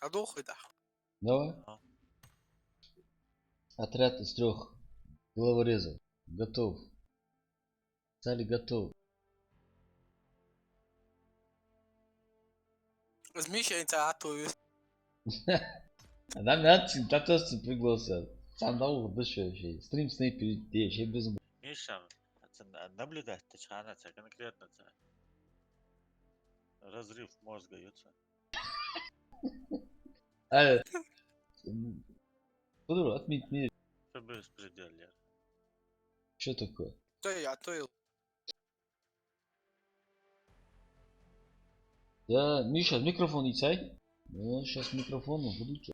А дохуй да. Давай. Отряд из 3 головорезов. Готов. Стали готов. Размещайте атую. Adam ya tatlısı пригласа. Сандал выше şey. Стрим снайпер diye şey bizim. Миша, наблюдать конкретно разрыв мозга ются. Evet. Dur atmayın ne? Что беспределье? Что такое? То я атую. Да, Миша, микрофон ицай. Ну, сейчас микрофон будут.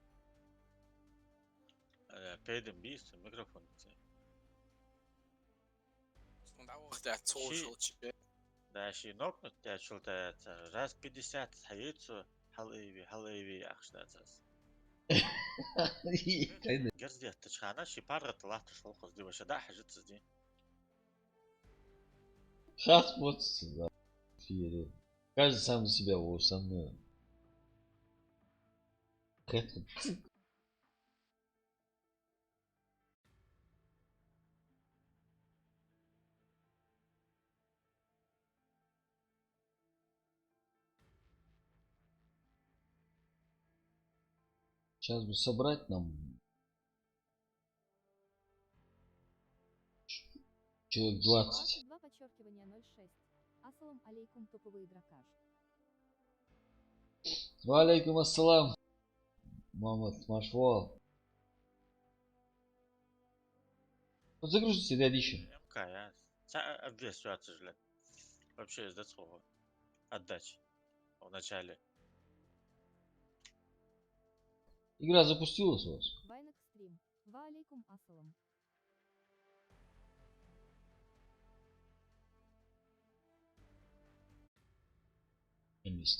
Пейдем бийся, микрофон. Да ух да, слушал тебе. Да, ши нокнут, я чулта раз 50 хаецу, халеви ахштацас. Герзди тачхана ши парга талахта шолхоз ди баша да хажитсыз ди. Сейчас вот в эфире. Каждый сам за себя его со мной. Сейчас бы собрать нам человек 20. 22_06. Ассалам алейкум, топовый дракаш. Валейкум ассалам. Мамад Машвал. Вот загрузите рядище. МК, я. Обвес ситуацию. Вообще из слова. Отдачи. В начале. Игра запустилась у вас? Вайнек стрим. Ва алейкум ассалам.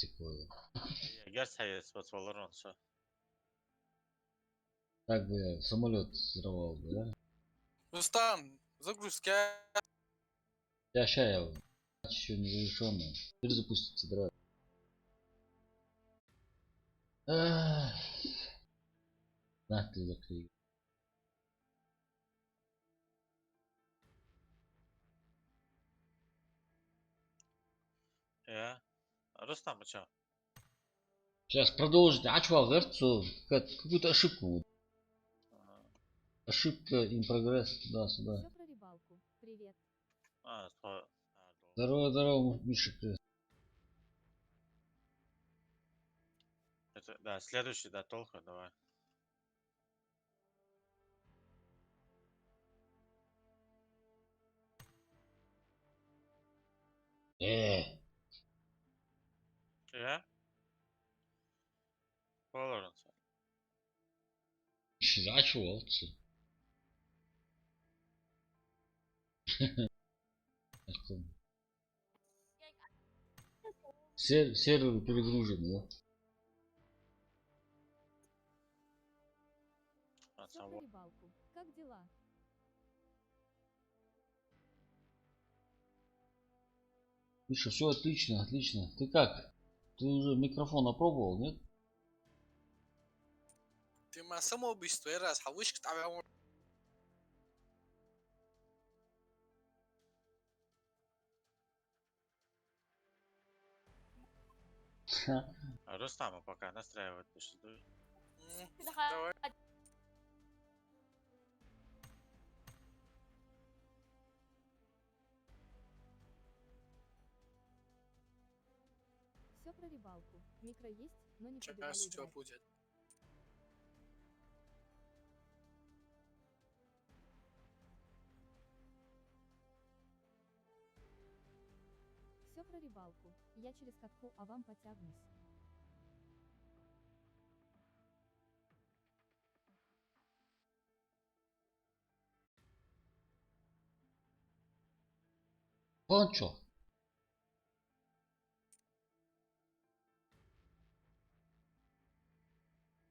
Такое. Герс хаец подсвалорон, что. Так бы я самолет взорвал бы, да? Рустам, загрузка. Ща я еще не завершенный. Перезапустите, да. На, ты закрой. Я. Рустам, что? Сейчас продолжите. А чувак, верцу какую-то ошибку. Ошибка in progress туда-сюда. Все про рыбалку. Привет. Здорово, здорово, Миша. Это, да, следующий, да, толка, давай. Я? Полоренса. А чувак? Сервер перегружен, да? Все про рыбалку. Как дела? Миша, все отлично, отлично. Ты как? Ты уже микрофон опробовал, нет? Ты ما самоубийство раз, а вышка там. Рустама пока настраивает, пишет. Давай. Все про рыбалку. Микро есть, но не Сейчас побежали все играть. будет. Все про рыбалку. Я через катку, а вам потягнусь. Пончо.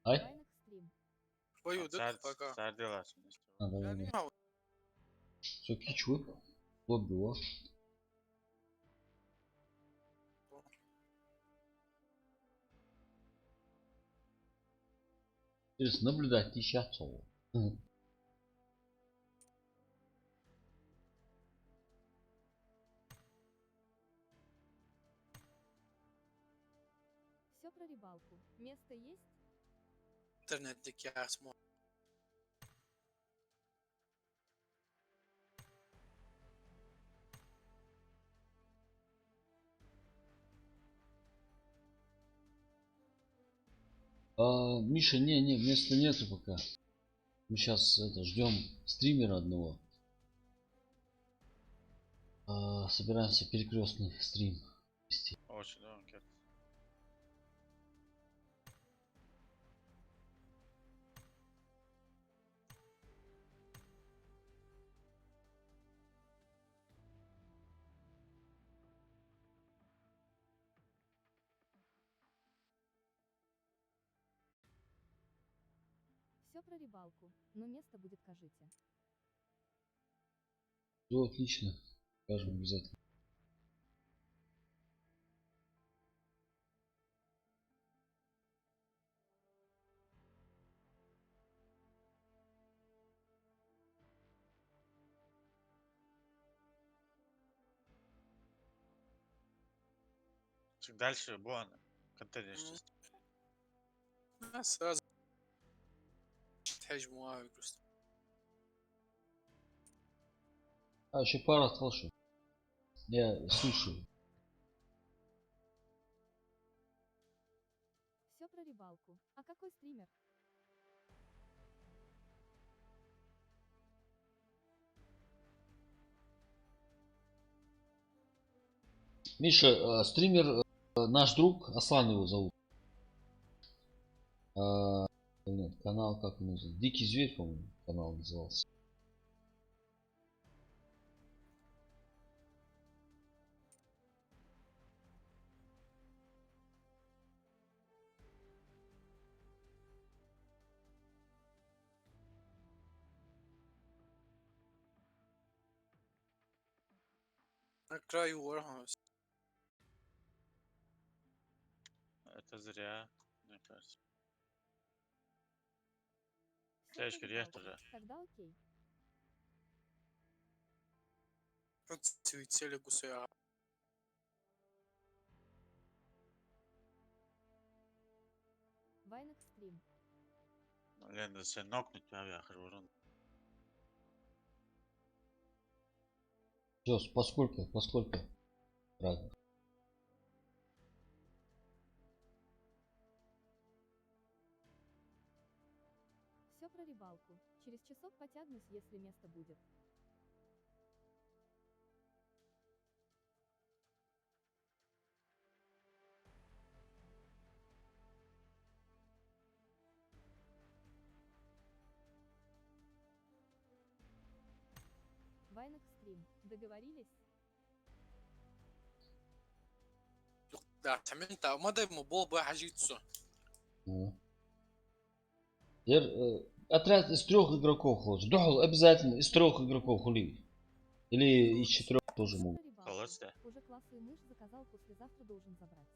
Ай? Вайнек стрим. Бою, да пока. Сардилась. А, давай, Я не давай. могу. Все, кичу. Лобби, о. Через наблюдать 1000 цол. Все про рыбалку. Место есть? Интернет'teki ya اسمه. Миша, не, места нету пока. Мы сейчас это ждем стримера одного. Собираемся перекрестный стрим вести. Очень, да, окей. Все про рыбалку, но место будет, кажите. Все отлично. Скажем обязательно. Çık дальше, Буан. Контейнер сейчас. ساز تهاجموا ويجلس. Еще пара слышу. Я слушаю. Все про рыбалку. А какой стример? Миша, стример, наш друг, Аслан его зовут. Нет, канал как он называется? Дикий зверь, по-моему, канал назывался. На краю Warhouse. Это зря, мне кажется. Все Тяжко, про реально рыбалку. же. Тогда окей. Цвітели гуся. Вайнек стрим. Лен, sen noknut abi ahir vurun. Все, поскольку. Правда. Все про рыбалку. Через часок потягнусь, если место будет. Вайнек стрим. Договорились? Да, انت ما دايما بول حاجيتسو. Теперь, отряд из 3 игроков хочешь. Дохл обязательно из 3 игроков хули. Или из 4 тоже Всё могут. про рыбалку. Холодно, да? Уже классы и мышь заказал, послезавтра должен забрать.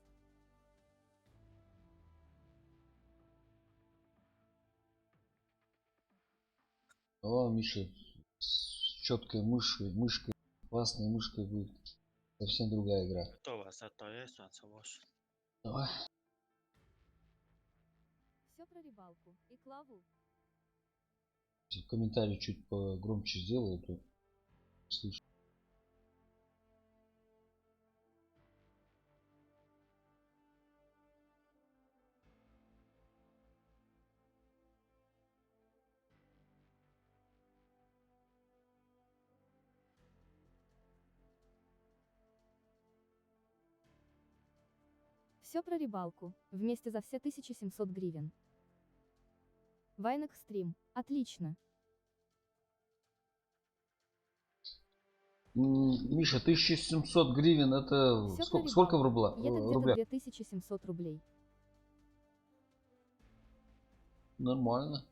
О, Миша, с четкой мышкой, классной мышкой будет совсем другая игра. Кто у вас? А то есть, он согласен. Давай. Все про рыбалку. И клаву. Комментарий чуть погромче сделай, а то слышу. Все про рыбалку. Вместе за все 1700 гривен. Вайнек стрим. Отлично. Миша, 1700 гривен это Всё сколько в прорибал. И это где-то рублях? 2700 рублей. Нормально.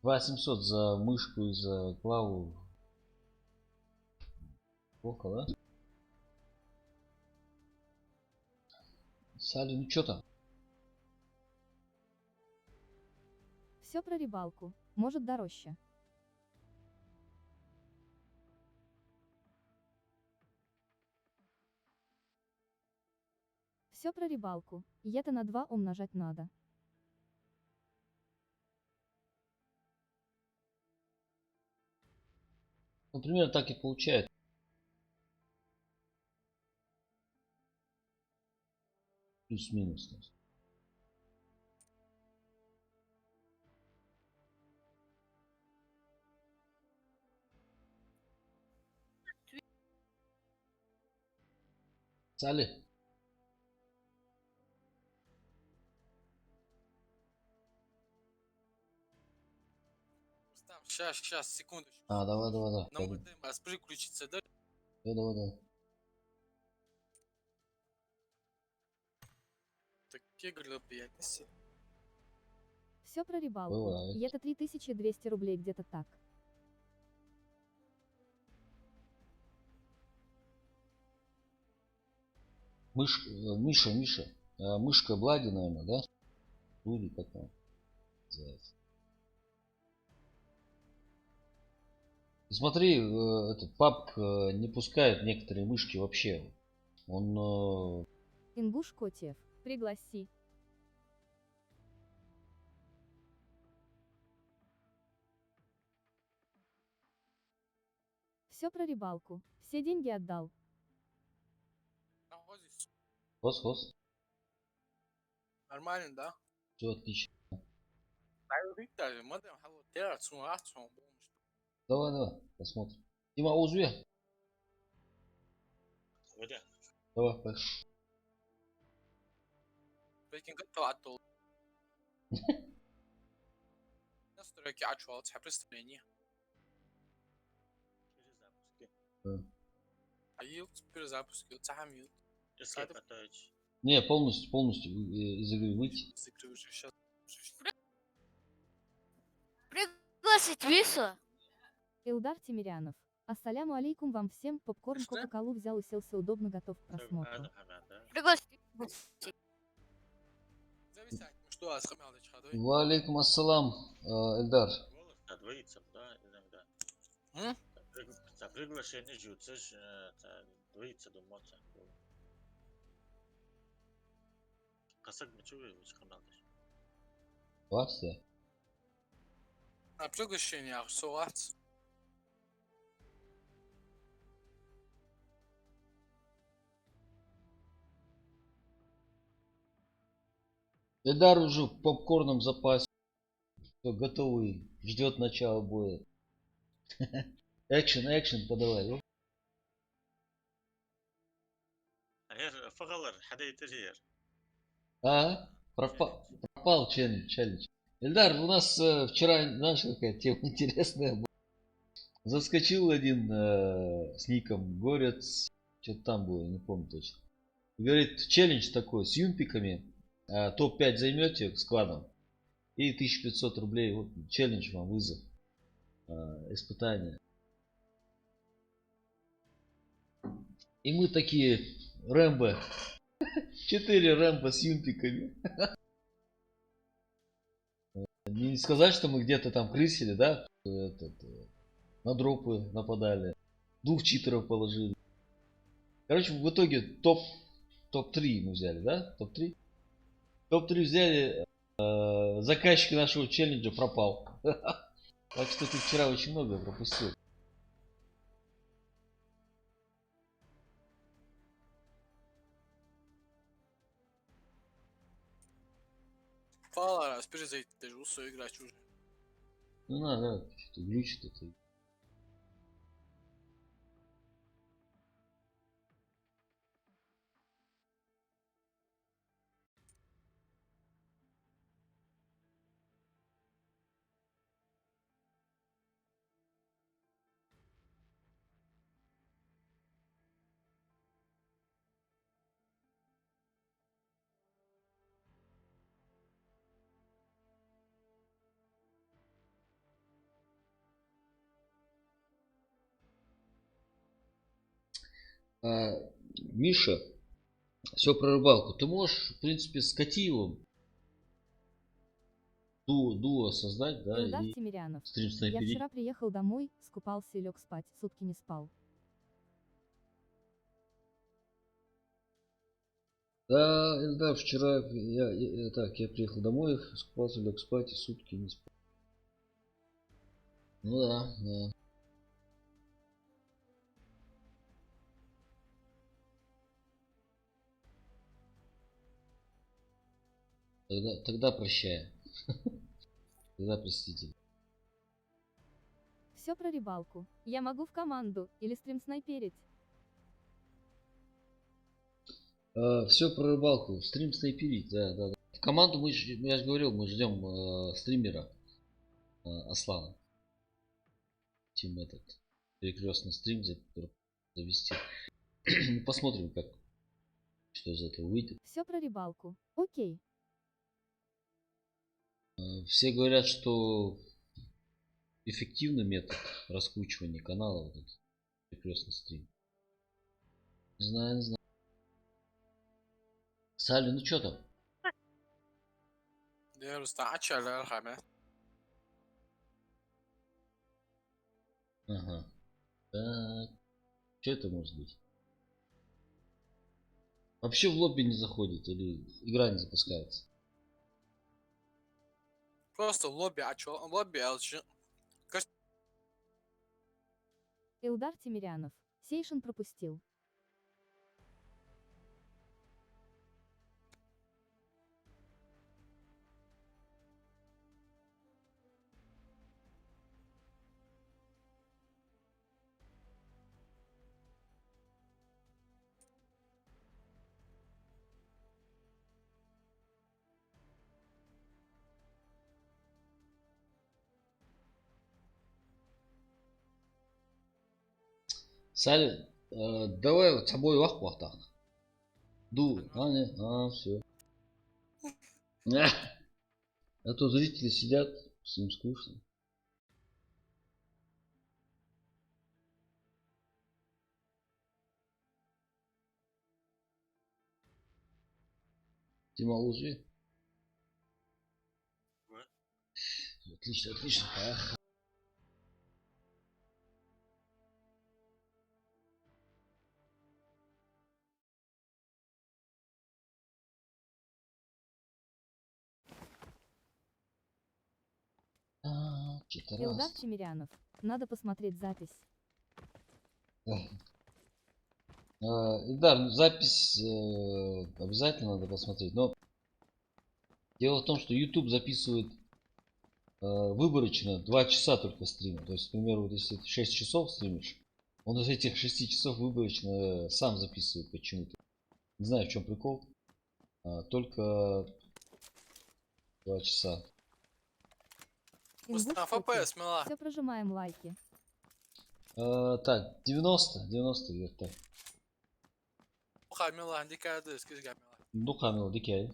2700 за мышку и за клаву. Плохо, да? Сали, ну что там? Все про рыбалку. Может дороже. Все про рыбалку. И это на 2 умножать надо. Например, так и получается. Плюс-минус. То есть. Сали? Там, сейчас, секундочку. Давай. На Пойду. модем приключиться, да? Давай. Такие приятности. Все про рыбалку. Бывает. И это 3200 рублей где-то так. Миша. Мышка Блади, наверное, да? Буди как там называется. Смотри, этот пап не пускает некоторые мышки вообще. Он Ингуш Котиев. Пригласи. Все про рыбалку. Все деньги отдал. Навозишь. хос. Нормально, да? Все отлично. Даже модем халу терацун ацун бомж. Давай, посмотрим. Дима, узве. Где? Давай, поехали. Прикинь, готов отдал. Настройки ачуал, представление. Перезапуски. А yield, перезапуск, time yield. Escape отдать. Не, полностью из игры выйти. Из игры уже сейчас. Пригласить Вису? Илдар Тимирянов. Ассаляму алейкум вам всем. Попкорн Что? Кока-Колу взял, уселся удобно, готов к просмотру. Пригласить. Зависать, что асхамал чхадой. Валейкум ассалам, Эльдар. Голос двоится, да, иногда. М? За приглашение жутся, двоится думаться. Касак мочевые, каналдаш. Вася. А приглашение соат. Эльдар уже в попкорном запасе. Всё, готовый. Ждет начала боя. Экшен, подавай. Оп. Фагалар, хада итажер. Пропал челлендж. Эльдар, у нас вчера, знаешь, какая тема интересная была. Заскочил один с ником Горец. Что-то там было, не помню точно. Говорит, челлендж такой с юмпиками. Топ-5 займете складом. И 1500 рублей. Вот челлендж вам, вызов. Испытание. И мы такие, Рэмбо. 4 Рэмбо с юмпиками. Не сказать, что мы где-то там крысили, да? На дропы нападали. 2 читеров положили. Короче, в итоге топ-3 мы взяли, да? Топ-3? Топ-3 взяли. Заказчик нашего челленджа пропал. Так что ты вчера очень много пропустил. Фала раз, перезайти, даже усо играть уже. Ну надо, что-то глючит это. Миша, Все про рыбалку. Ты можешь, в принципе, с Катиевым дуо создать, да, Илдар и Тимирянов. стрим Я снайперить. вчера приехал домой, скупался и лег спать, сутки не спал. Да, да, вчера я приехал домой, скупался, лег спать и сутки не спал. Ну да, да. Тогда прощай. Тогда простите. Все про рыбалку. Я могу в команду, или стрим снайперить. Все про рыбалку. Стрим снайперить, да, да, да. В команду я же говорил, мы ждем стримера Аслана. Тим этот перекрестный стрим завести. Ну, посмотрим, как что из этого выйдет. Все про рыбалку. Окей. Все говорят, что эффективный метод раскручивания канала вот этот перекрестный стрим. Не знаю, не знаю. Салли, ну что там? Det du starter eller har med. Ага. Так. Что это может быть? Вообще в лобби не заходит или игра не запускается? Просто лобби açıyor. Lobby açıyor. Илдар Тимирянов. Сейшин пропустил. Салли, давай вот с собой вахтах. Ду, не, все. А то зрители сидят, им скучно. Тима лжи. Отлично, отлично. Ах. Что-то Илдар раз. Тимирянов. Надо посмотреть запись. Да, ну, запись обязательно надо посмотреть. Но дело в том, что YouTube записывает выборочно 2 часа только стрима. То есть, к примеру, вот если ты 6 часов стримишь, он из этих 6 часов выборочно сам записывает почему-то. Не знаю, в чем прикол. Только 2 часа. Mustafa FPS mi la? Все прожимаем лайки. Так, 90 где-то так. Bu kamera dikkat edin. Kız kamera. Ну, камера, дикей.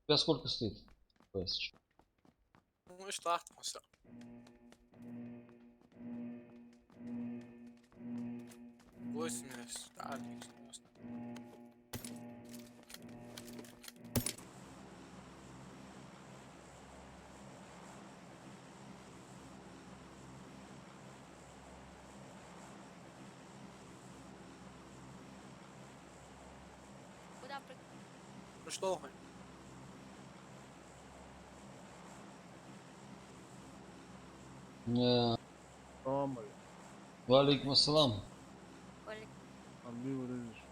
У тебя сколько стоит? FPS? Ну işte artmasa. Восемьдесят. Да, 90. Куда Ну что? Tamam abi. Валейкум ассалам. прыгали? Андрей Валерьевич.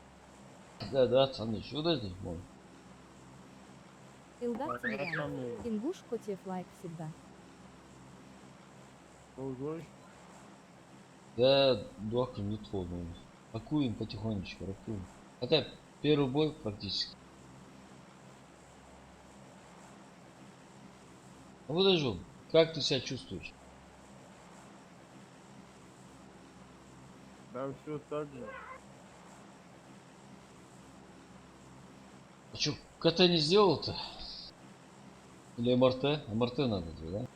Да, Саныч, подожди, мой. Илдар Тимирянов. Андрей. Ингуш Котиев лайк всегда. Ой, Да, дуака не твой, мой. Ракуем потихонечку, ракуем. Хотя первый бой практически. Ну подожди, как ты себя чувствуешь? Да все так же. А чё, КТ не сделал-то? Или МРТ? МРТ надо делать,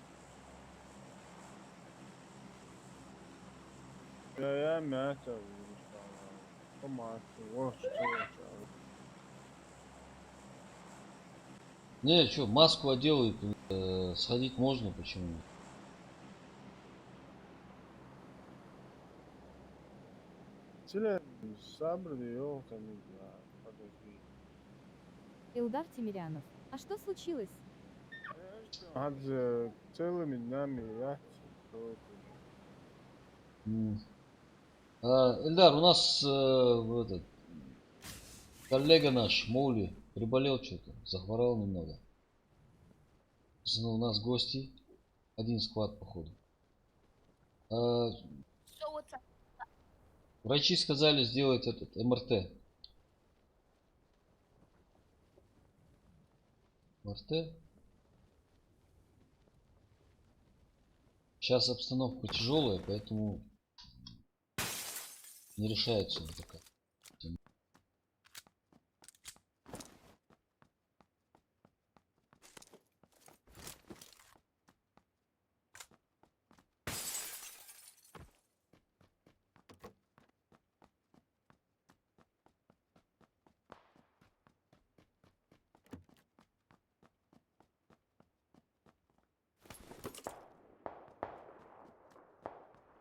да? Я мясо вырастал. Томаты, вот что. Не, чё, маску одел и сходить можно, почему? Силен сабр yok henüz ya. Подожди. Илдар Тимирянов. А что случилось? Hadi целыми днями яхте. М. Эльдар, у нас этот коллега наш, Моули, приболел что-то, захворал немного. У нас гости, один склад, походу. А, So what's up? врачи сказали сделать этот МРТ. МРТ. Сейчас обстановка тяжелая, поэтому не решается вот такая тема.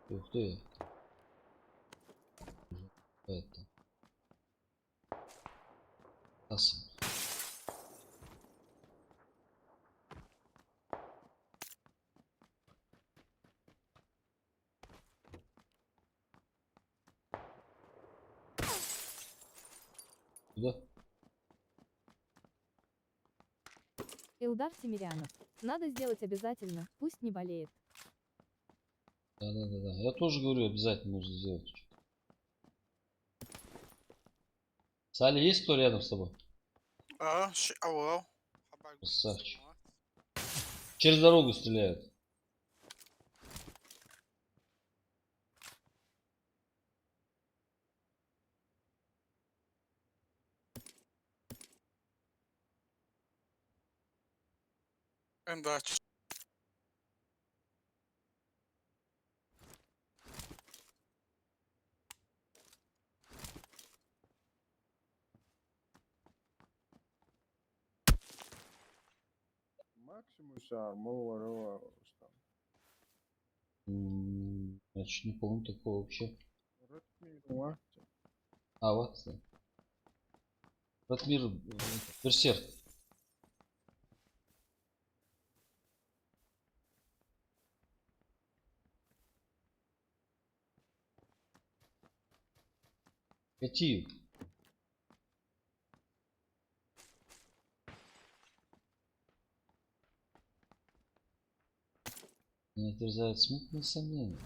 Ух ты. Это. Касса. Куда? Илдар Тимирянов. Надо сделать обязательно, пусть не болеет. Да. Я тоже говорю, обязательно нужно сделать. Салли, есть кто рядом с тобой? أول حبايب Красавчик. Через дорогу стреляют. إنداتش Максимус армова там. Значит, не помню такого вообще. Ратмир вахте. А, вот. Да. Ратмир, Берсерк. Катию. Меня терзают смутные сомнения.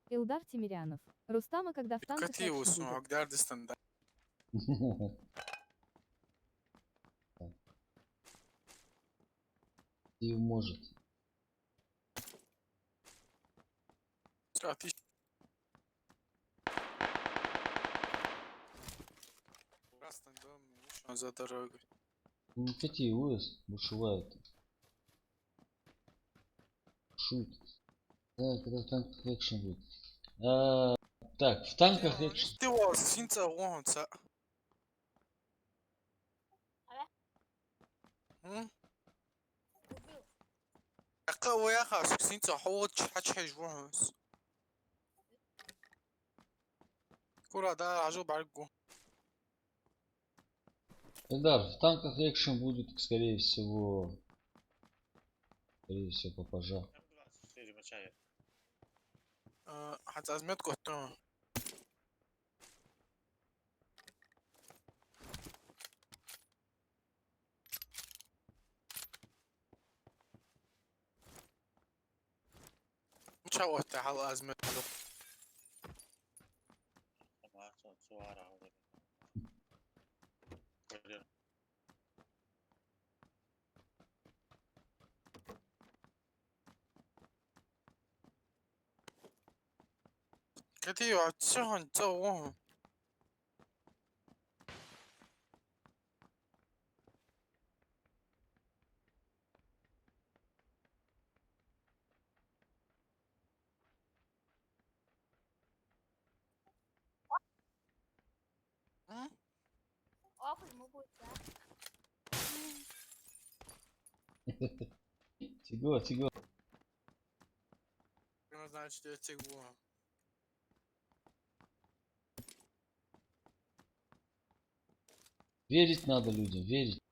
Илдар Тимирянов. Рустама, когда в танках كتير экшен واسمه будет. أقدار دستن ده И может. أتيش دستن ده مش за дорогой. Кати УС бушевает. Шут. Да, когда в танках экшен будет. Так, в танках экшен. Ты вот синца вонца. أقوى يا أخي سينتا حوض حش وونس. كورا ده عجوب عرقو. Эльдар, в танках экшен будет, скорее всего, попажа. М24 مشاية. حتى أزمتكو هتو. شوت على الأزمة. ما صورها ولا كتير عتشان توهم. Off mo po siya. Тиго, Тиго. Ну, значит, я тягу. Верить надо людям, верить.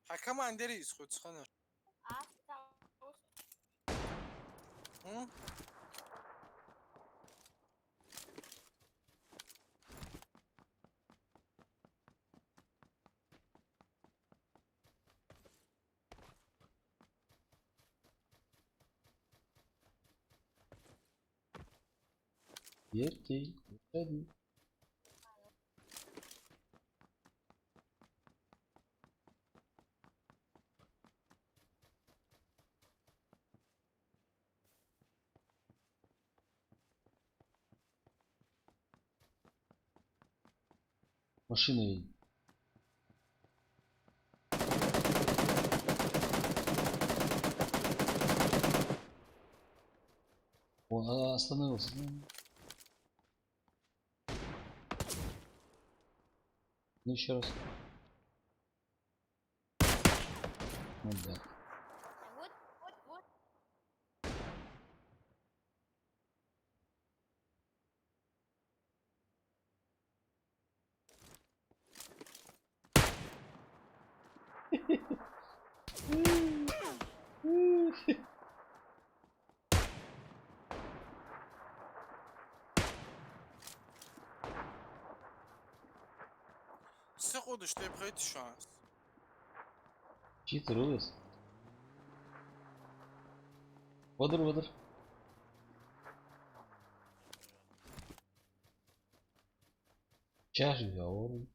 А كمان دريس خد خنا. Верьте, уходи. Машина едет. Он остановился. Ну еще раз. Ну да. Вот. سقود شتي بغيت الشانس. Читер улез. Водар, водар. Чаш говорю.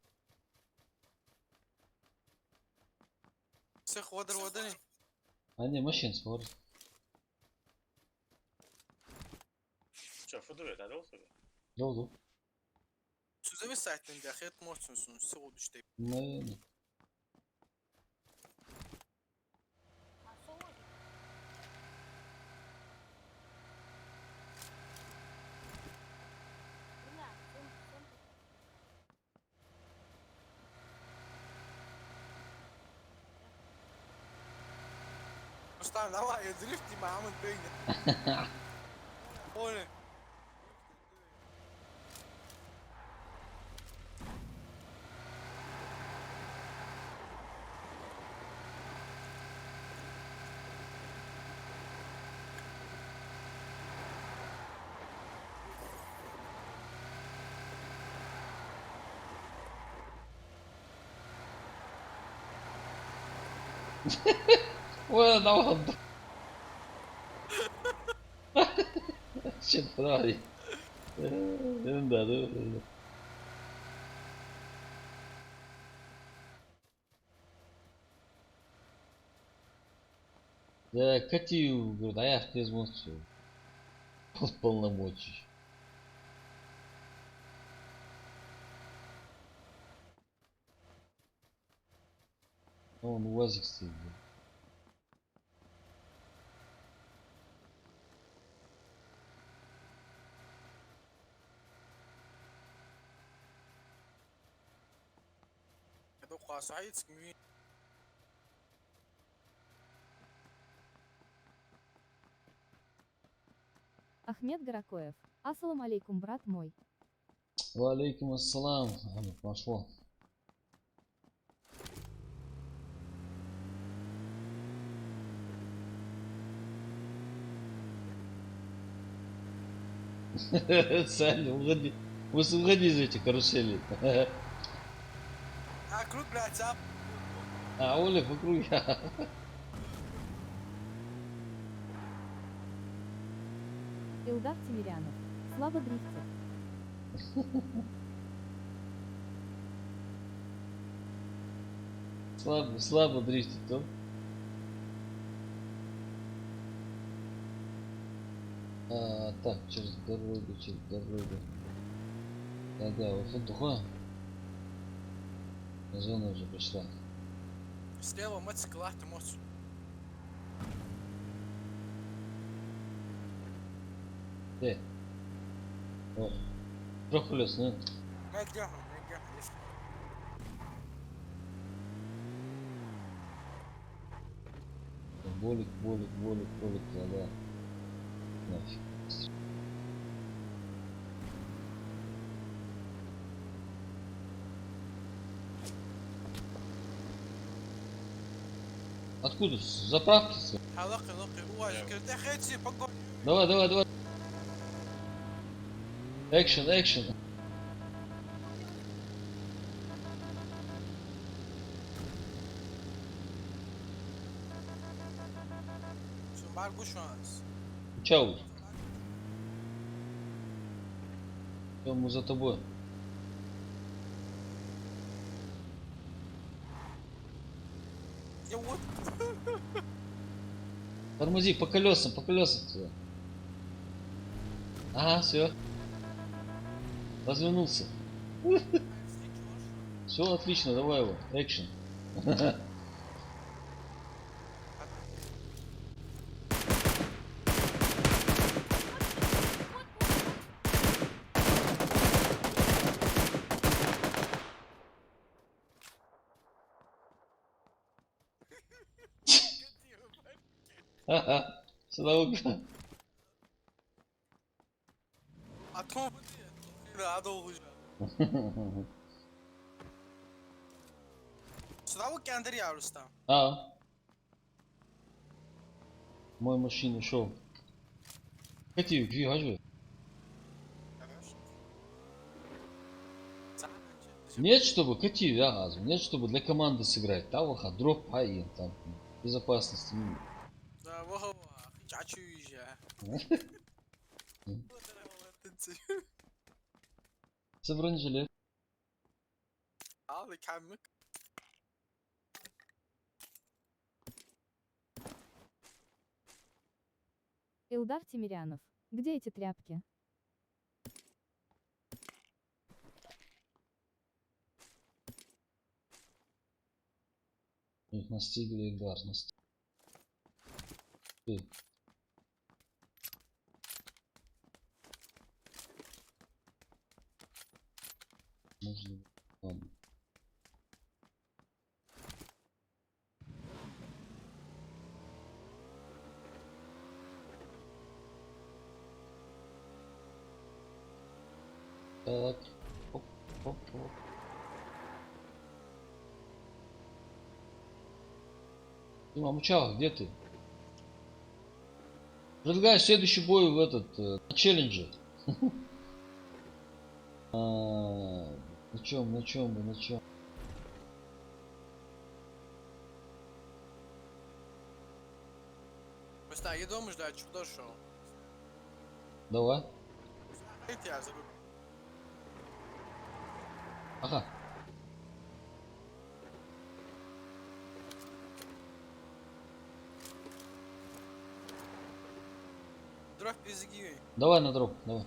سيخ ودري. А не, машин свор. شوف فضول هذا وصل Долго. سوزي ساعتين داخل موتسون سقود شتي. Наверное. مستعمل هوا يدريفتي مع عمل بينا. قولي. Ой, на вон. Shit, правильно. Да. Да, Катю, говорит, а я без мозга. Полномочий. Он УАЗик стоит. اتوقع سعيد سكمين. Ахмед Гаракоев. Ассалам алейкум, брат мой. Валейкум ассалам. Пошло. Саня, уходи. Уходи из этих каруселей. كروت بلاتساب. А Оля вокруг я. Илдар Тимирянов. Слабо дрифтит. Слабо дрифтит, да? Так, через дорогу. Да, вот это тухо. Зона уже пришла. Слева мотоцикл, ты можешь. О, трехколес, ну. ما يقدرهم ليش. Болик, да. Нафиг. Откуда? С заправки? حلقي هو كنت اخيتي بقول Давай. Экшен. شو بعرفوا شو هاس. Чау. Все, мы за тобой. يا ود Тормози по колесам туда. Ага, все. Развернулся. Все отлично, давай его. Экшен. Ага. Сюда убил. اتهم هذا هو سلاوك كان دري يا رستم. Мой машина ушел. Кати, двигай. Нет, чтобы кати, да, нет, чтобы для команды сыграть. Таваха, дроп, там безопасности. Да وهو عشو يجي. Забронжилет. هذا كعمك. Илдар Тимирянов. Где эти тряпки? Их настигли Эльдар. Можно. Ладно. Так. Оп. Дима, Мучава, где ты? Предлагаю следующий бой в этот челлендже. На чем? بس لا يدوم مش دا شو شو. Давай. انت يا زلمه. Ага. دروح بيزقي. Давай на дроп, давай.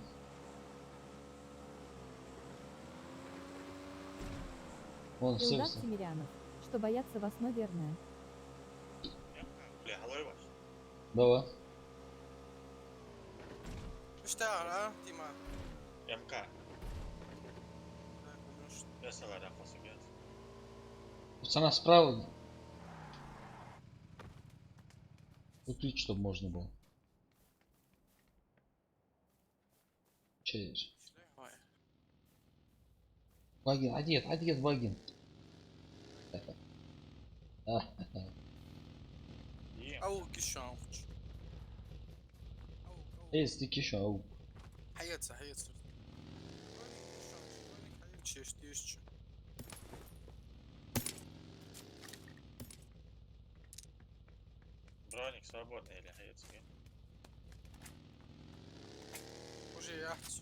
Вон, Илдар все. Тимирянов. Что бояться вас, наверное. بلي حضري باش. Давай. اشتغل ها تيما. يمكن. يا سلام على قصيات. Пацана справа. Выключить, чтобы можно было. Че? Вагин, одет Вагин. او كيشان. Эй, стики шоу. حياتها. Честь. Броник свободный или хаецкий? Уже яхту.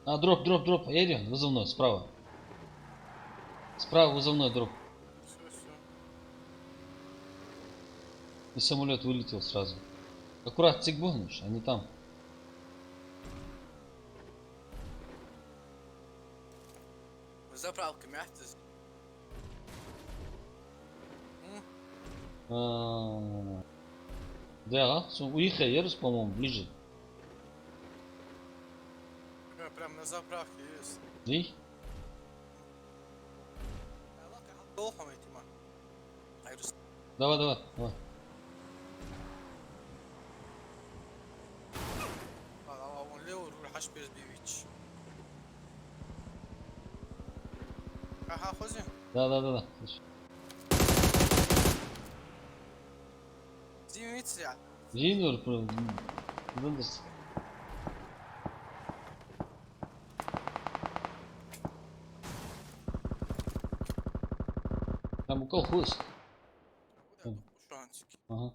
А, дроп. Эри, вызывной, справа. Справа вызывной дроп. Все. И самолет вылетел сразу. Аккурат, цигбогнешь, они там. Заправка мягкая. Да, у Ерус, по-моему, ближе. Прям на заправке есть. И? Долго эти ма. Давай. Он левый руль хаш без бивич. Ага, хози. Да. Слушай. Зимиц я. Жинур, там у колхоз. Шансики. Ага.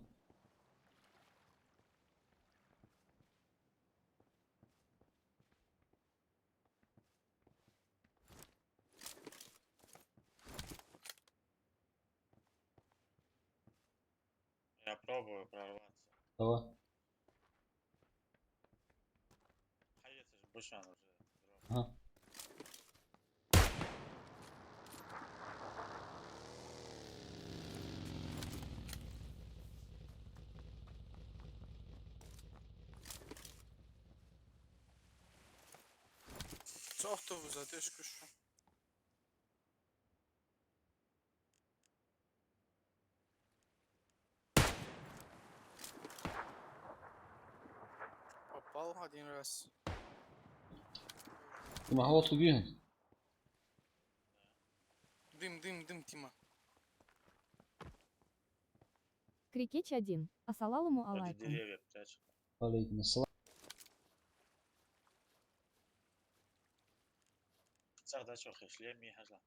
Я пробую прорваться. Давай. А это же Бушан уже. Ага. Це автобус затишку що. Попал один раз. Магот убегать. Дым, Тима. Крикеч 1. Ассалалуму Вроде алайкум. деревья прячут. Алейкум ассалам. Сағда çok işleyemiyor hajla.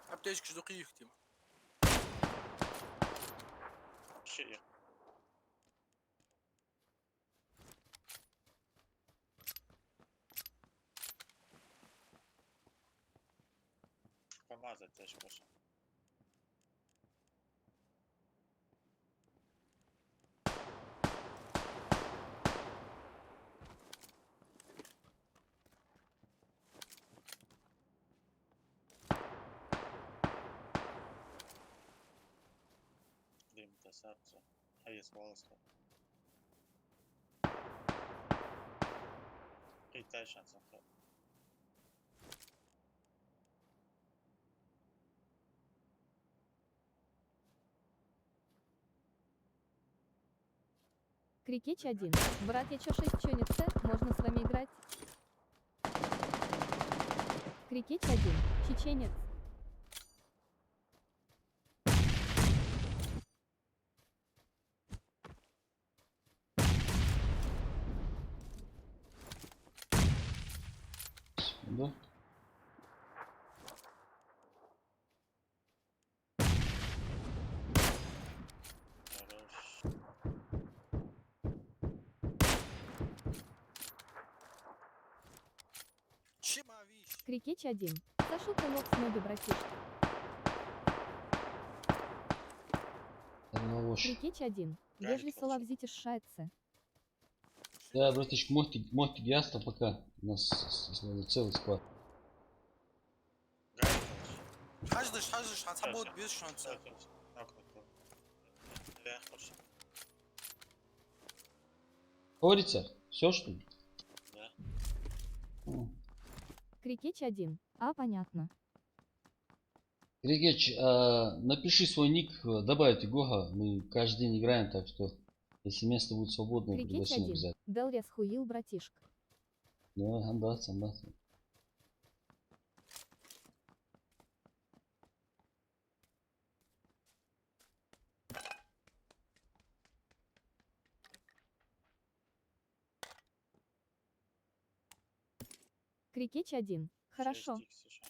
Аптечка что киев Тима. Şey yok. Помазать теж Бушан. Дым до сердца. А есть волоска. Китай шансом. Крикеч 1. Братья чё 6 чё нет С, можно с вами играть? Крикеч 1. Чеченец. Да? Хорош. Чима вещь. Крикеч 1. Сошел пылок с ноги, братишка. Лошадь. Крикеч 1. Галит Ежели вообще. соловзите шается. Да, братишка, мостик ясно пока. У нас целый склад. Гайд. Хаждыш, отсабот без шанса. Я хочу. Говорится, все что ли? Да. Крикеч 1. А, понятно. Григеч, напиши свой ник, добавить Гога. Мы каждый день играем, так что если место будет свободное, Крикеч пригласим 1. обязательно. Делрес хуил, братишка. Да, андаться. Крикеч 1. Хорошо. 6 икс еще.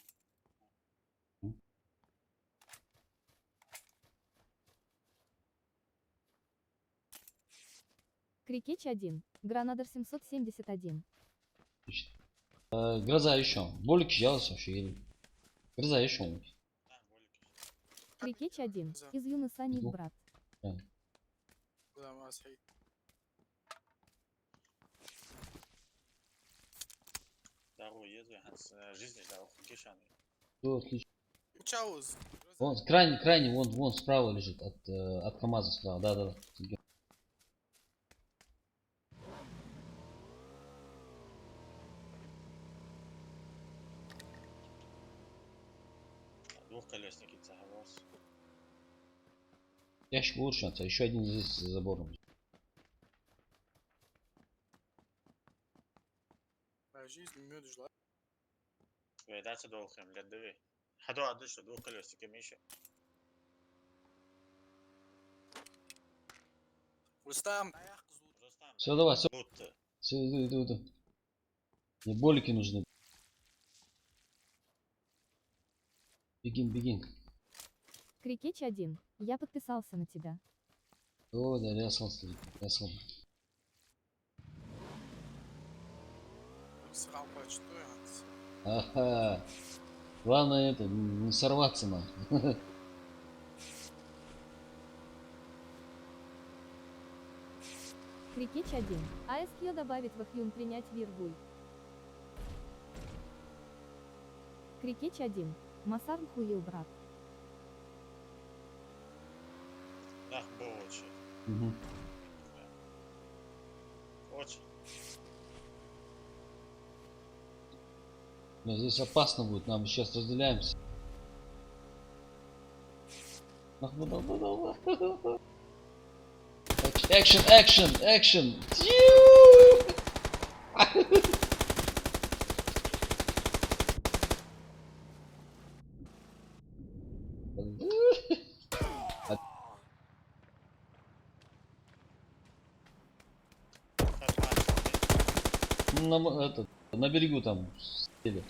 Крикеч 1. Гранадер 771. Гроза еще. Болик сейчас вообще. Гроза еще. Да, болики. Крикеч 1. За. Из Юнуса Ник Иду. брат. Да, ما سعيد. Дару ездил, жизни дару гешаны. Все отлично. Чауз. Вон, крайний, вон справа лежит от КамАЗа справа. Да. Двухколесники цагалос. Ящик лучше, еще один здесь за забором. жизнь мёд жила. Ведаться долхем лет дави. Хаду адышу двухколесники миша. Рустам, аяқ қызу. Все, давай, все. Лутты. Все, иду. Мне болики нужны. Бегим. Крикеч 1. Я подписался на тебя. О, да, рясал стоит. Рясал. Срал почту, Ага. Главное это, не сорваться на. Крикеч 1. АСК добавить в Ахюн принять Виргуль. Крикеч 1. Масар Мхуил брат. Ах, бочи. Мгм. Очень. Но здесь опасно будет, нам сейчас разделяемся. Экшен! На берегу там сидели.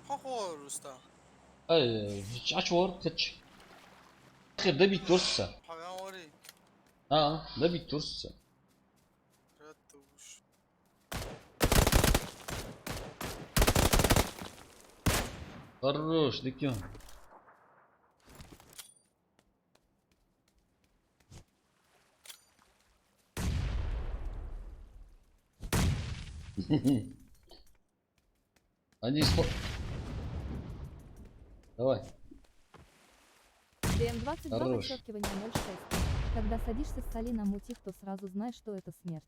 Хо-хо, Рустам. Aç var kaç. Da bir tursa. Хавян ори. Da bir tursa. Ретто уж. Хорош, дикем. Они Давай. ДМ-22 Хорош. вычеркивание 06. Когда садишься с соли на мутик, то сразу знаешь, что это смерть.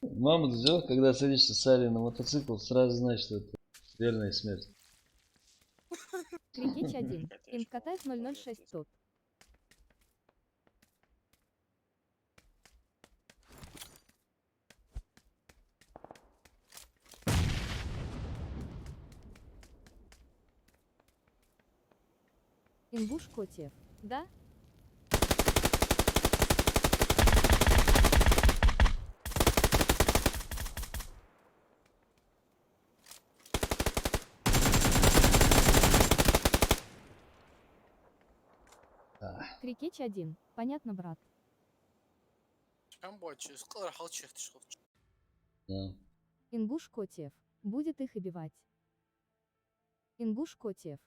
Мама сделала, когда садишься с Али на мотоцикл, сразу знаешь, что это верная смерть. Крикеч 1. Инкатайф 006 тот. Ингуш Котиев. Да? Крикеч 1. Понятно, брат. Чем больше? Скоро халчех ты шел. Да. Ингуш Котиев. Будет их убивать. Ингуш Котиев.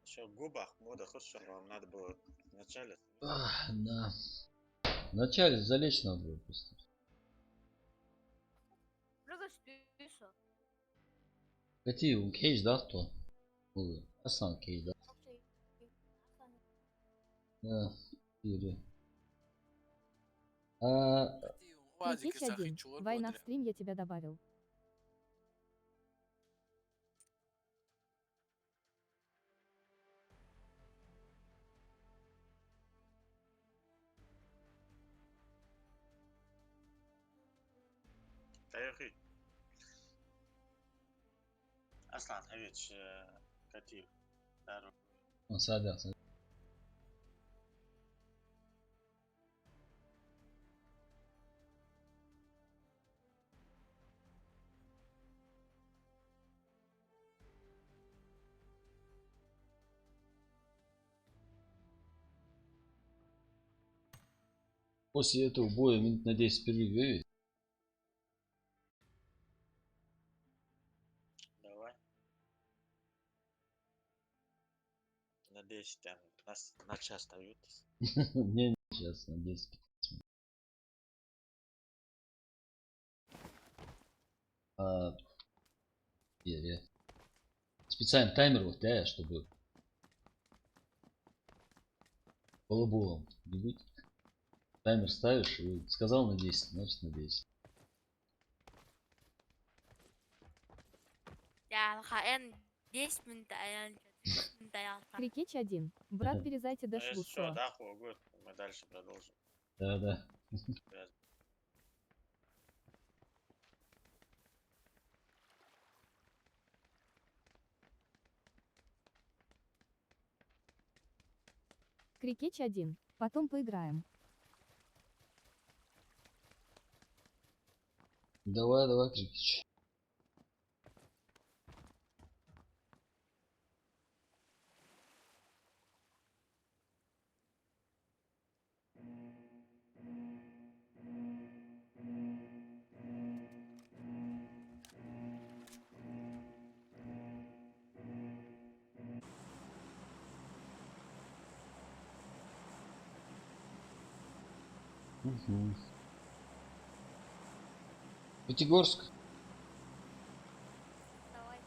Еще в губах мода хочешь, вам надо было вначале. Да. Вначале залечь надо было просто. Какие кейдж, да, кто? Асан кейдж, да? Да. Или. Крикеч 1. Война в стрим, я тебя добавил. تاريخي. أصلا حاجات كتير تعرف. صادق صادق. После этого боя минут на 10 перерыв. Давай. На 10 там, на час остаются. Не, сейчас на 10. Я. Специально таймер вот, да, чтобы балаболом не быть. Таймер ставишь и сказал на 10, значит на 10. อย่าละค่ะแอน10 من تايان 10 من تايان Крикеч 1. Брат, перезайте Ну, дэш если что, лучшего. да, хуй, мы дальше продолжим. Да. Крикеч 1. Потом поиграем. Давай, Крикич. Угу. Пятигорск. давай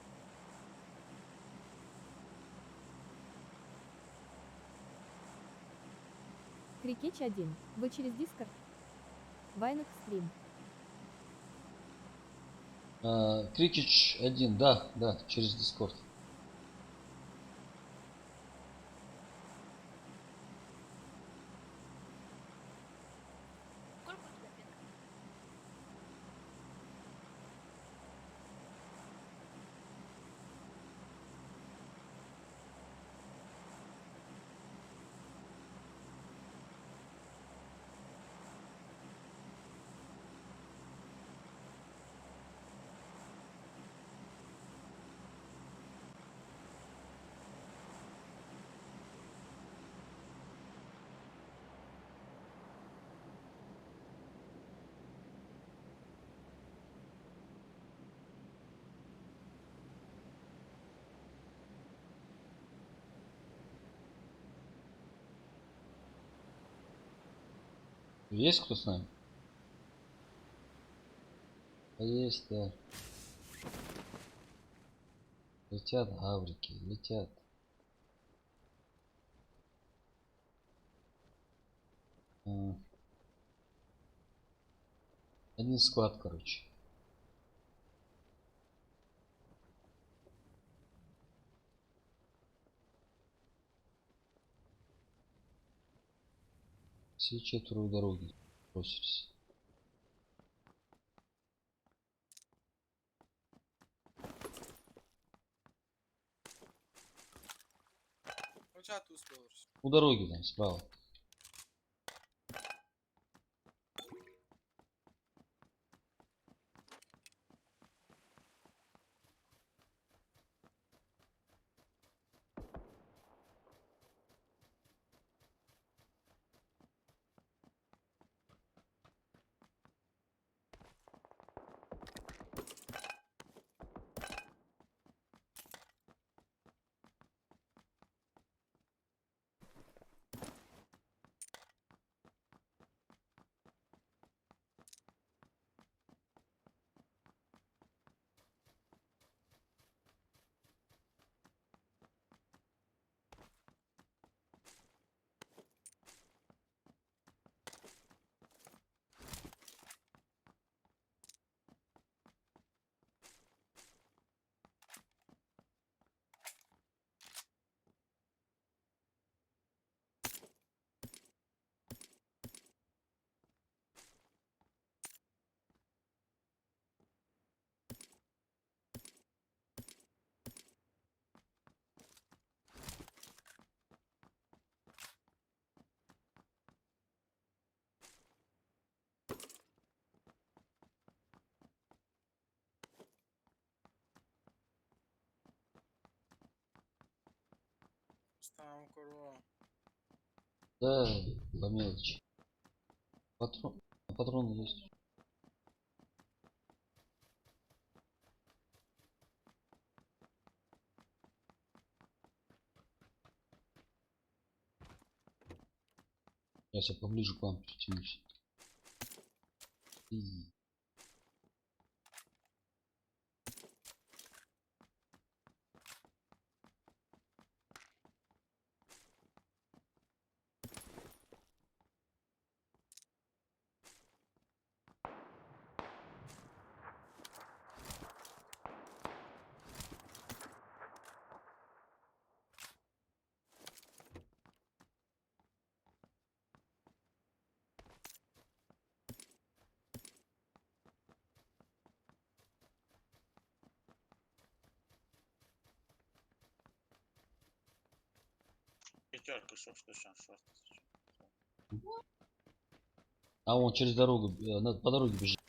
Крикеч 1. Вы через Дискорд? Вайнах стрим. Крикич 1, да, через Дискорд. сколько у тебя пинг? Есть кто с нами? Есть, да. Летят гаврики, летят. Один склад, короче. Все четверо у дороги бросились. Hoca tu uspěl. У дороги там справа. курва. Да, по мелочи. Патроны есть. Сейчас я поближе к вам притянусь. Пятерка, что включен, шорт. А он через дорогу, по дороге бежит.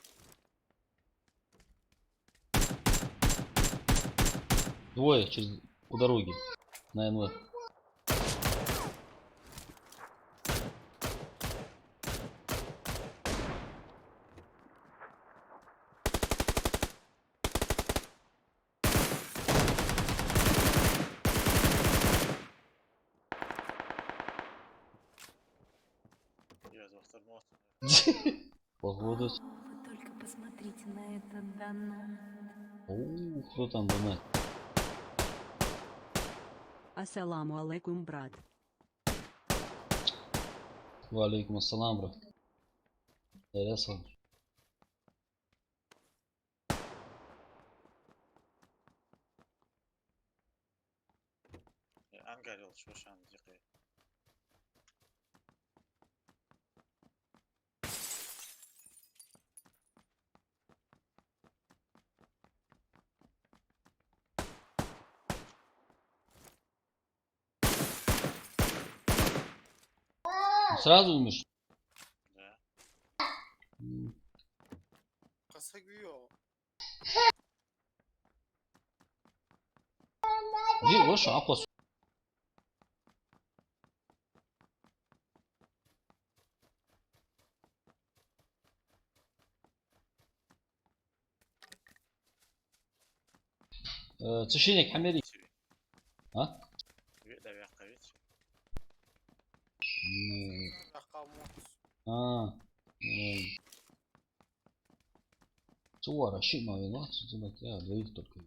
Двое через по дороге на НВ. Я за второго. Погода. Вы только посмотрите на этот донат. Кто там донат? Ассаламу алейкум, брат. Валейкум ассалам, брат. Ясал. Ангарил, что шан дикой. Сразу умешь? Да. Касагио. Где лошадь? Апос. Священник Хамери. А? Да, вяка, видите? Акамот. Суара, щима вина, я двоих только.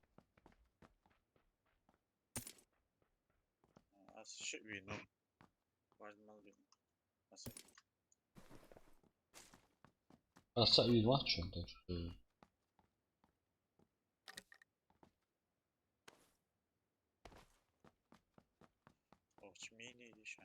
А еще вино. Важно вино. Аса вина, что так что. Очмини еще.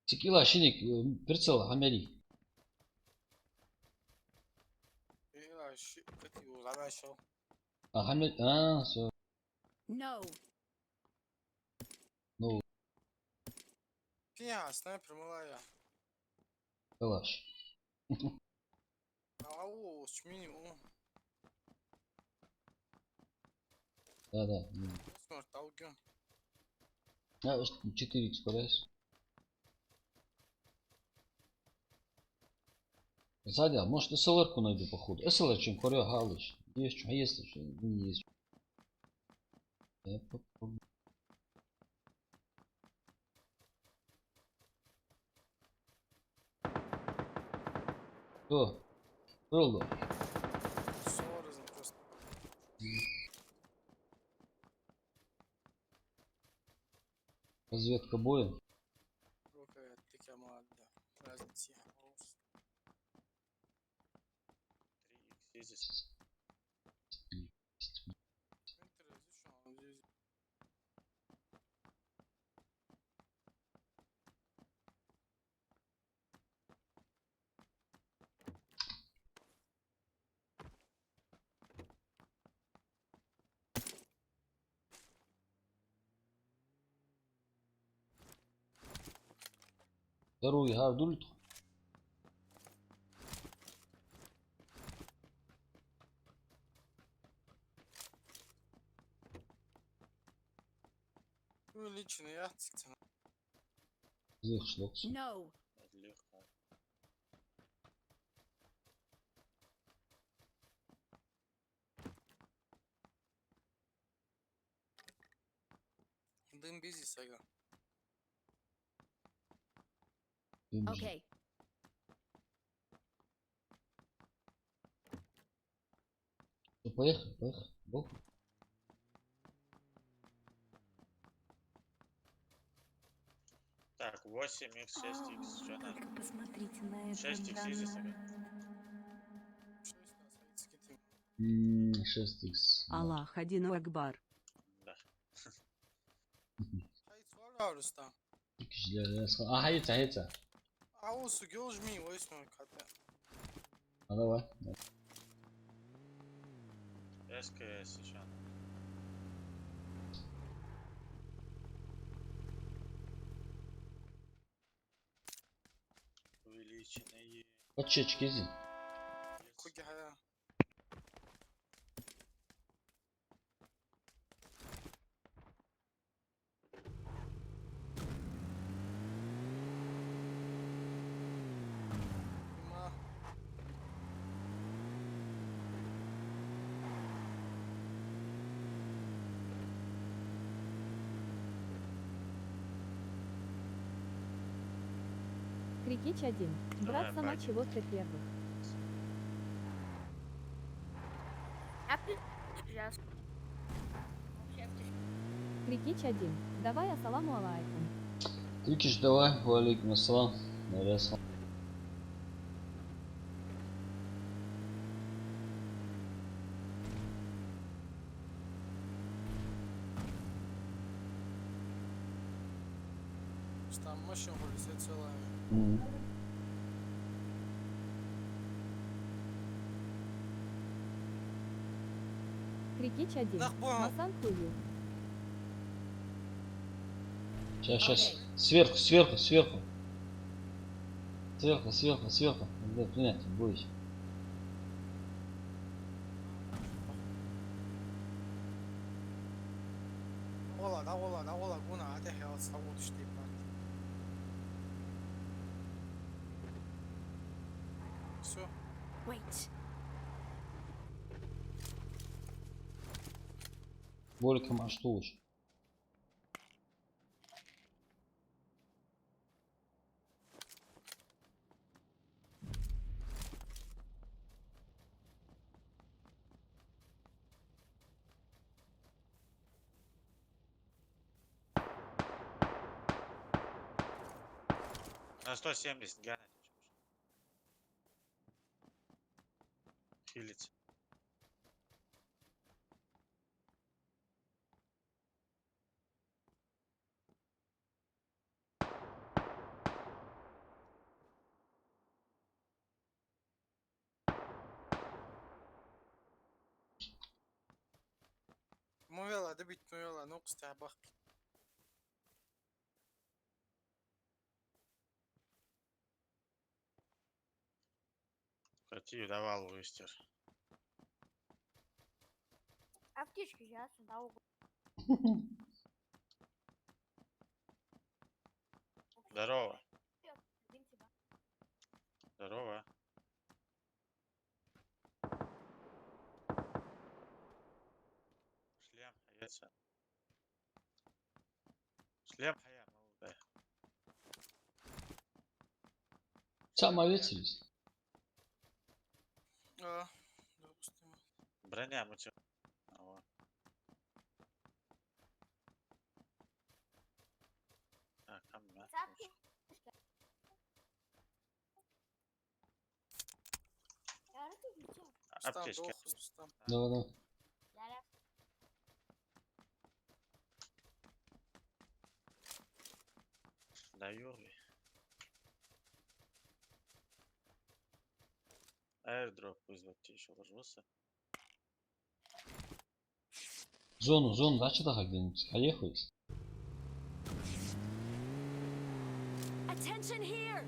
Текила, щеник, прицел, Хамери. Ила ши, кати уламашо. Хамери, все. No. Ну, Пия, снайпер малая. калаш. Ау, шмини у. Да. Смарт ауген. Я 4 экспоряюсь. Сзади, а может СЛР-ку найду походу. СЛР чем хоря галыч. Есть что, есть что, не есть. Я попробую. Кто? Было. Сорозен просто. Разведка боем. Рука тикя мадда. Разница. 3х здесь. Дороги гардульт. Отлично, я цикцина. Зых шлокс. No. Легко. Дым бизи сага. Okay. Ну, поехали, поехали. Бог. Так, 8x, 6x, что надо? Только посмотрите на это. 6x изи сага. 6 нас hayt 6x. Аллах один Акбар. Да. Hayt var Rustam. Kişiler hayır hayır. А у сугел жми 8 ката. А давай. СКС еще надо. Увеличенные. Подчечки изи. Коги хая. Ма. Крикич 1. Давай, Брат сама пойдем. чего-то первых. Сейчас. Крикич 1. Давай ассаламу алейкум. Крикиш давай. Валейкум ассалам. Нарясал. Там машина полетит целая. Крикич 1. Да, понял. Масан хую. Сейчас, сейчас. Сверху, сверху, сверху. Сверху, сверху, сверху. Да, принять, бойся. Нагола, гуна, а ты хел савуд штип. Все. Wait. Воликом, а что уж? На 170 гана. Хилить. Мувела, добить мувела, ну кстабах. Хоть давал выстер. А птички сейчас сюда угол. Здорово. Здорово. Шлем хаяться. Шлем хая, молодая. Сам овец. А, допустим. Броня мучил. Вот. Так, камня. Цапки. Рустам, Аптечки. дох, Рустам. Давай, давай. Даю. Airdrop вызвать еще ложился. Зону, да, что-то как где-нибудь. Поехали. Attention here.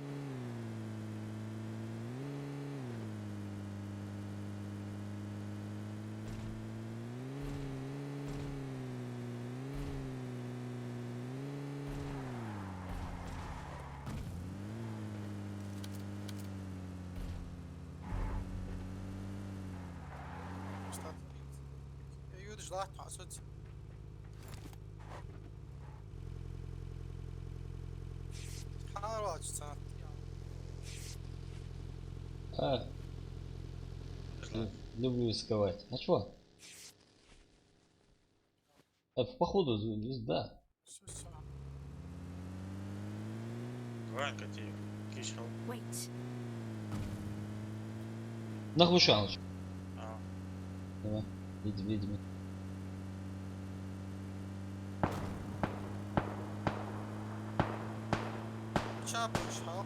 будешь лать, а суть. Хорошо, А, люблю рисковать. А чё? В походу, да. все. Ванька, ты кишел. Wait. На Глушаныч. А, Давай, ведьми. Чапаешь, а?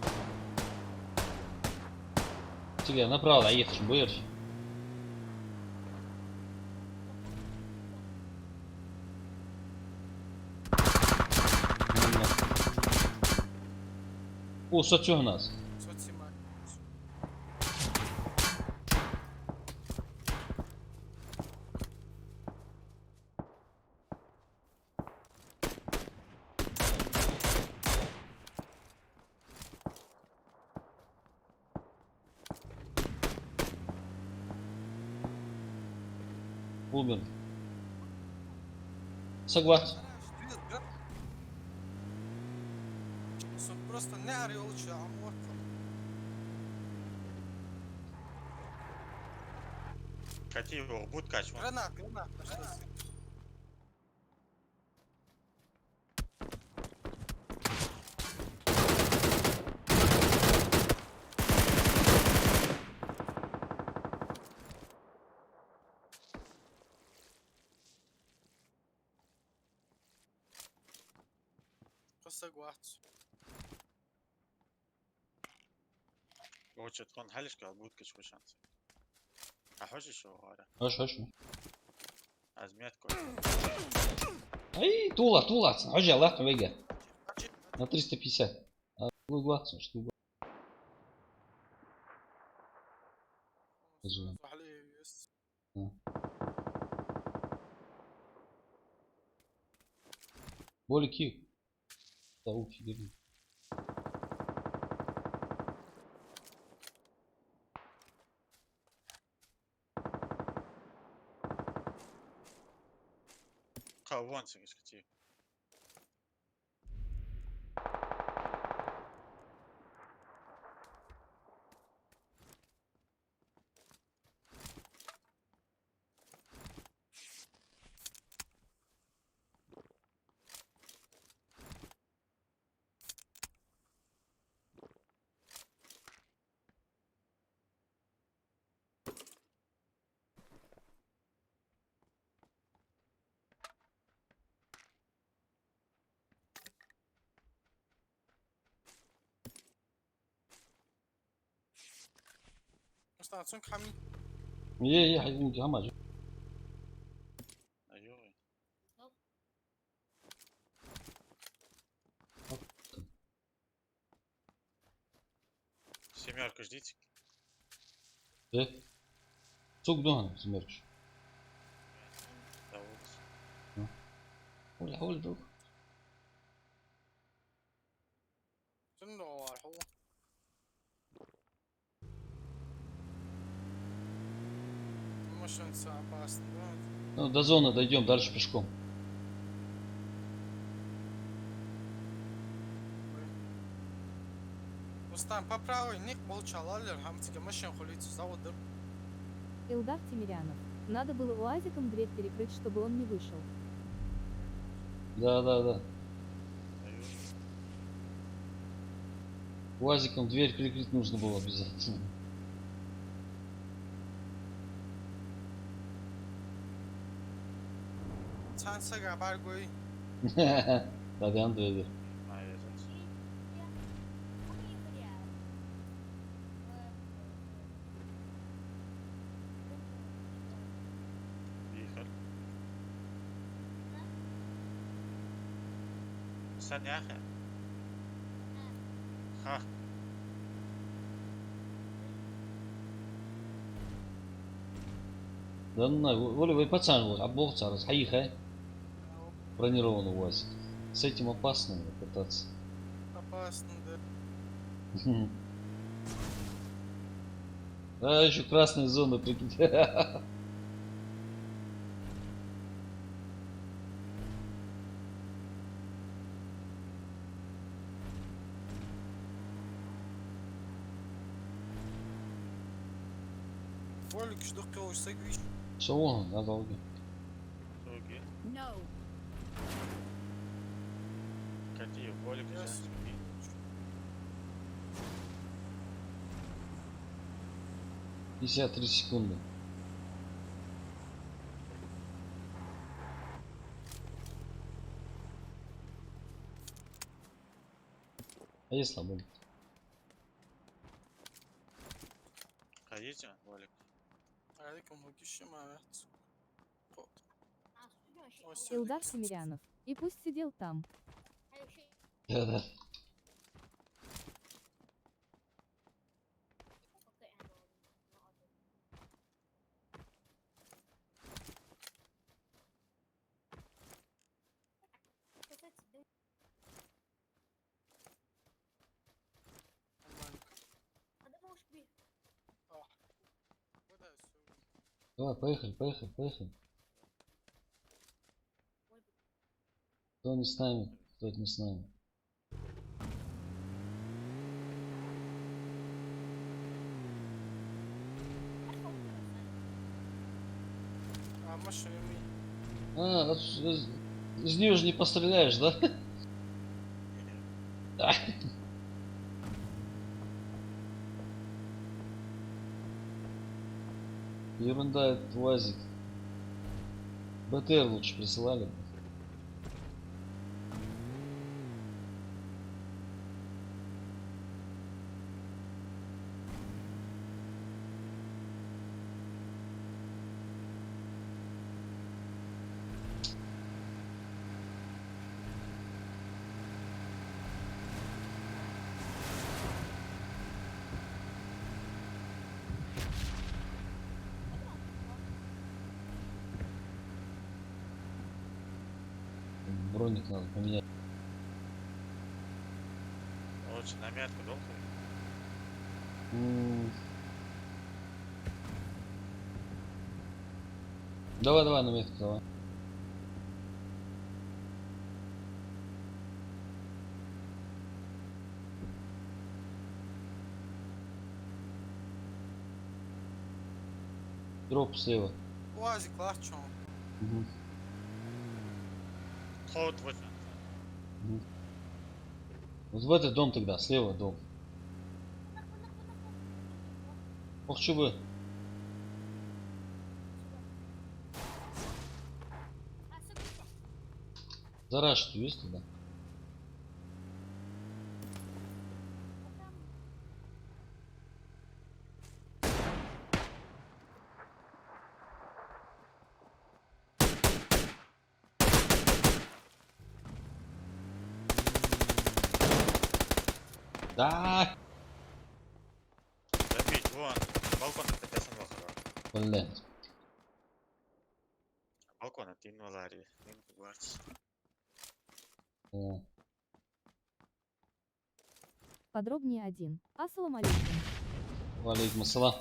Тебе направо ехать будешь? О, что у нас? Соцсимай. Умер. Согласен. Просто не ори лучше, а морфа. Кати его, будь кач, вон. Гранат, нашли. Согласен. Лучше تكون حلشك будь кач وشانس. أحوش شو هذا. Хорошо. أزميت كويس. Ай, тула. Хожи, Allah вега. На 350. А вы глазу, что вы. Более кик. Да, уфигели. Вон сингis кати. Просто خمي. يا حبيبي هم أيوه. Семерка ждите. ايه سوق دهن سمرش Да, вот. حول دوق شنو هو الحو؟ مش نساعة باس. Ну, до зоны дойдем, дальше пешком. Рустам, по правой ник молчалалер, хамтике машин хулить заводы. Илдар Тимирянов. Надо было уазиком дверь перекрыть, чтобы он не вышел. Да. Аюу. УАЗиком дверь прикрыть нужно было обязательно. Çansa haber koy. Dadan da öyle. Aynen. Приехали. Саняха. Ха. Да ну, волевой пацан был, оболца, расхаиха. Бронированный УАЗик. С этим опасно кататься. Опасно, да. А еще красная зона, прикинь. Волик, что ты сагвиш? Что он, на долге. Другие. No. Какие болик Yes. взять? 53 секунды. А я слабо. Ходите, болик. عليكم وكيش ما Илдар Семирянов. И пусть сидел там. Да-да. Давай, поехали, поехали, поехали. Кто не с нами, кто не с нами. машина يمين. А, из нее же не постреляешь, да? Ерунда, этот УАЗик. БТР лучше присылали бы. Броник надо поменять. Лучше на метку долго. Давай, давай, на метку, давай. Дроп слева. УАЗик лахчон. Угу. Ход вот. Вот в этот дом тогда, слева дом. Ох, что вы. Зараж есть туда? Да. Забить, вон. Балкон это песен лохова. Блять. Балкон это инваларии. Минку гвардии. Подробнее 1. Ассалам алейкум. Валейкум ассалам.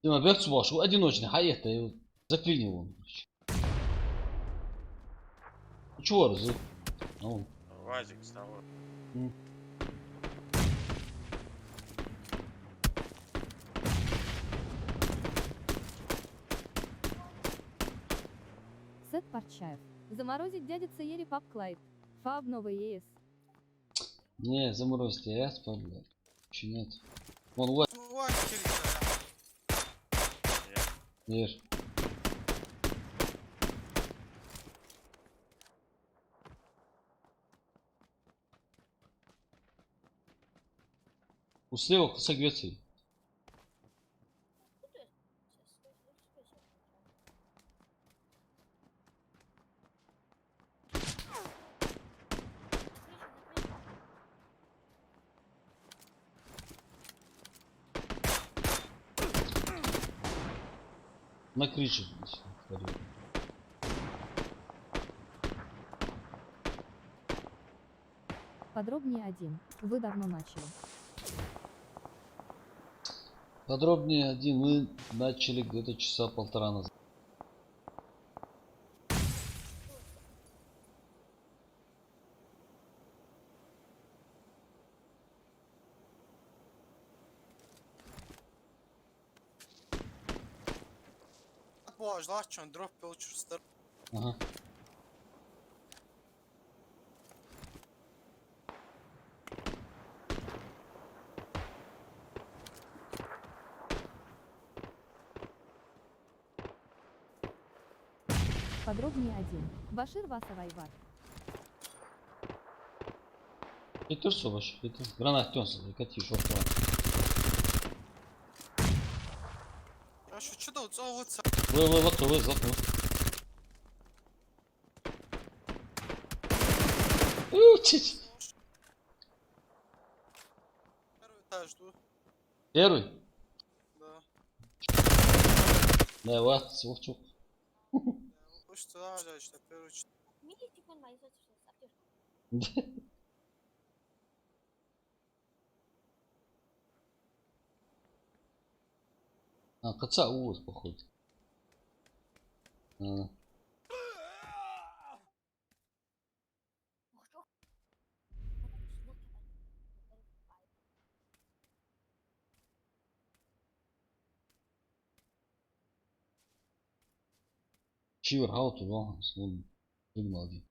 Дима, бегт субаш, одиночный, хаета, и заклинил он. Ну чего, разы? Ну. Вазик с того. Сет Парчаев. Заморозить дядя Цаери Пап Клайд. Фаб Новый ЕС. Не, заморозьте, я спал, блядь. Еще нет. Вон, УАЗик. УАЗик кирилл. Ешь. У слева согреться. На крыше. Подробнее 1. Вы давно начали. Подробнее 1. Мы начали где-то часа полтора назад. boğazlar için drop belçüster. Ага. Подробнее 1. Башир Васавайвар. Getir sobaş, getir. Granat dönsün, kati şortu var. Ya şu çıda uçağıtsa. Вы, вот, вы, вот. Чуть. Первый этаж, ду. Первый? Да. Да, вот, Совчук. Bu işte daha acayip işte. Первый çıda. А, коца увоз, походу. А. Чивер, хауту, ваханс, он выгнал один.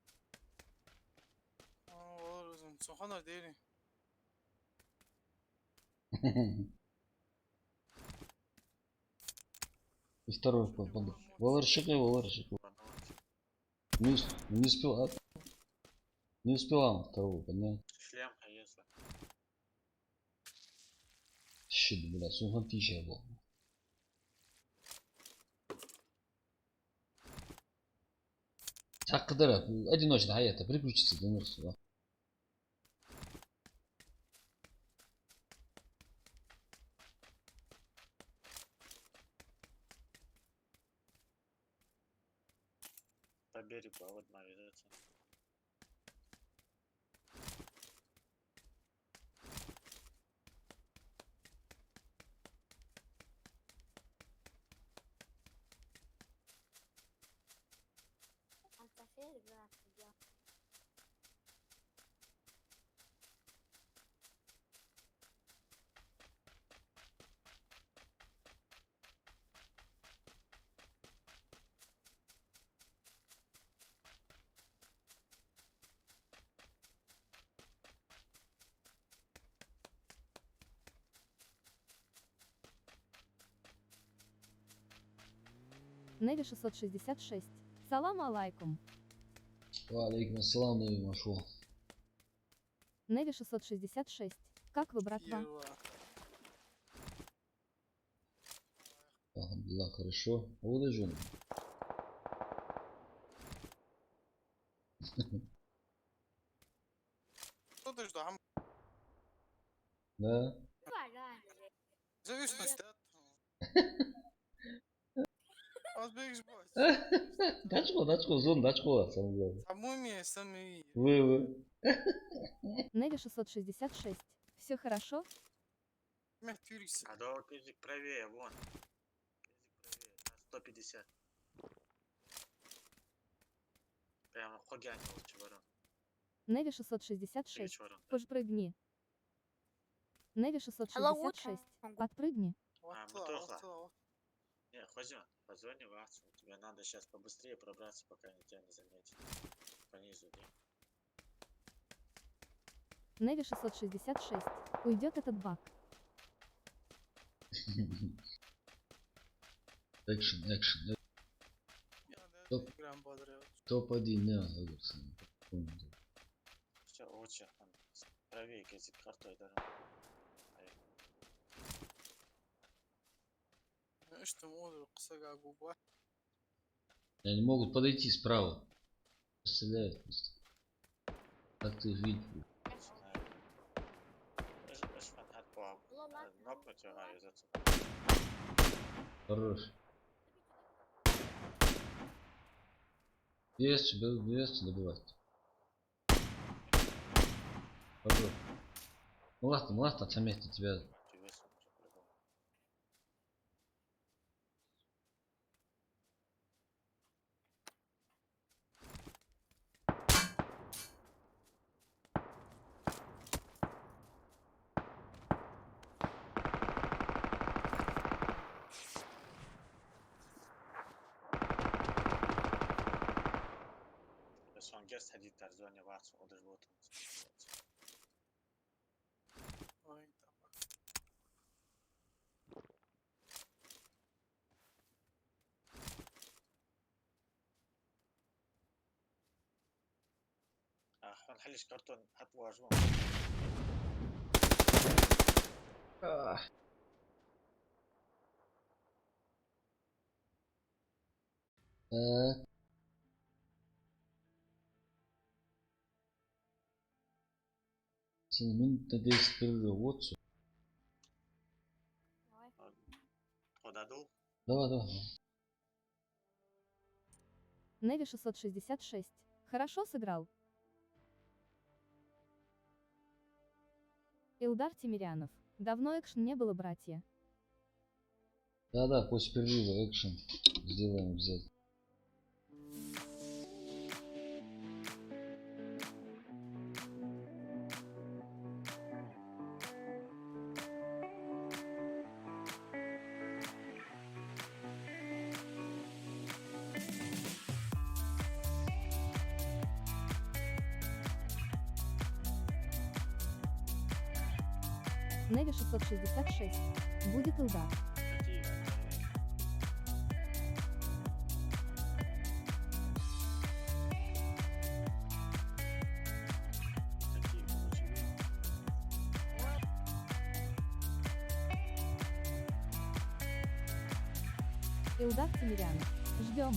Olur özüm. Soğana değilim. И второй попадал. Валарщика. Не успел, не успела второго поднять. Шлем, а если? Щит, бля, сумхан тысяча был. Так, кадыра, одиночный хаята, приключится до мертвого. По берегу, а вот наведется. Неви 666. Салам алайкум. Валейкум ассалам, Неви Машул. Неви 666. Как вы, братва? Первый. Алхамдулилlah, хорошо. Вот и жена. Что ты ждал? Да. Зависимость от. Азбек жбать. Дачко, зон, дачко, самое главное. Саму место ми. Вы. Неви 666. Все хорошо? Мехтюрикс. А да, язык правее, вон. Язык правее, на 150. Прямо хогянил чуварон. Неви 666. Чуварон. Подпрыгни. Неви 666. Подпрыгни. Не, Хозяин, позвони в акцию. Тебе надо сейчас побыстрее пробраться, пока тебя не заметят. По низу, да? Неви 666. Уйдет этот баг. Экшен. Я играем бодрее. Топ-1, не, Все, лучше. Правее язык картой даже. Что можно кусага губа. Они могут подойти справа. Представляют просто. Как ты их видишь? Нокнуть ага, из этого. Хорош. Есть добивать. Хорош. Ну ладно, сам место тебя. Erst hat die Person ja was oder so. Ой, там. Ах, ما نحلش كرتون حط واجمه. Так. Минут на 10 перерыв. Вот всё. Подадул. Давай, давай. Неви 666. Хорошо сыграл. Илдар Тимирянов. Давно экшен не было, братья. Да-да, после перерыва экшен сделаем обязательно. Неви 666. Будет Илдар. Какие? Какие получили? Илдар Тимирянов. Ждем.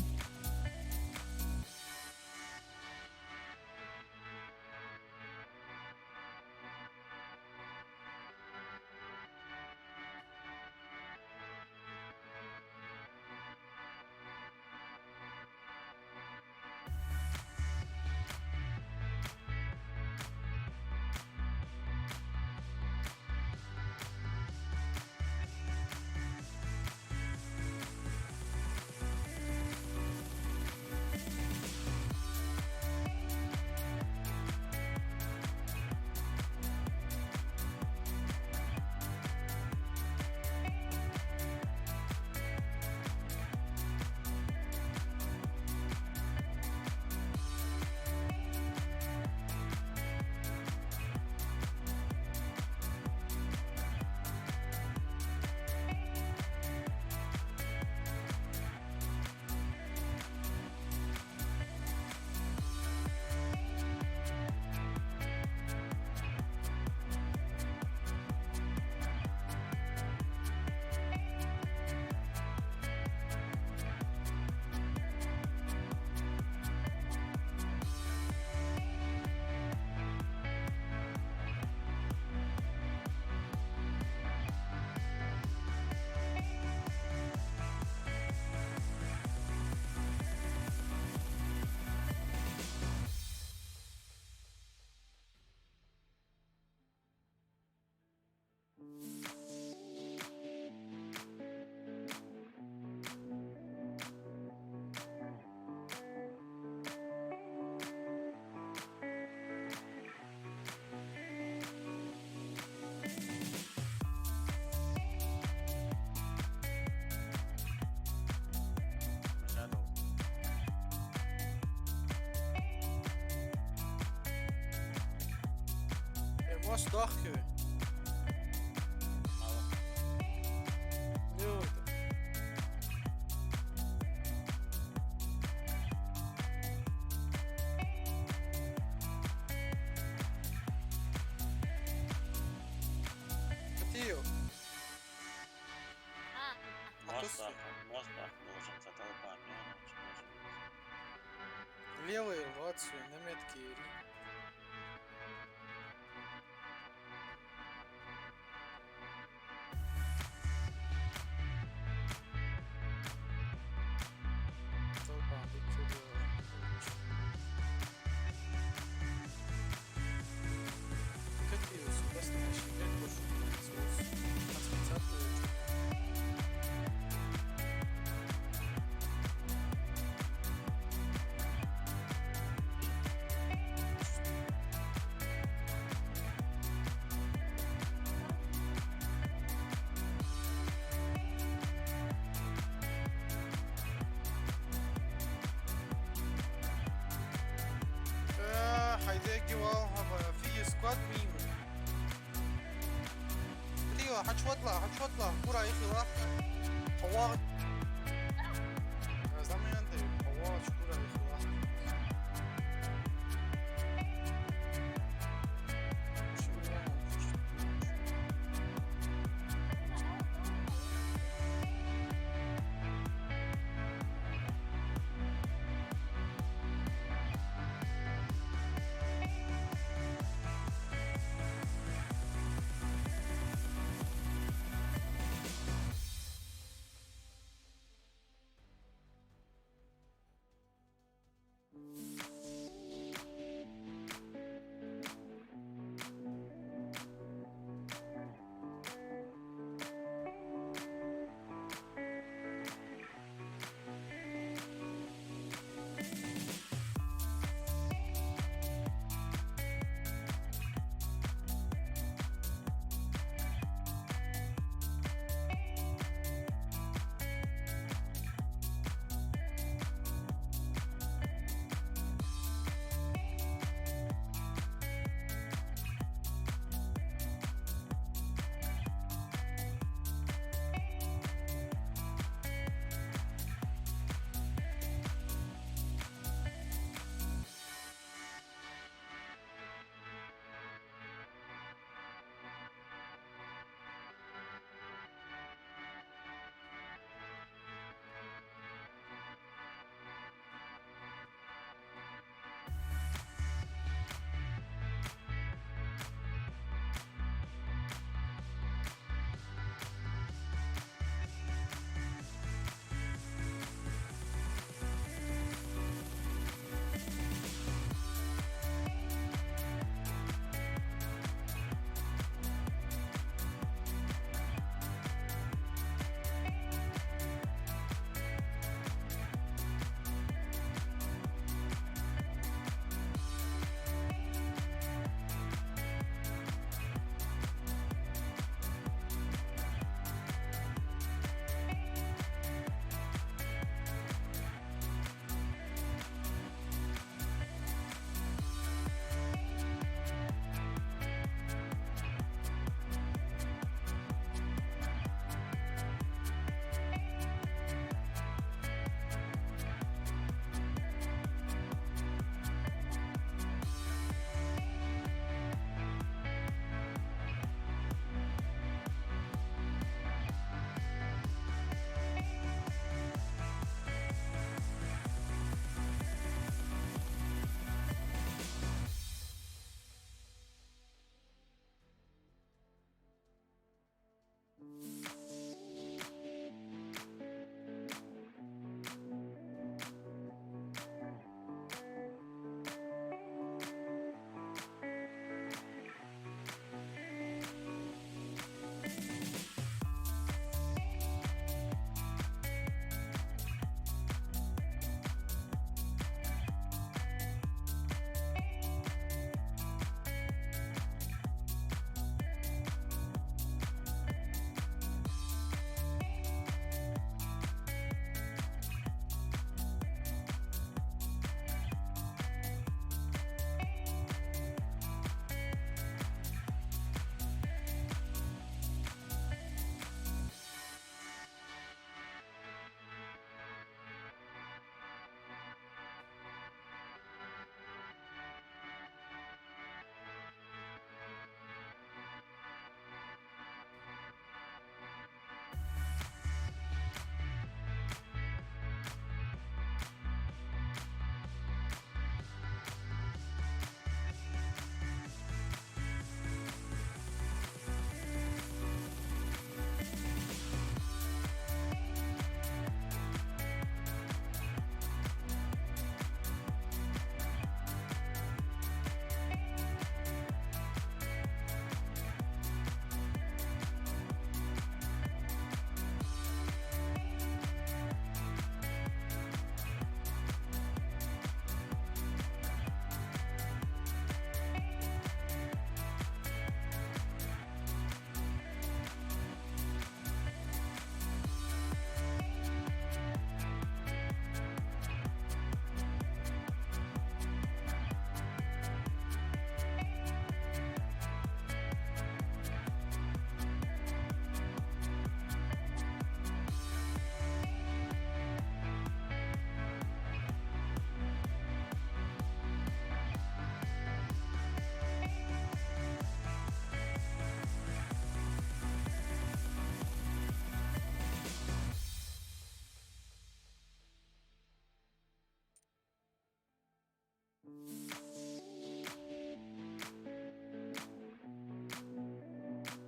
Shadow. Moi, je dors que. Мало. Люда. Хотел. А, Мостах должен за толпами. Левый, Лацию, на метке Ри. Толпа, ты чё делала? Катил сюда, значит, я прошу. От 30 هذا في سكواد ميمو. ايوه حتشوطله كرة يا اخي واحدة. حوار يا زلمة انت حوار كرة يا اخي واحدة. شو يعني؟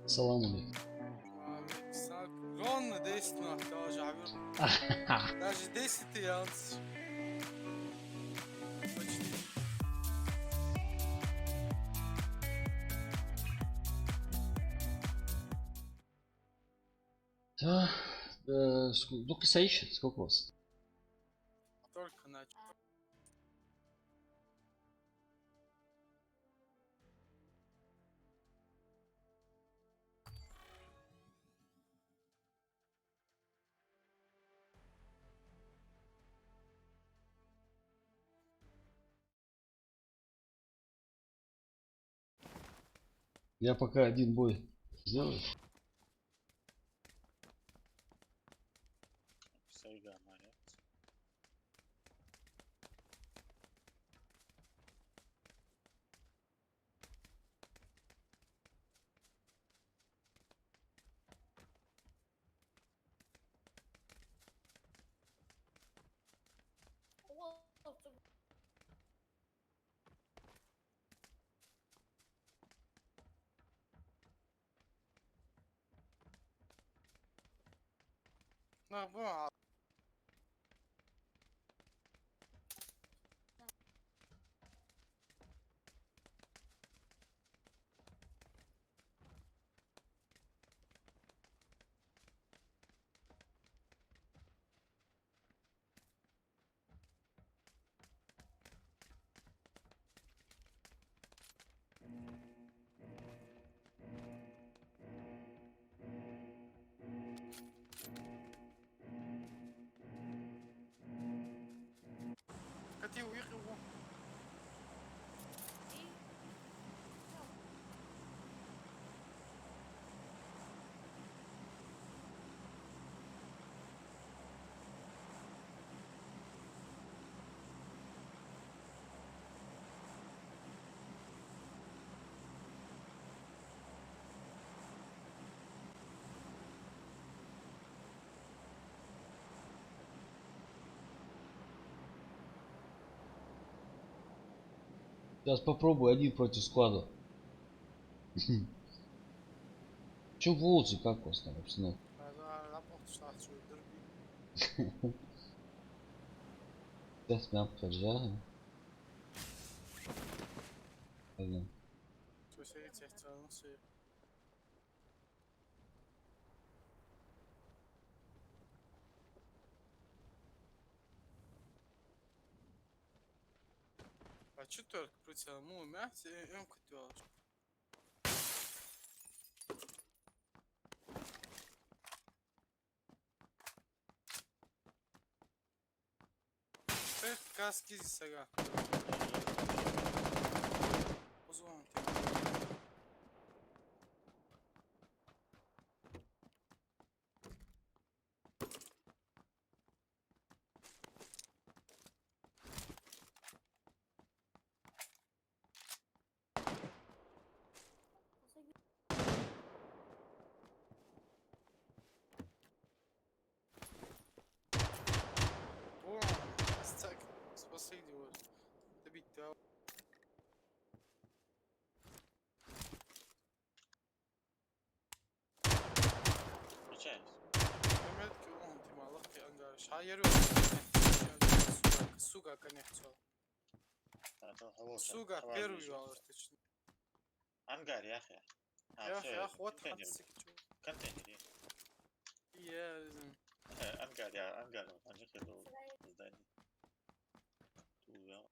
Салам алейкум. Ровно 10 нахуй тоже, даже 10 yanlış. Почти. Да, ну киса ищет, сколько у вас? Только начал. Я пока один бой сделаю. Sayıga ameliyat. Ne bu abi? Kati uyuyor bu. Сейчас попробую один против склада. Че волосы, как у вас там обстановка? Raport staat zo derby. Сейчас прям поджарим. Блин. Zo zeg het echt wel nasıl. А четверг прицел, ну мясо и он котел. Эх, каски сега. Uzun. О, стак, спасли его. Добить да. Geçeriz. Mehmet ki on timalak ki angaş. Hayır yok. Суга, конечно. Zaten hava uçak. Суга hava первый uçak. алыр точно. Ангар ya akhi. Я хват Контейнер. хатсик. Контейнер ya. Я bizim. Ангар ya ангар. Ancak ya da o здание. Tu ya.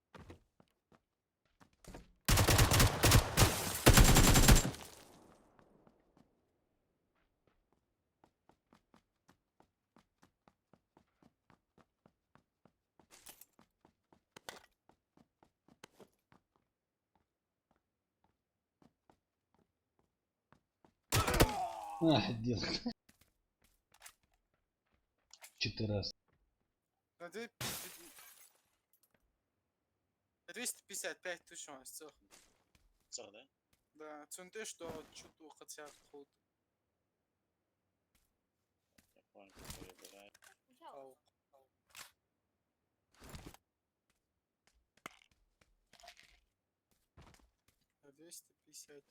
Отдел. 4 раз. На 255 тысяч он сцех. Sağ da. Да, цунты, что чуту хотят ход. Yapılan kafaya böyle. Ау. На 255.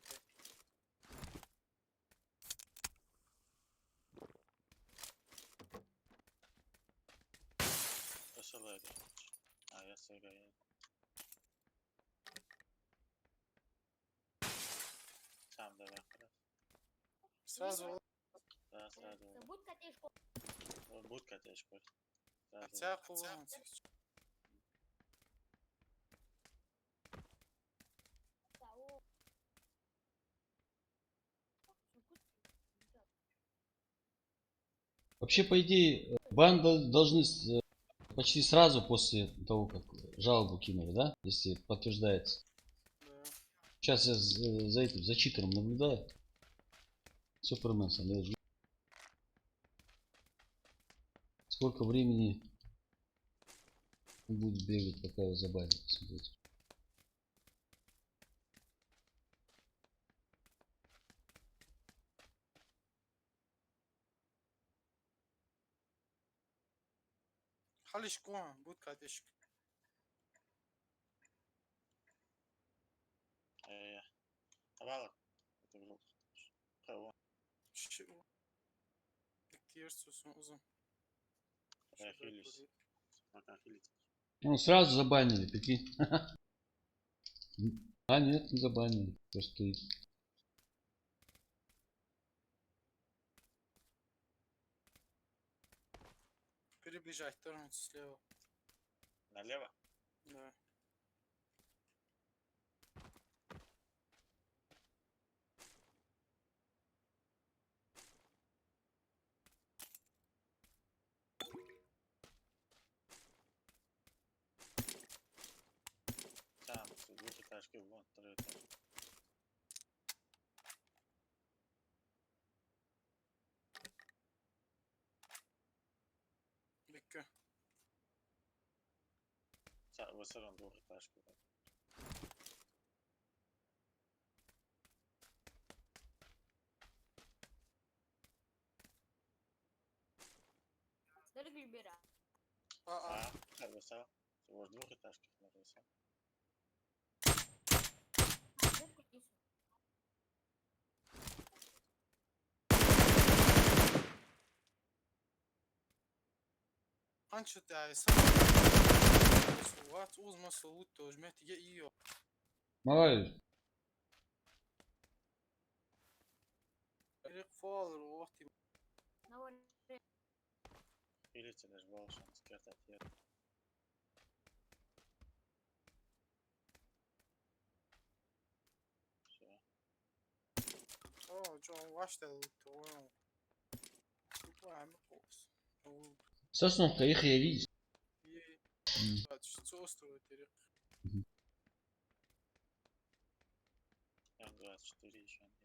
Куда это? А, я сыграю. Сам давай. Сразу Да, сразу. Будь котечку. хотя кулон. Вообще, по идее, банды должны почти сразу после того, как жалобу кинули, да? Если подтверждается. Да. Сейчас я за этим, за читером наблюдаю. Супермен лежит. Сколько времени он будет бегать, пока его забанят. Смотрите. خليش كوان بود كاتش. Tavalla. Это был. Кого? شو كتير سوسن uzun. Ахиллес. Пока Ахиллес. Ну, сразу забанили, прикинь. А, нет, не забанили. Просто Переближать тормоз слева. Налево? Да. Там, двухэтажки, вон, второй этаж. Bekle. Высорон двухэтажки. А. Высор. Вот двухэтажки. Высор. Ançı dayısı. What uzması utto jmeti ya iyo. Молодец. Erik fader vakti. Или даже волшебно скертать. Все. Aa John Washington utto. Bu hem olsun. Сосновка, их я видел. Что устроит Эрик? М24 еще есть.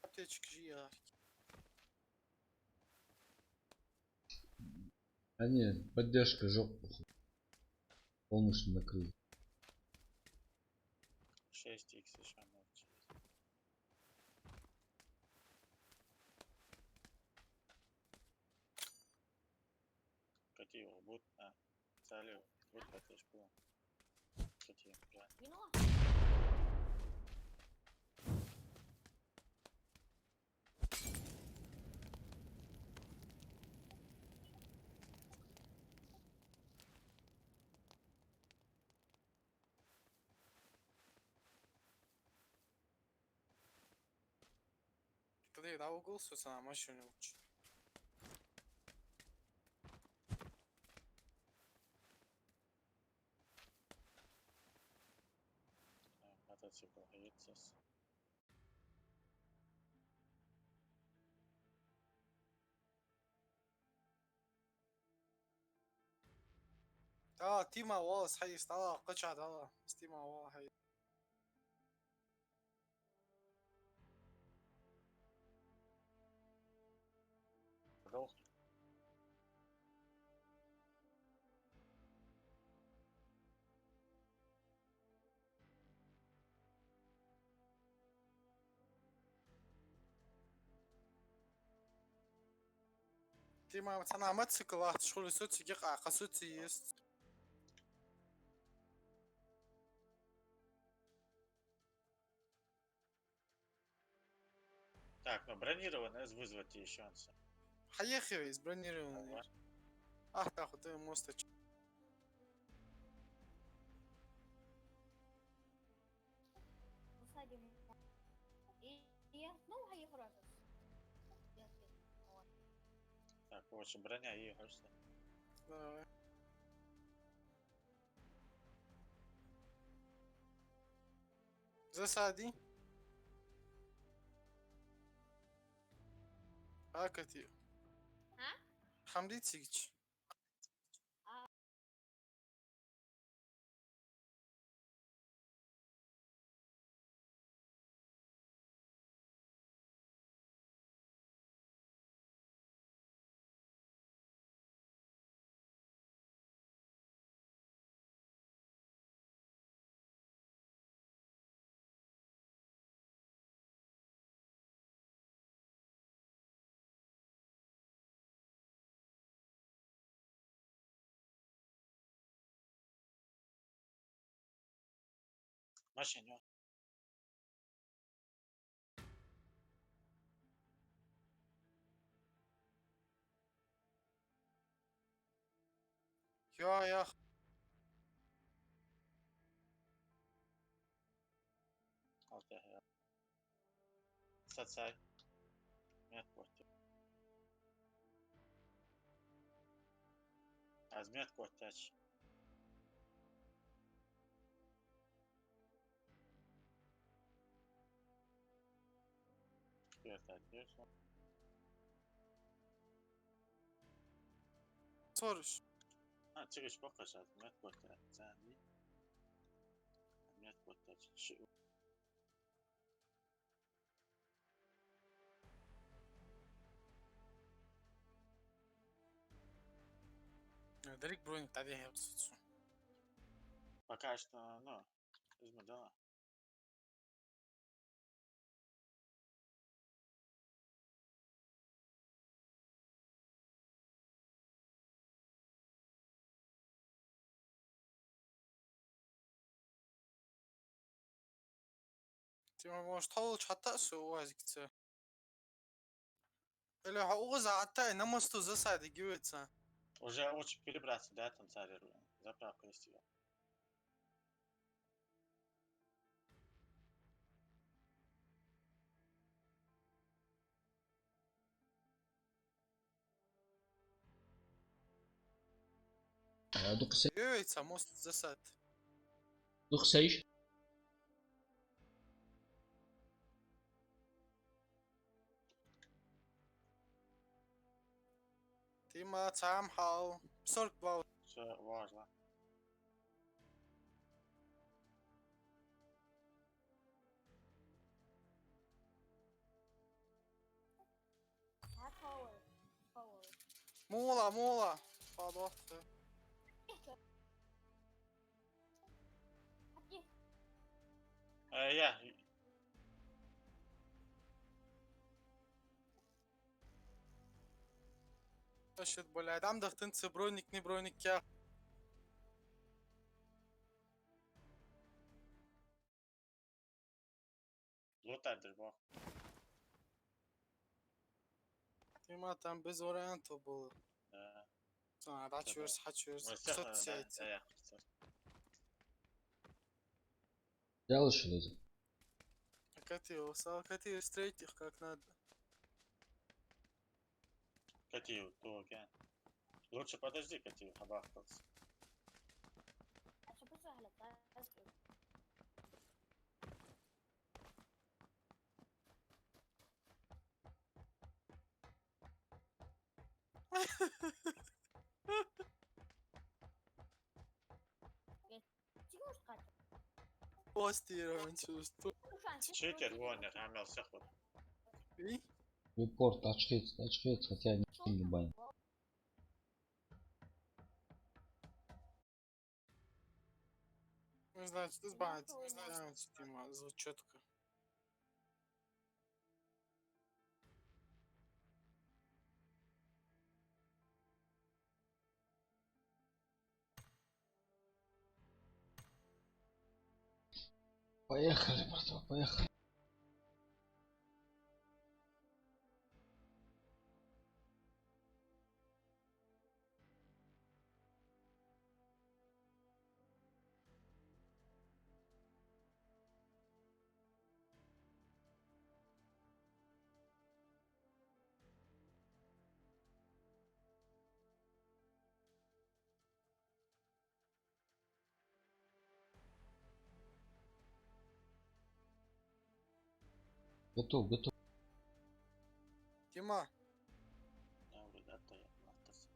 Аптечки жия. А не, поддержка жопа. Полностью накрыли. 6х еще молчит. Какие его будут? А, салю. Вот котечку. Какие? Тогда я дал угол на машине лучше. Мотоцикл едется. تيما واس حيس قطعة تيما واحد. Продолжим. تيما مثلا мотоцикл شغل صوتي يقع قصوتي يست. Так, ну бронированное вызвать еще шансы. Поехали, сбронированный. Ах, так, вот это мосточек. Посадим. И ну, а их разом. Так, лучше броня и кажется. Давай. Засади. Как это? А? Хамди Цигич. Машине. Я. Okey ya. Сацай. Нет, корти. Азмет кортяч. Это одежда. Soruş. Ha, çıkış bakış azmet kортяч. Zani. Азмет кортяч. Şu. Дарик броник, тогда я обсужу. Пока что, ну, из модела. Ты можешь толу чататься у вас где? Или хауза аттай на мосту засады гивается. Уже лучше перебраться, да, там царирую. Заправка есть его. Гивается мост засад. Духсейш. Ты ма цам хау. 42. Все важно. Мула. Пожалуйста. Я. Тащит, бля, адам да тынцы броник, не броник я. Лутать бо. Ты ма там без вариантов было. Да. Хачуерс. Мы Что всех, сядете? да. Взял еще лезет. Катил встретить их как надо. Катил, то окей. Лучше подожди, Катил, обахтался. Постирован чувствую. Читер, вонер, амел всех вот. И? Репорт, очхец, хотя не бань. Не знаю, что сбавить. Не знаю, что звучит четко. Поехали, братва, поехали. Готов, готов. Дима, Я говорю, да, то я автос.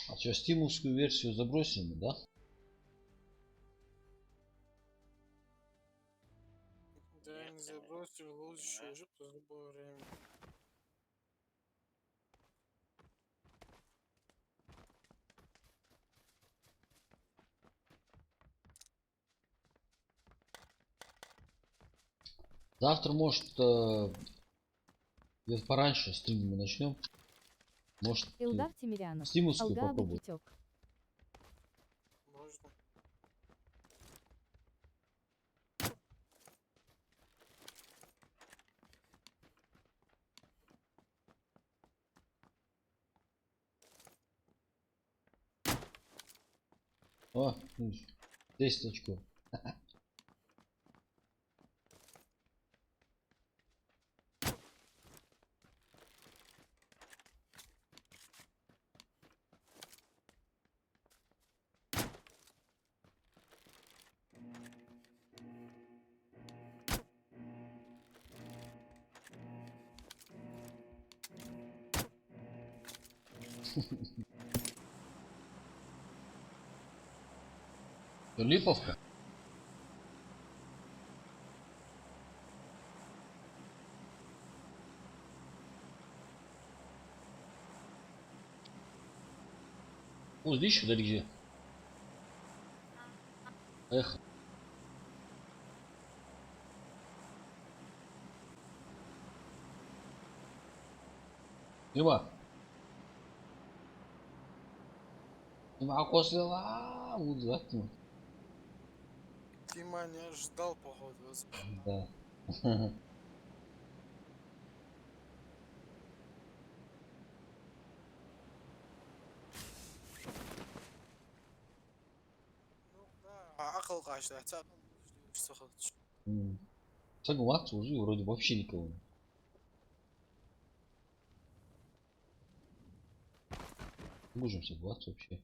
А что, стимулскую версию забросим, да? да я не Нет, забросил, лучше да. уже в любое время. Завтра, может, где-то пораньше стрим мы начнем. Может, Илдар Тимирянов. стимулскую Алга попробуй. Абакитек. Можно. О, видишь, 10 очков. Липовка. О, здесь еще где? Эх. Дима. Дима, косвела. Вот так. Дима не ожидал, походу. Да. Ну да, акыл қашты, ақыл сықылды. Согласен, уже вроде вообще никого нет. Будем согласен вообще.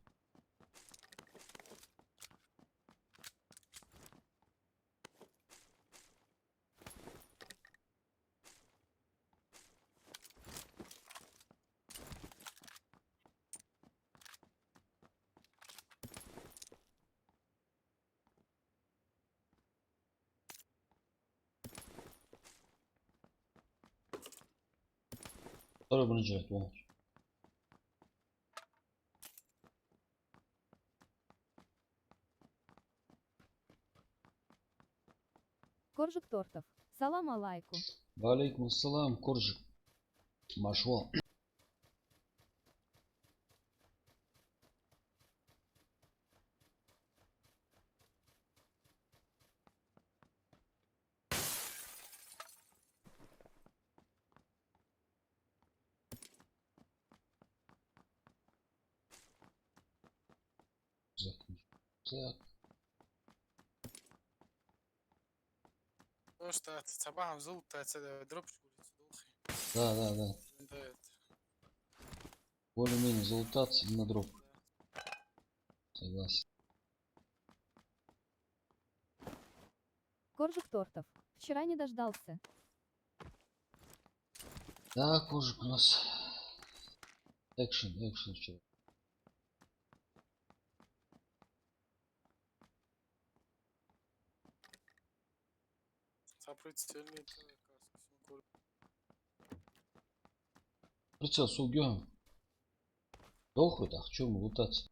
Второй бронежилет, помощь. Коржик Тортов. Салам алайку. Валейкум ассалам, Коржик. Машвал. Так. Просто صباح وزود دروب Да, да, да. Более-менее залутаться на дроп. Согласен. Коржик Тортов. Вчера не дождался. Да, Коржик у нас. Экшен вчера. Сопротивление. Прицел с убьем. Дохуй так, чем лутаться?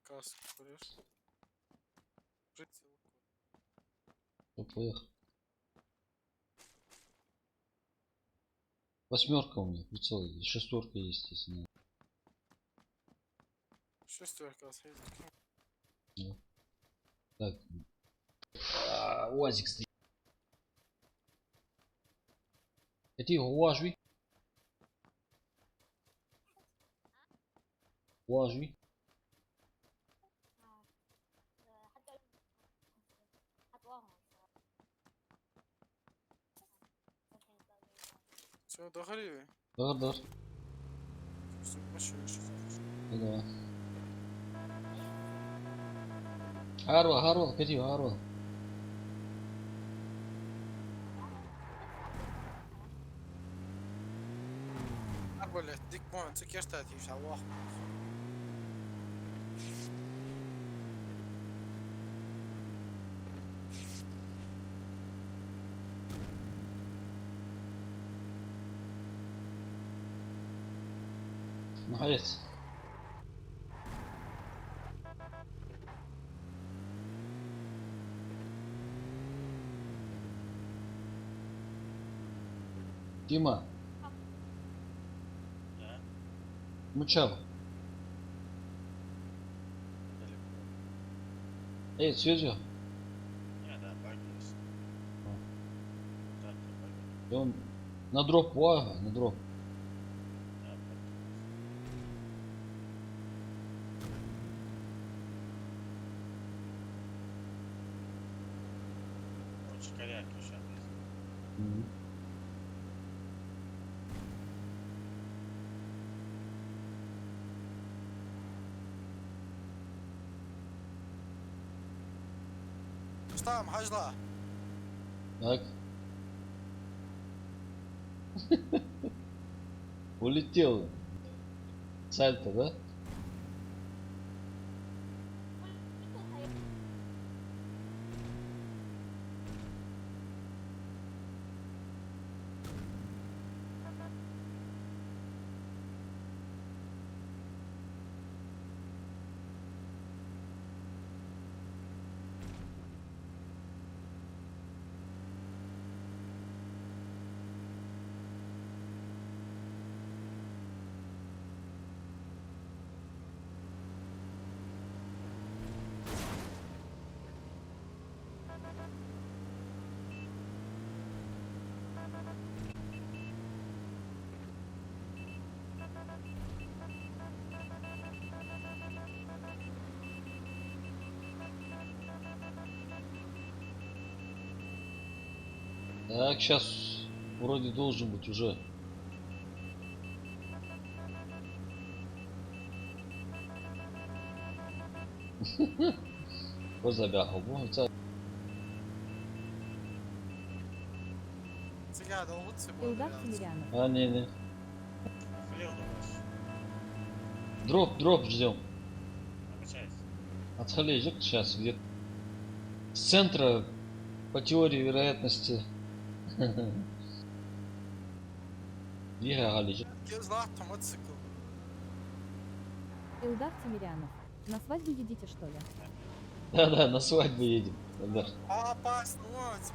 Каску куришь. Прицел. Ну, поехал. Восьмерка у меня прицел, и шестерка есть, если надо. Шестерка, средний. Ну. Так. УАЗик стоит. كتير واجبي واجبي شو دخلي اقدر مش كده هاروا كتير هاروا أقول لك ديك بوين سكير تاتي شواخ نحيت Дима, Да? мучал. Далеко. Эй, свежо. Не, да, баги есть. Так, баги. И он на дроп вага, на дроп. Да, баги. Очень коряки сейчас есть. Что محجلة Так. Улетел. Сальто, да? Так, сейчас вроде должен быть уже. Позабягав, це سقعد أغطس Илдар Тимирянов. А, не. Флил думаешь? Дроп ждем. Обучайся. Отхалежик сейчас где с центра по теории вероятности. Двигай галежик. كيف زلعت موتوسيكل Илдар Тимирянов. На свадьбу едите, что ли? Да, на свадьбу едем. Да. опасно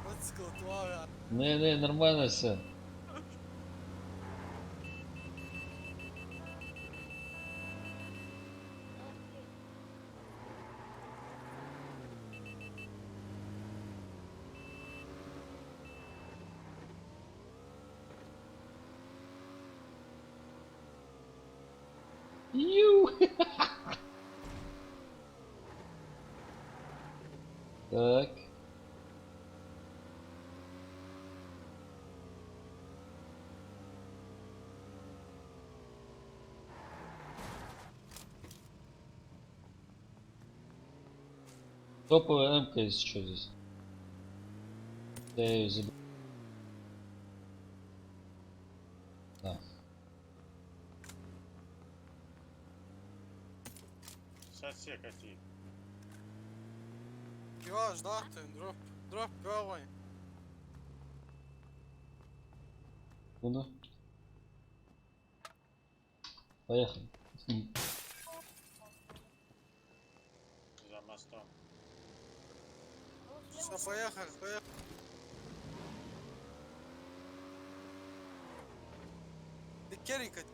мотоцикл твоя Не, нормально все. Ю. Так. Топовая МК есть что здесь? Я ее забыл. Да. Сейчас все какие. يواش ضغط دروب قوي Куда? Поехали. За мостом. все поехали الكركة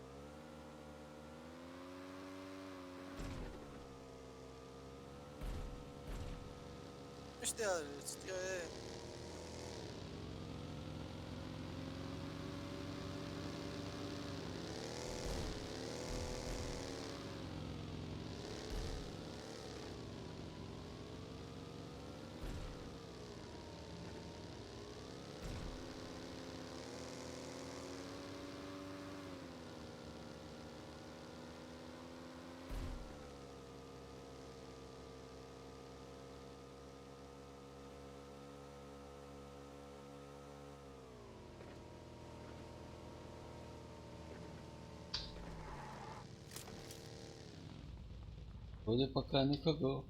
مش تعرف Вроде пока никого.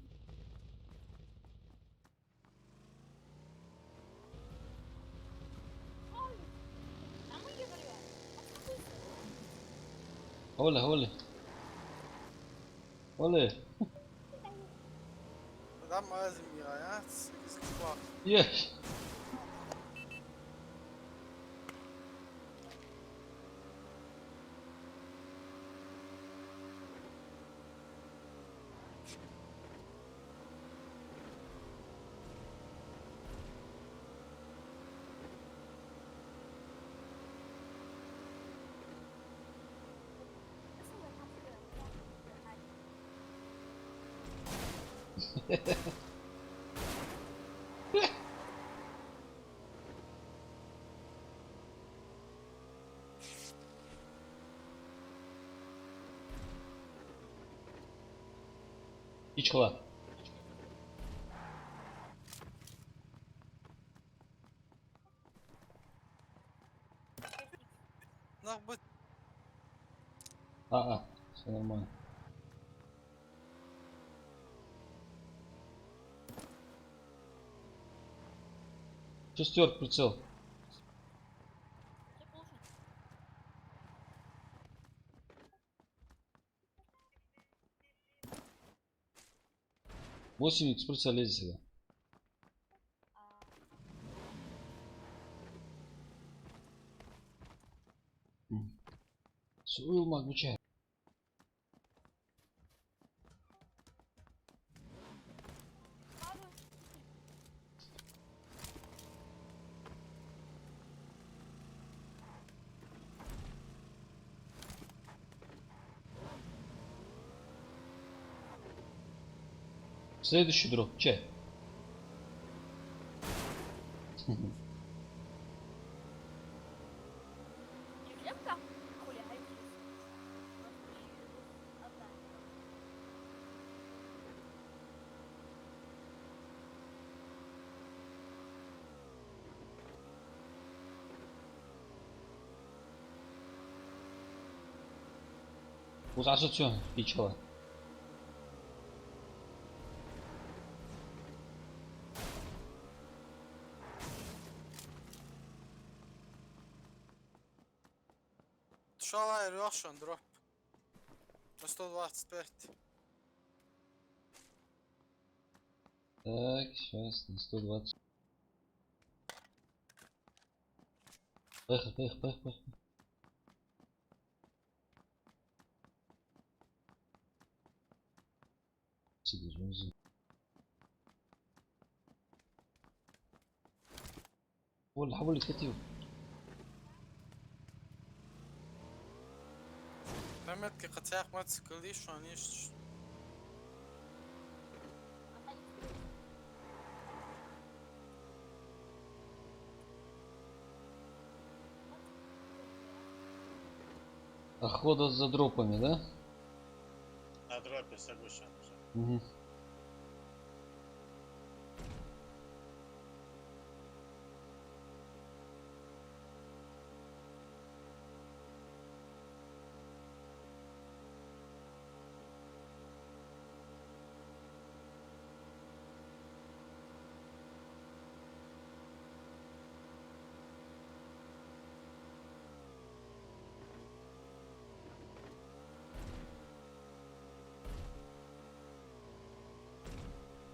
Оля, Оля. Оля. آدم از این میراید سکسوار Yes. İç kola. نخبط Aa, все нормально. Шестерк прицел. Восемь икс прицел лезет сюда. Суилмак бычай. Следующий дроп. Че? Uzası çön. İç kola. شاور روشن دروب 125 Так, сейчас на 120. Поехали, поехали, поехали, поехали. Сидишь, внизу. ولا حاول كتير. Mehmet ki qıtaq mat sıkıldı şu an iş. Охота за дропами, да? На дропе соглашен уже. Угу.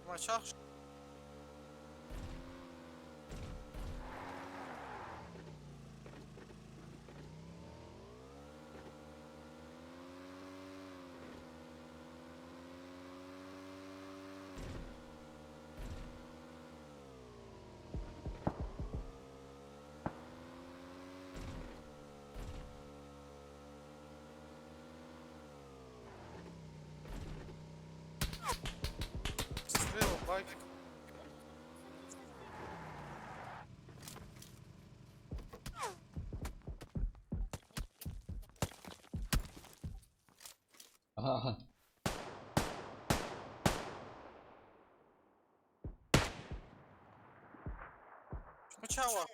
Maçaq Стрел, байк. Ага, ага. Maçağa.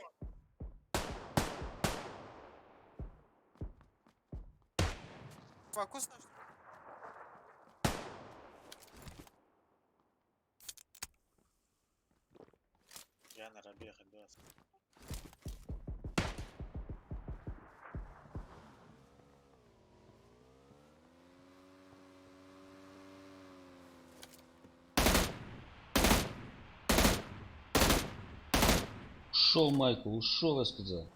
Fokus. Диана Рабия Хадуас. Ушел Майкл, ушел, я сказал.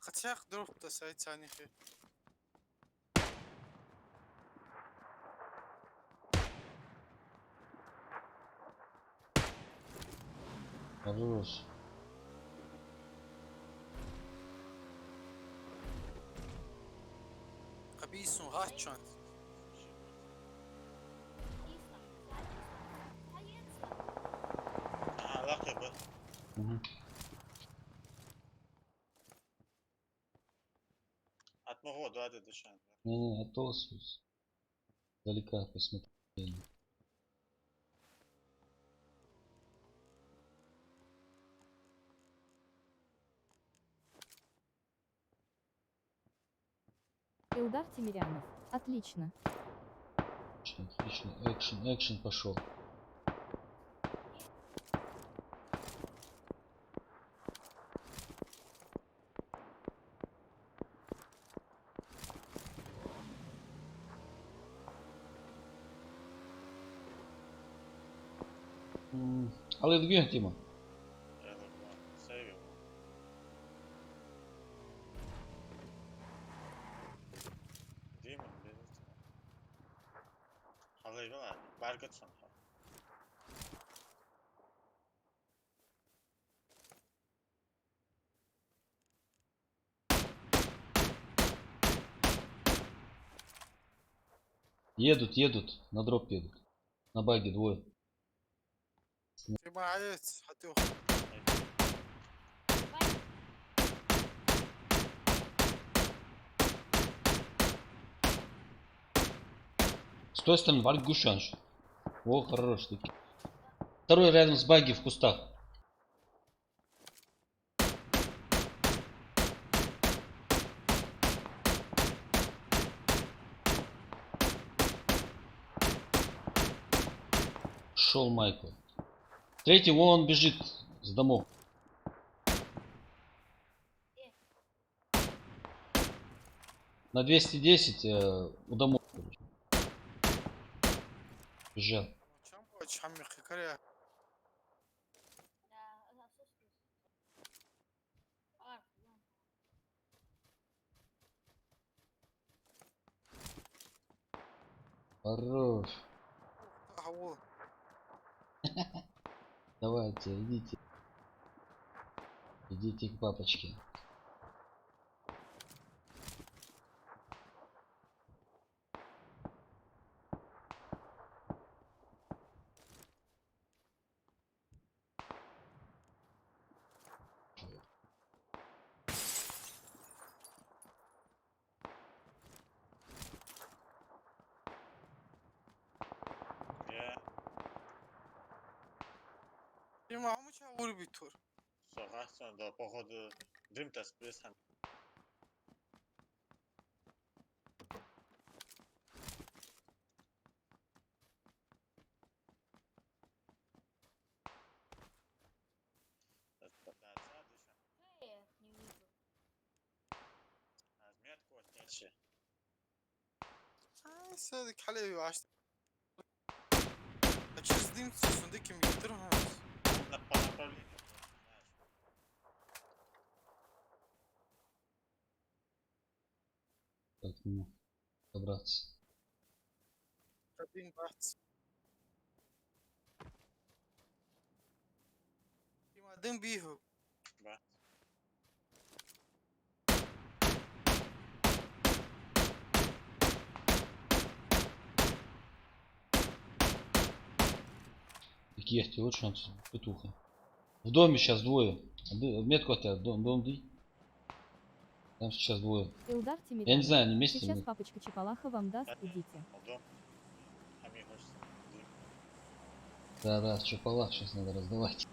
قتياق دروب تسعيد ثاني خير. Хорош. قبيس غاتشون. لقب. Угу. От моего до дышан. Не, Атосус. Далека посмотрели. Илдар Тимирянов. Отлично. Отлично, отлично. Экшен пошел. Але две, Тима. Сейвил. Демон берет. Халайвала. Баргатсон. Едут. На дроп едут. На баге двое. فيما عيت حتى С той стороны, Вальк Гушанш. О, хорош таки. Второй рядом с баги в кустах. Шел Майкл. Третий, вон он бежит с домов. На 210 у домов. Бежал. كم وجه حمي خكريا. Хорош. هو Давайте, идите. Идите к папочке. فيما هم شاور بيتور. Согласен, да, походу дым-то спрессом. صدق حلوي وعشت. через дым صندوق ميترها. Как ему добраться? قاعدين بحث. فيما دم بيهو. Кехте, лучше он петуха. В доме сейчас двое. Метку от тебя, дом ди. Там сейчас двое. Илдар Я не Тимирянов. знаю, они вместе или Сейчас нет. папочка Чапалаха вам даст, Понятно. идите. Дом. Amigos. Да, чапалах сейчас надо раздавать.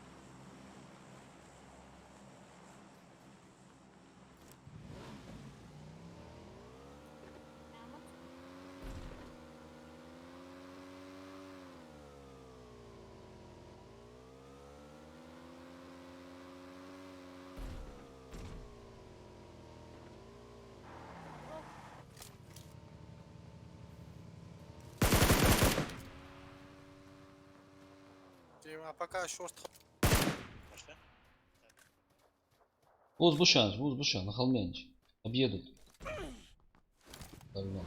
Дима, пока шорт. Пошли. Бушан, на холменч. Объедут. По-любому.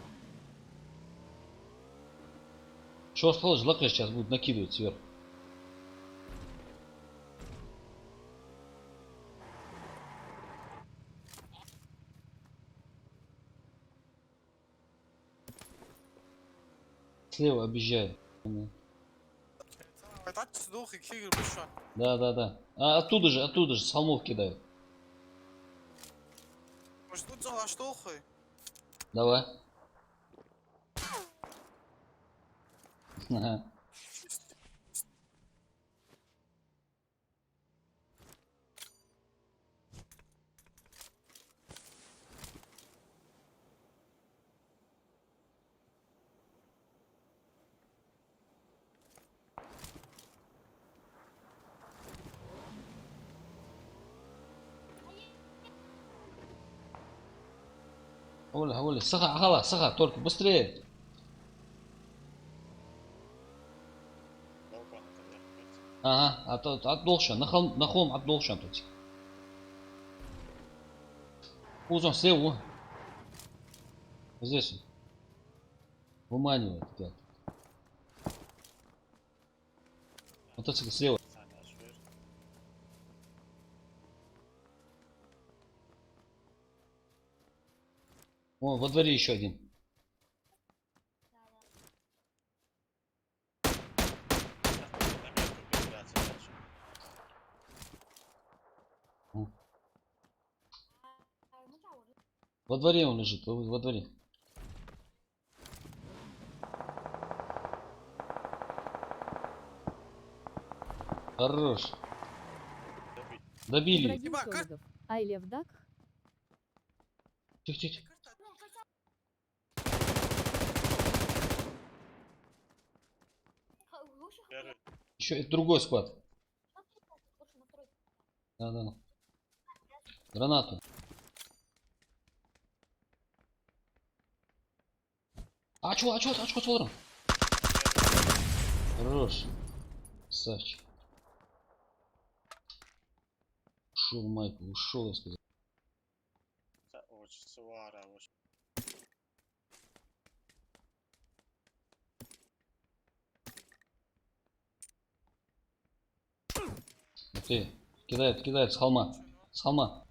Шорт холодж, лакры сейчас будут накидывать сверху. Слева объезжаю. Так сдох и кигр бушан. Да. А оттуда же, с холмов кидают. Может тут за штохой? Давай. Ага. Оля, саха, только быстрее. Балкон это вверх идти. Ага, от Долшан, на холм от Долшан тут. Узон, слева. Вот здесь он. Выманивает опять. Мотоцикл слева. Саня, швырь. О, во дворе еще один. На метку перебираться дальше. Во дворе он лежит, во дворе. Хорош. Добить. Добили. Ибрагим Дима, как- Солидов. Айлев Дак. Тихо. Первый. Еще это другой склад. Да. Гранату. А чё, Солран? Хорош. Красавчик. Ушел, Майкл, ушел, я сказал. Очень свара, очень. Ты, кидает с холма. С холма.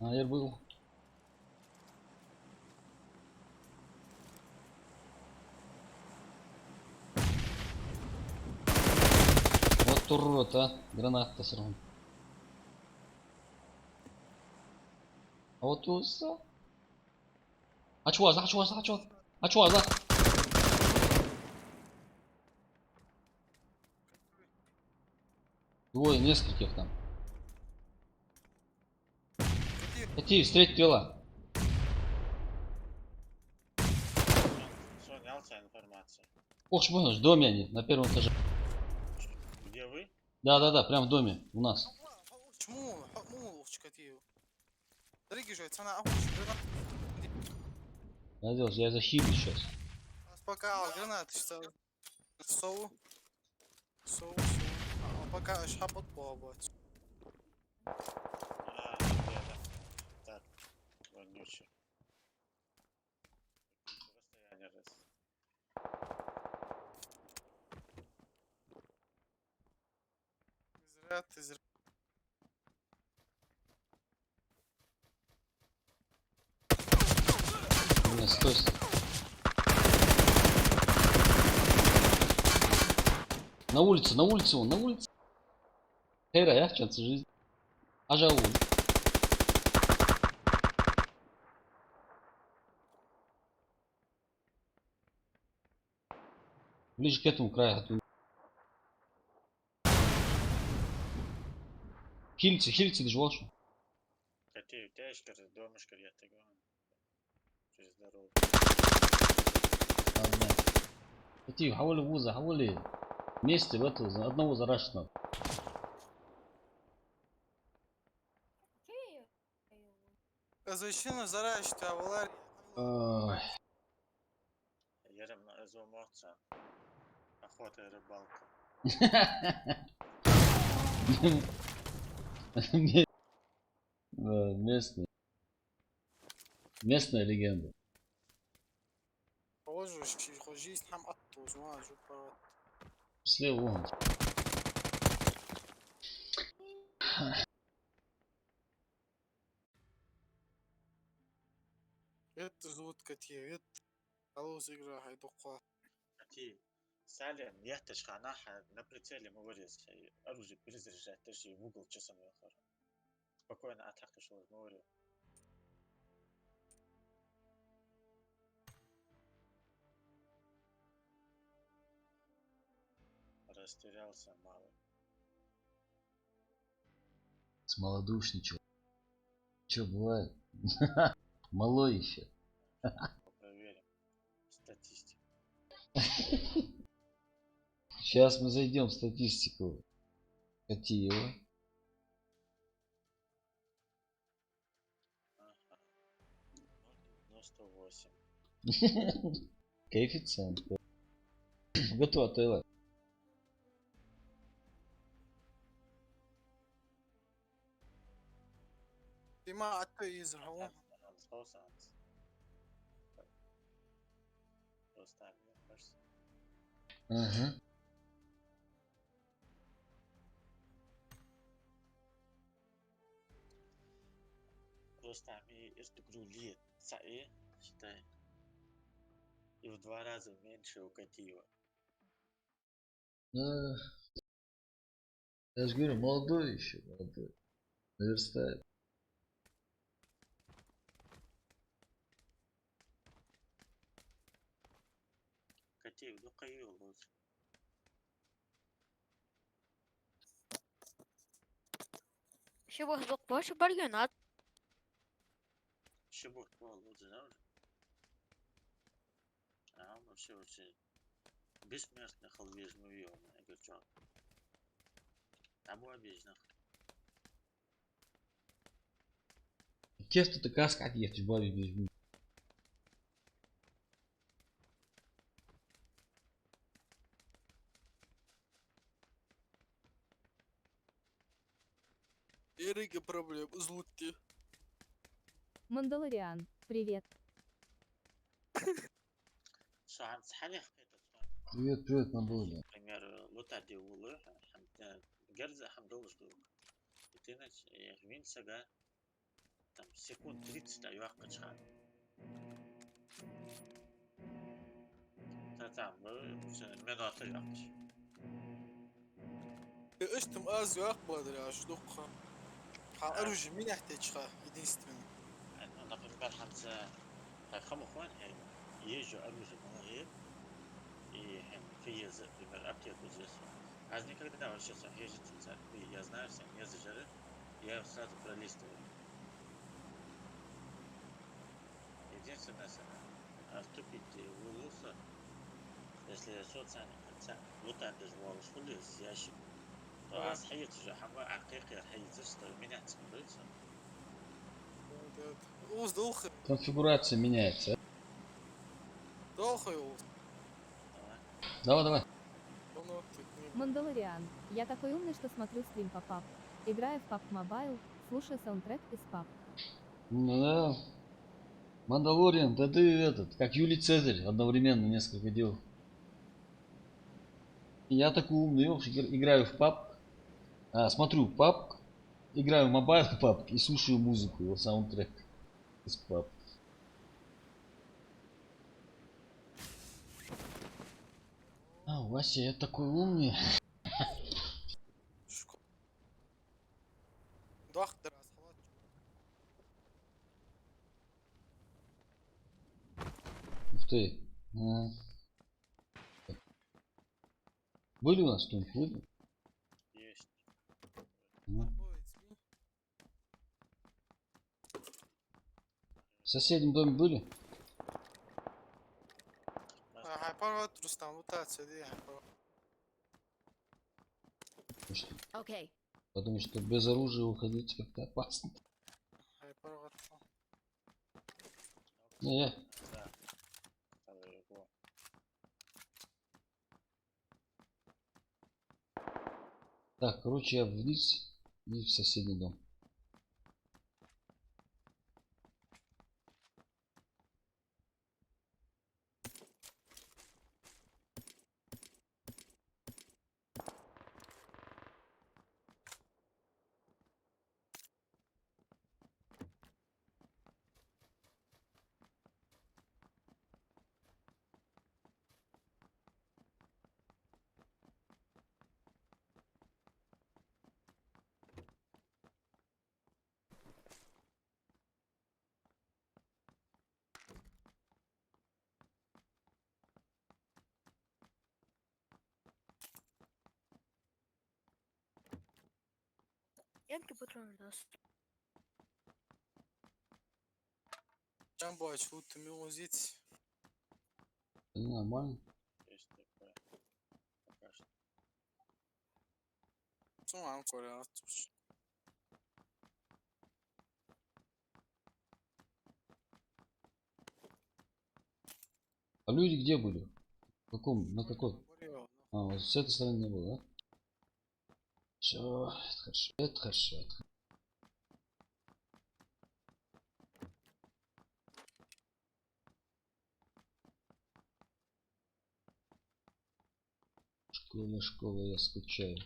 А, я был. Вот урод, а. Граната сразу. А вот уса. А чё, за? Двое, нескольких там. Какие, встреть тела. Соня, алца информация. Ох, шпану, в доме они, на первом этаже. Где вы? Да, прям в доме, у нас. شمو كتير طريقي شوي انا اول Я захилю сейчас. пока гранаты что сову سو пока ايش حبط بابات. Так, вонючий. Расстояние раз. زرع تزرع. Не, стой, стой. На улице он, на улице. Хейра, я в жизнь. Ажау. Ближе к этому краю. Хильцы, даже волшеб. Какие тяжкар, домышкар, я так говорю. Через дорогу. Какие, хавали вуза, хавали. Вместе в эту, одного зарашного. Зачем заря işte havalar? Ой. Ярем зумовца. Охота и рыбалка. Местная. Местная легенда. Позже жизнь هم أطوز ما أشوف. Слева вон. Это зовут كتير. Это خلاص игра هيدقها. Какие? Салем, я ташханаха на прицеле мы вырез. Оружие перезаряжать, даже в угол часом ехал. Спокойно атака шел в море. Растерялся мало. Смолодушничал. Че бывает? Малой еще. Проверим статистику. Сейчас мы зайдем в статистику Катиева. Ага. 0,98. Коэффициент. Готово, Тайла. في ما عدت يزرعوها. Ага. Просто мы истукрули САЭ, считай. И в 2 раза меньше у Катиева. Я же говорю, молодой еще, молодой. Наверстает. Катиев, ну каю лучше. شبه دقباش بريونات Шибур, лучше, да уже? А, вообще. Бессмертный халвеж мы видим, я говорю, что? Там обиженных. Тесто-то каскать ехать в бабе без. Ереги проблем злутки. Мандалориан, привет. Что, عم تسحني خطيت Привет, привет, Мандалориан. например, лута дивулы, герза хамдолж дуг. И ты вин сага там секунд 30 аюах качхан. Там минуты яхш. اشتم ازو اقبل يا شدوقها. حارج مين يحتاجها يديستمن. أنا نقول حمزة خم أخوان هاي يجوا أرجو مغيب يهم في يز بالأكيد وجسم. عايزني كده ده وش صح يجي تنزل في يزنار سن يزجر يا أستاذ براليست. Единственное, вступить в улуса, если социально хотя вот это же волшебный ящик, то асхиет же хама акикер хайзер, что меня смотрится. اوز دوخي. Конфигурация меняется. دوخي اوز. Давай, давай. Мандалориан. Я такой умный, что смотрю стрим по PUBG. Играю в PUBG Mobile, слушаю саундтрек из PUBG. Ну да. Мандалориан, да ты этот, как Юлий Цезарь, одновременно несколько дел. Я такой умный, ёпш, играю в PUBG, смотрю PUBG, играю в Mobile PUBG и слушаю музыку, его саундтрек из PUBG. Вася, я такой умный. Школа. Доктор, асхалат. Ух ты. Были у нас кто-нибудь? Были? Есть. Ну. Ой, извини. В соседнем доме были? Хайпарат Рустам, мутация, да, хайпарат. Okay. Потому что без оружия уходить как-то опасно. Хайпарат. Не, я. Да. Стало его. Так, короче, я вниз и в соседний дом. Янки патрон даст. Джамбо, лутами возить. Нормально. Есть такое. Пока что. Сумам коля. А люди где были? В каком? На какой? Вот с этой стороны не было, да? Все, это хорошо, это хорошо. Школа, я скучаю.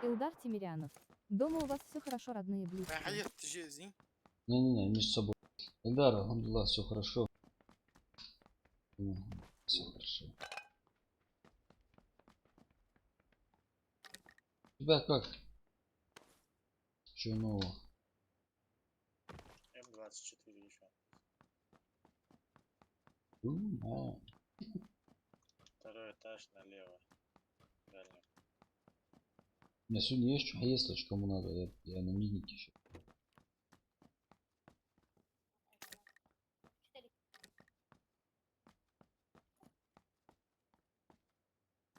Илдар Тимирянов. Дома у вас все хорошо, родные и близкие. Хаят, тяжи, извини. Не-не-не, между собой. Эльдар, алхамдулилlah, все хорошо. Все хорошо. У тебя как? Че нового? М24 еще. Второй этаж налево. Дальний. У меня сегодня есть что, а если что кому надо, я на миднике еще.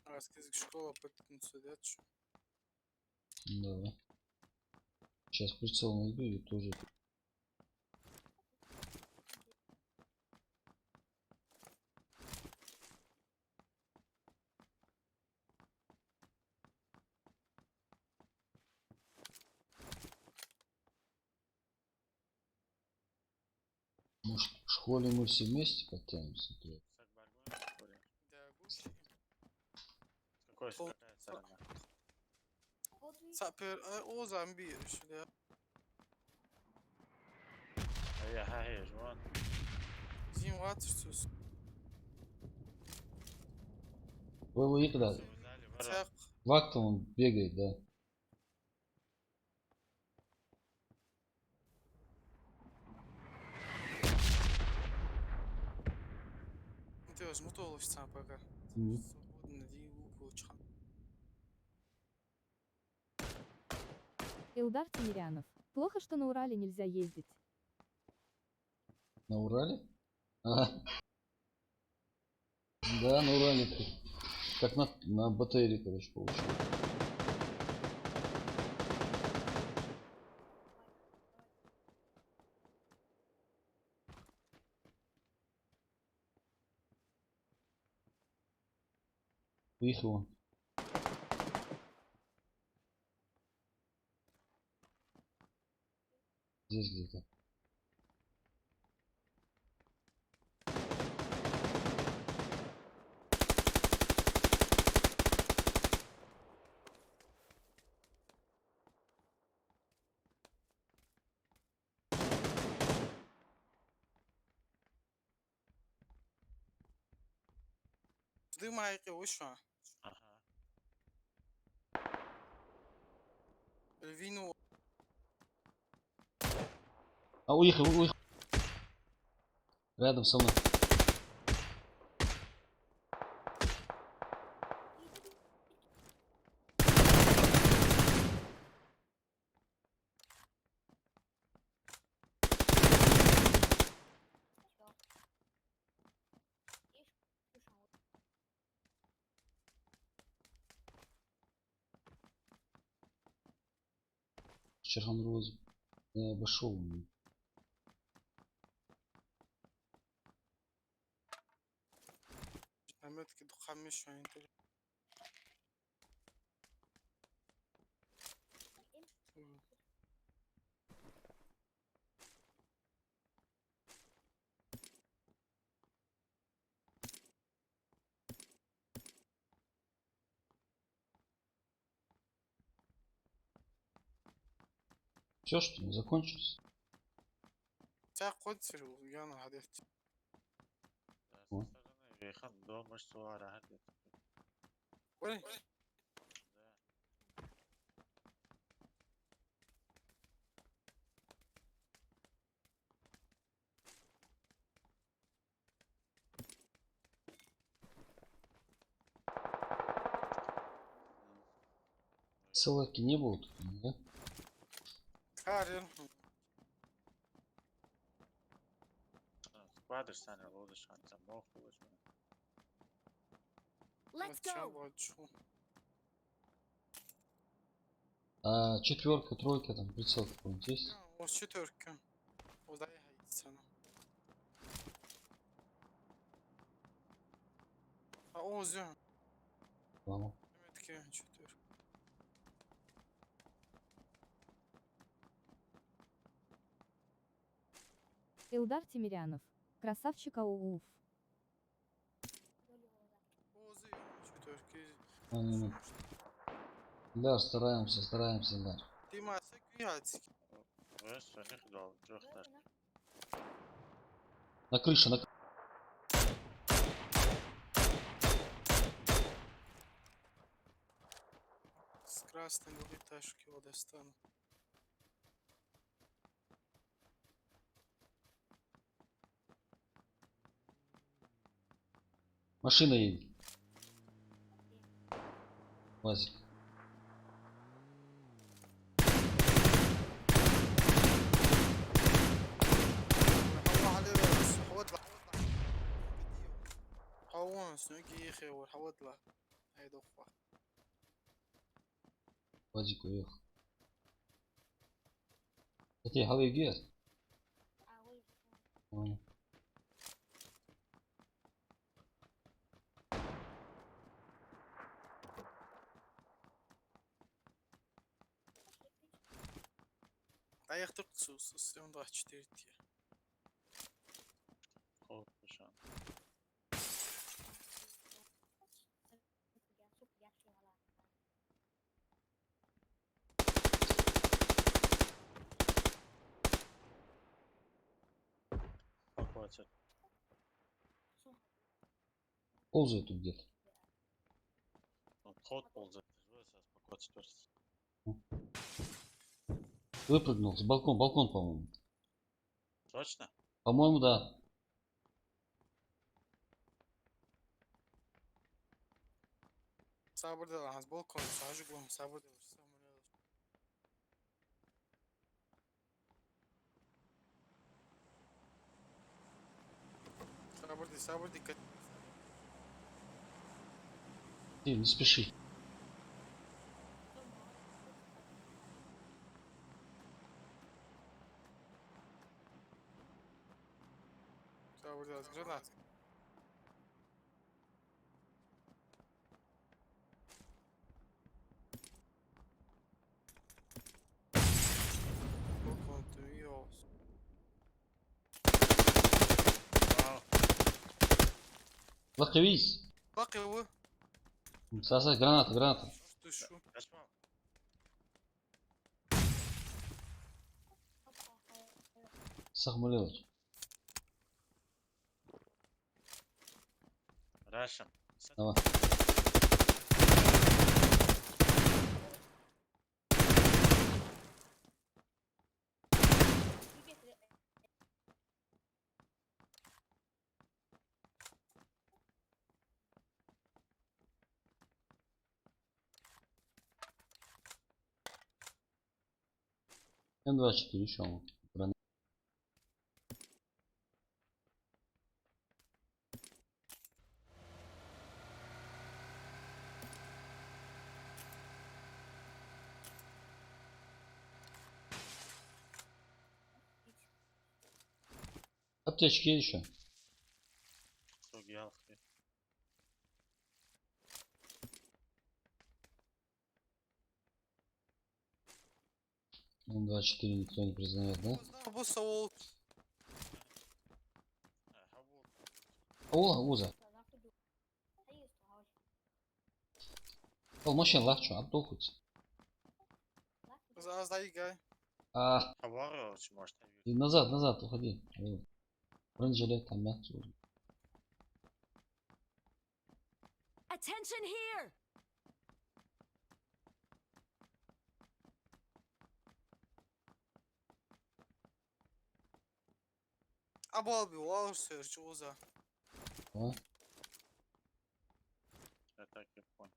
Рассказик школа подтянуться, да, что? Давай. Сейчас прицел найду и тоже. Может, в школе мы все вместе подтянемся? Да, гуси. Какой какая сторона? Сапер, о, зомби, сюда. Ай, жван. Зим, ватсус. Вы когда? Цех. Вак-то он бегает, да. Ты возмутилась сам пока. Мгм. Свободно, день лук, Илдар Тимирянов. Плохо, что на Урале нельзя ездить. На Урале? Ага. Да, на Урале. Как на БТРе, короче, получилось. Уехал он. Здесь где-то. Дым айқы өші. Ага. Вину. А, уехал, уехал. Рядом со мной. Черхан Роз. Я обошел. Әмет кеді қамеш ойынды. Все, что ли, закончилось? Тя қойдсыр ол, яны ғадет. О. Вихан домаш суара хадет. Ой, Ссылки не было тут, да? карен. Сквадр сани лодыш ханца мох булыш. Let's Ча go. бачу. А четверка, тройка, там прицел какой-нибудь есть? О, четверка. Одай хайдсана. А о, зя. Мама. Әметке четверка. Илдар Тимирянов. Красавчик АУФ. О, зя, четверка. Ну. Да, стараемся, да. Димаса күйатсик. Вес них дал трохтар. На крыше, на крыше. С красной двухэтажки его достану. Машина едет. Вазик. حوا عليه بس حوض له حوا سنوكي يخي والحوض له هاي دخوة Вазик уехал. Какие халвы гес? Ayakta kutusu, onu da 4 diye. Kol kuşan. Покоцет. Ползает тут где-то. Ход ползает. Покоцет. Выпрыгнул с балкон, по-моему. Точно? По-моему, да. Sabır da az balkon, sağcı bulun, sabır da sabır dikkat. Ты не спеши. Sabır da az granat. Лаковись. Bak его. Саса, граната, граната. Ты шо? Kaçma. Сахмулевич. Russian. Давай. М24 еще он. Аптечки еще. Çok iyi alıyor. М24 никто не признает, да? Bu savol. Ола, Уза. О, машин лахчу, Абдулхуц. Zaraz dayı gel. А, Hava очень может. и назад, уходи. Бронежилет, там мягче. Attention here! Abi abi wow search uza. Давай. Я так и понял.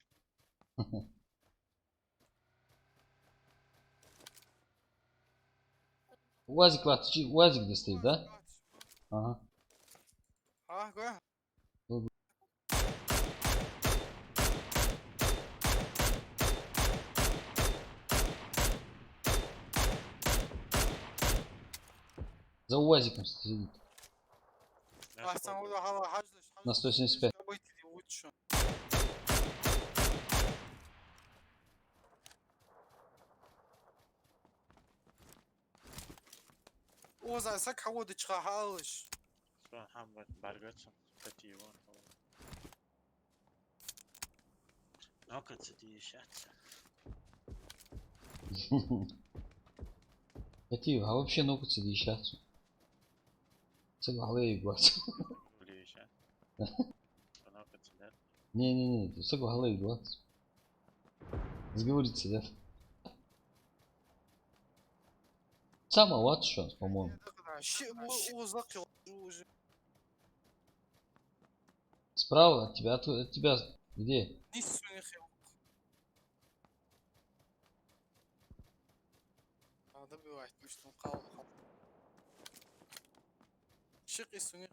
УАЗик, УАЗик где стоит, да? Ага. Ha gel. За УАЗиком сидит. Ah sen orada hava hacdış. На 175. Лучше. Уза sen kavodu çıkarmış. Şu an ham bargaçım. Kötü yuvan. Ну, как ты ещаться? Какие, а вообще ногу сидит сейчас. Согласен, глаз. Ближе. Ну, как ты, да? Не, согласен, глаз. Сговорить сидят. Сама вот что, по-моему. Bu uzak yol. Уже. Справа от тебя где? Ne sönük yok. Hadi bir aytmıştım kal. Şık sönük.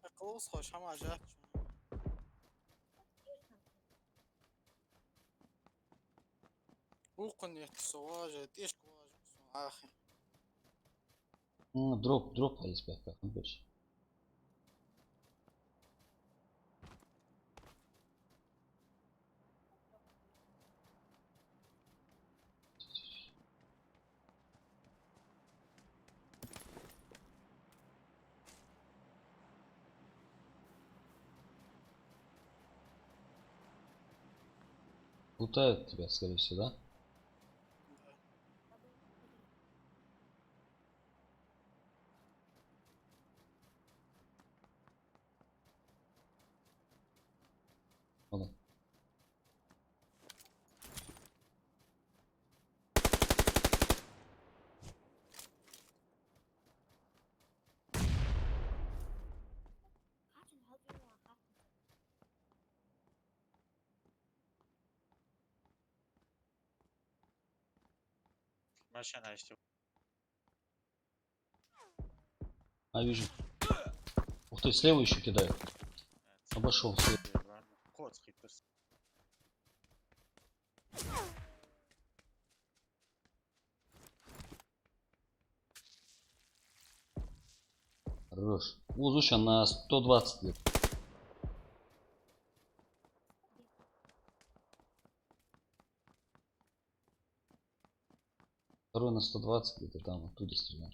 Akıllı hoş ama acayip. Укон яхтсоважа, тишк важа. Ахи. Дроп, а если как он больше. Лутают тебя, скорее всего, да? Ладно. Машина еще. А, вижу. Ух ты, слева еще кидают. Обошел слева. Кот скипер. Хорош. Лузуща на 120 лет. Второй на 120 где-то там, оттуда стрелял.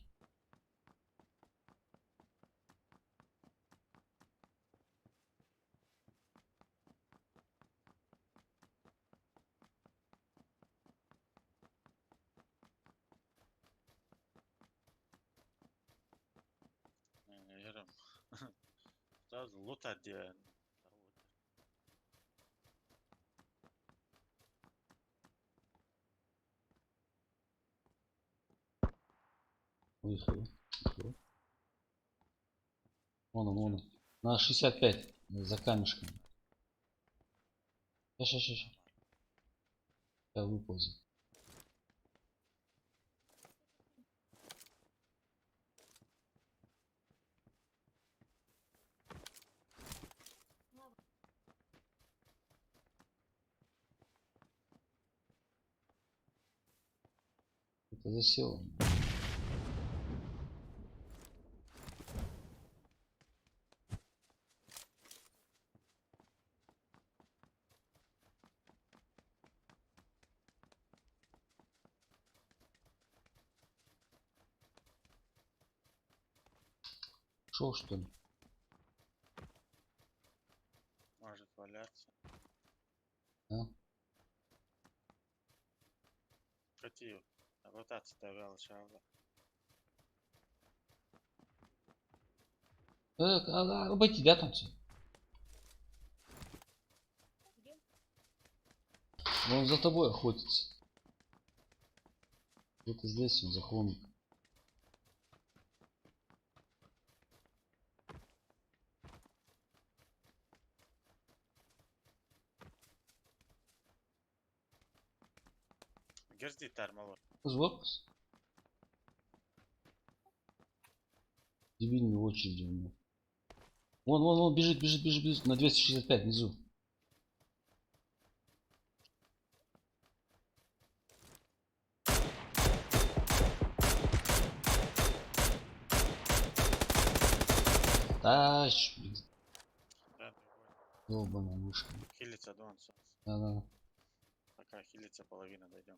сразу лут один. Выехали. Вон он. На 65. За камешком. Сейчас. Я выползу. Это засело. Шел что ли? Может валяться. А? Хотел. Ротация давала шага. Обойти, да, там все? Он за тобой охотится. Где-то здесь он захлопнул. Герди тармало. Звук. Дебильные очереди у него. Вон, бежит. На 265 внизу. Тащ, блин. Да, Долбаная мышка. хилится Донсон. Да. Пока хилится половина дойдем.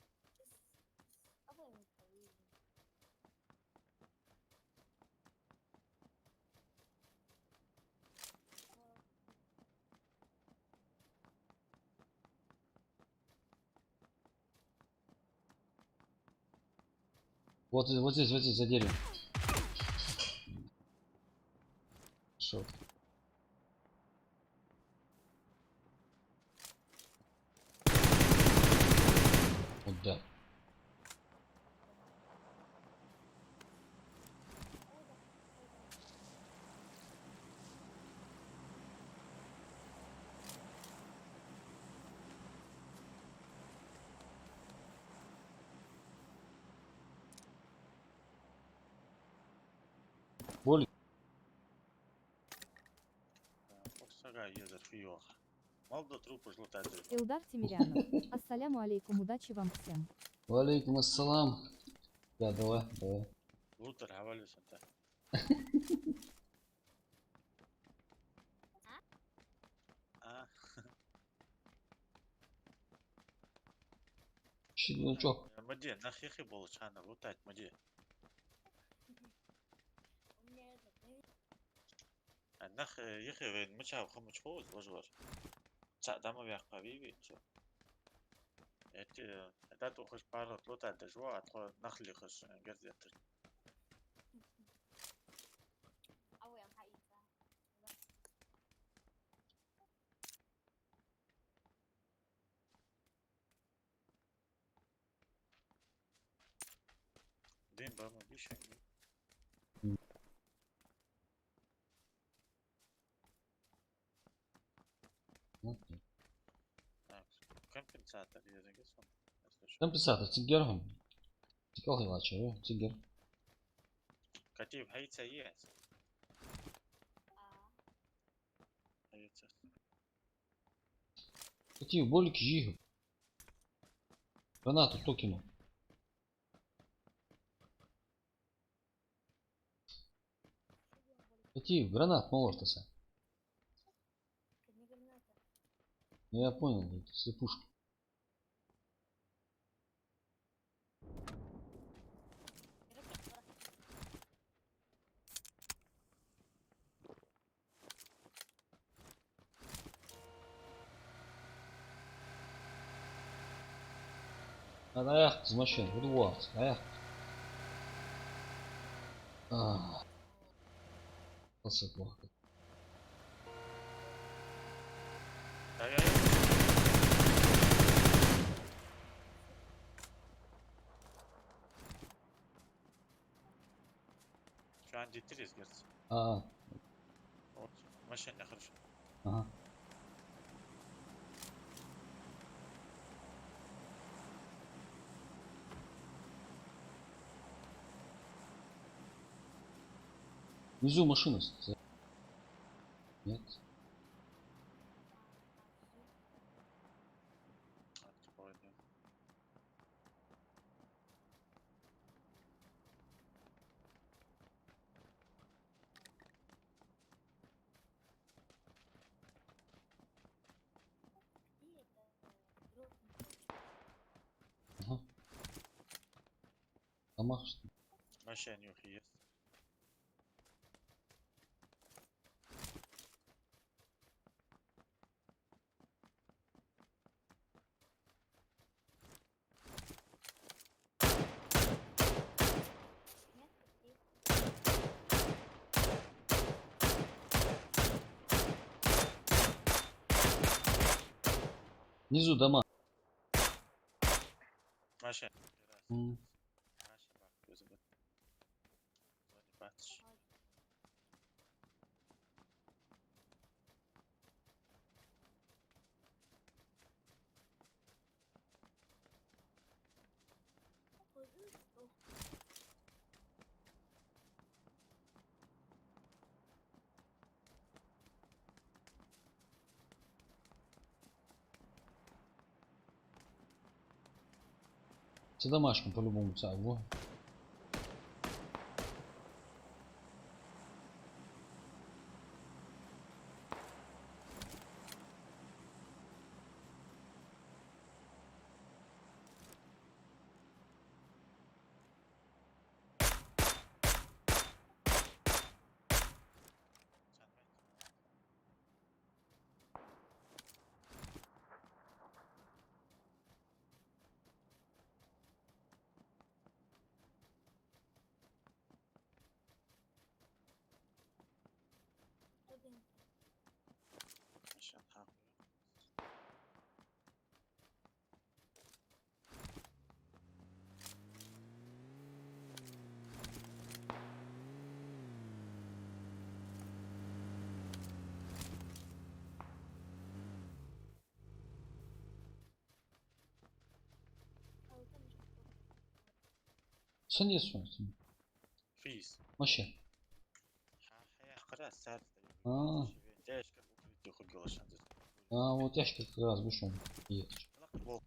Вот здесь, за деревом. Шо? Вот да. Боль. Оксага езер фиох. Молодо трупы жлутать. Илдар Тимирянов. Ассаляму алейкум, удачи вам всем. Валейкум ассалам. Да, давай. Лутер хавалюс это. А, Щелчок. маде, нахихи болчана, лутать маде. Нах ехи вен мчав хомуч хоуз божвар. Дама вях павиви чо. Это то хош парот лутать дежва, а то нахли хош гердетер. Дым бама бишен. Компенсатор езеге сон. Компенсатор. Тигером. Тикал хилача, тигер. Катив хайца ес. Хайца. Какие болики жига. Гранату кто кинул? Какие гранат молотоса? Ну я понял, это сыпушка. Надо аяқ из машины, вырвал, аяқ. Плохо. Ya. Şu an ciddiyiz gerçi. Aa. Вот. Машина хорошо. Ага. Внизу машина стоит. Нет. Откройте. Ага. Домах что ли? Машина есть. Внизу дома. Машина. М. Машина bak gözüme. Hadi bak. Это домашний по-любому во. Машина haklı. Sen niye soruyorsun? Fiz. Машина. Haya qara sar. А, Дяшка укрытие хоть голошан. вот ящик как раз вышел. Есть. Бол.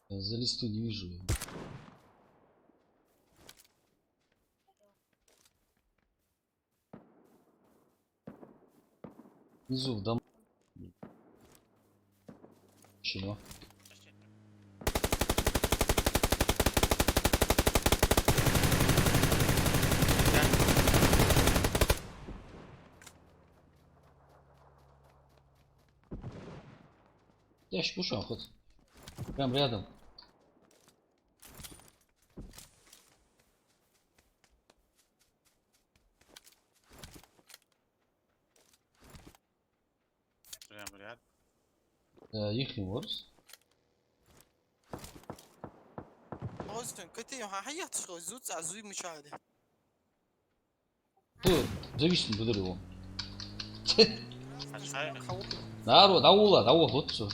Я за листу не вижу его. Внизу в дом. Чего? Ящик ушел хоть. Прям рядом. Прям ряд. Їхній ворс. اوزن كتير ها حيات شغل زوت عزوي مشاهده Dur. Зависит буdur его. Aşağıya. Народ, аула, аула, вот все.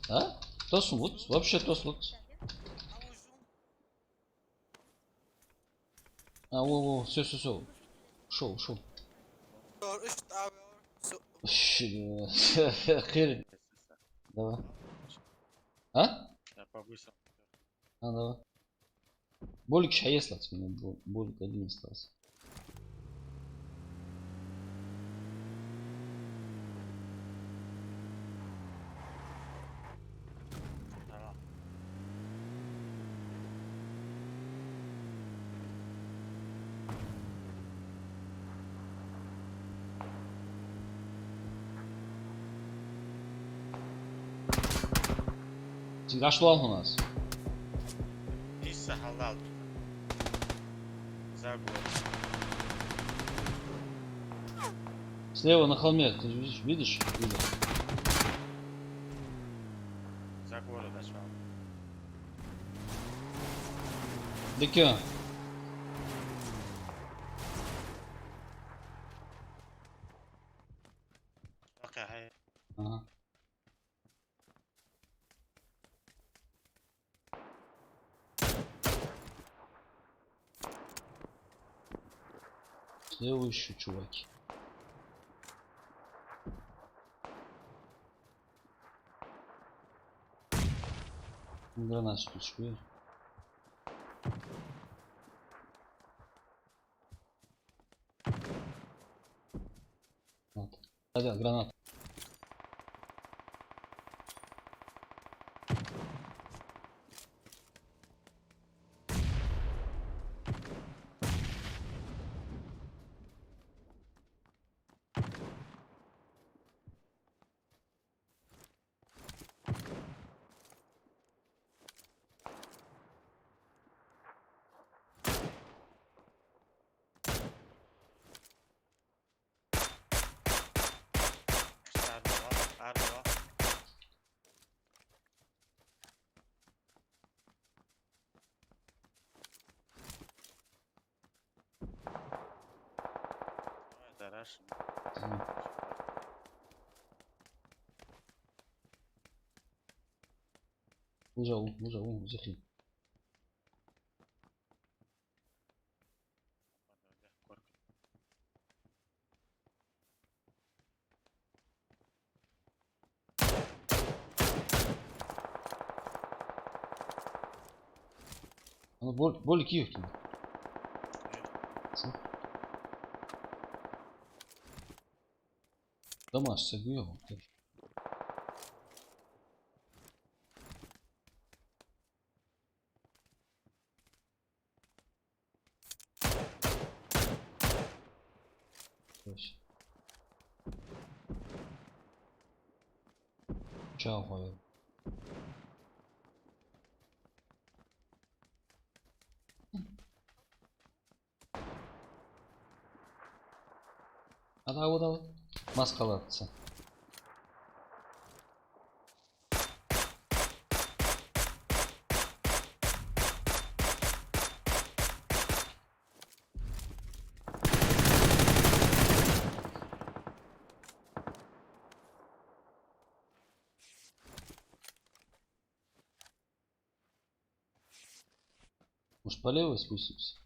А? Тос вот, вообще тос вот. А, во, все, ушел. Хер. Давай. А? Я повысил. А, давай. Болик шаеслат, болик один остался. Tamam. Гашлам у нас. Лиса халал. За город. Слева на холме, ты видишь? Видишь? Вижу. За город ашвал. Декё? Окей, хай. Ага. Слева еще чуваки. Гранат спичкует. Вот. Да, гранат. Арва. Это Russian. Уже, зашли. Она более Киев тут. Дома согрел. Чао, хой. Вот. Маскалатца. Может, по левой спустимся?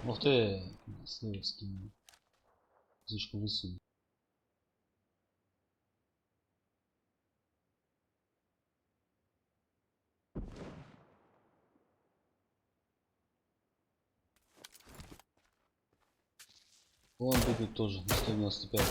Ух ты, слева скинул. Слишком высунул. Он бегает тоже на 195.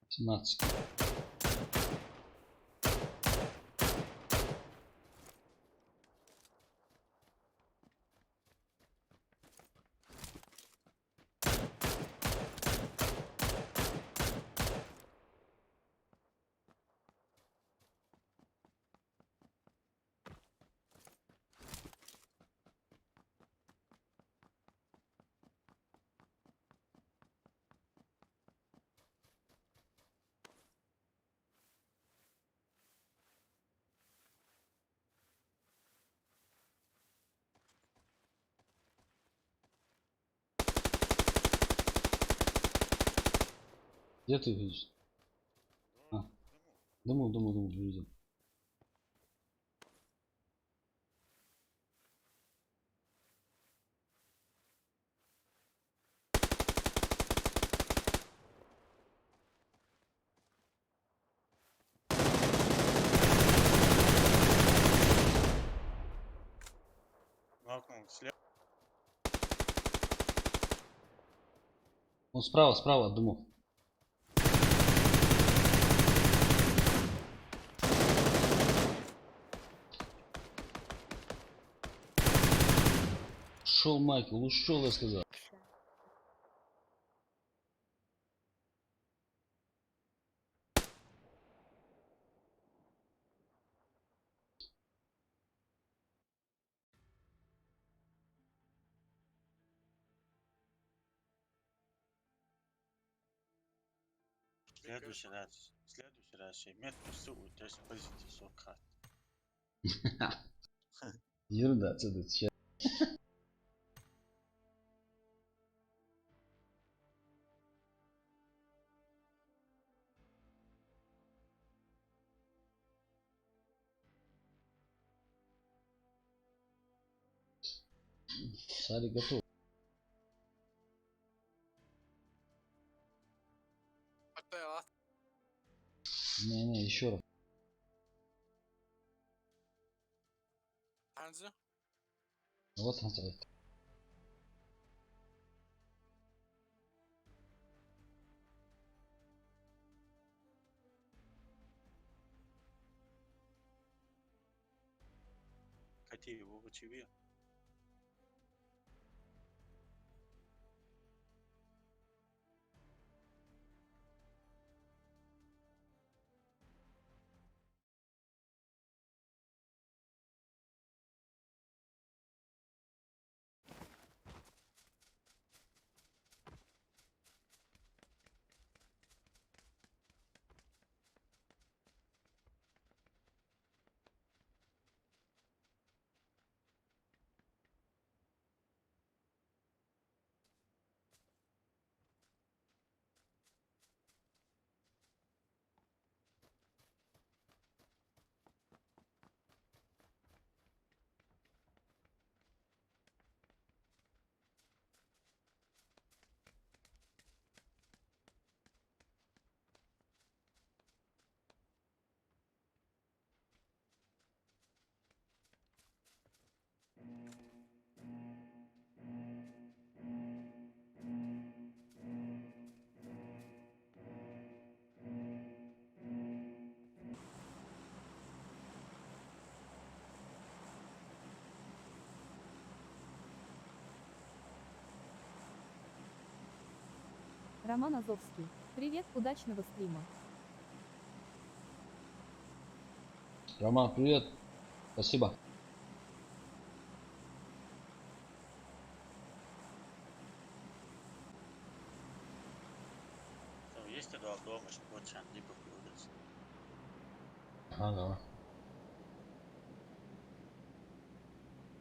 Семнадцать. Где ты видишь? А, думал, видел. Нокнул слева. Он справа от домов. Ушел Майкл, ушел, я сказал. Следующий раз метку всю, то есть позиции сока. Ерунда, отсюда сейчас. Сари готов. Опять. Не, еще раз. Анза. Вот он стоит. Кати его в тебе. Роман Азовский. Привет, удачного стрима. Роман, привет. Спасибо. То есть это дома, что вот чан либо улица. Ага.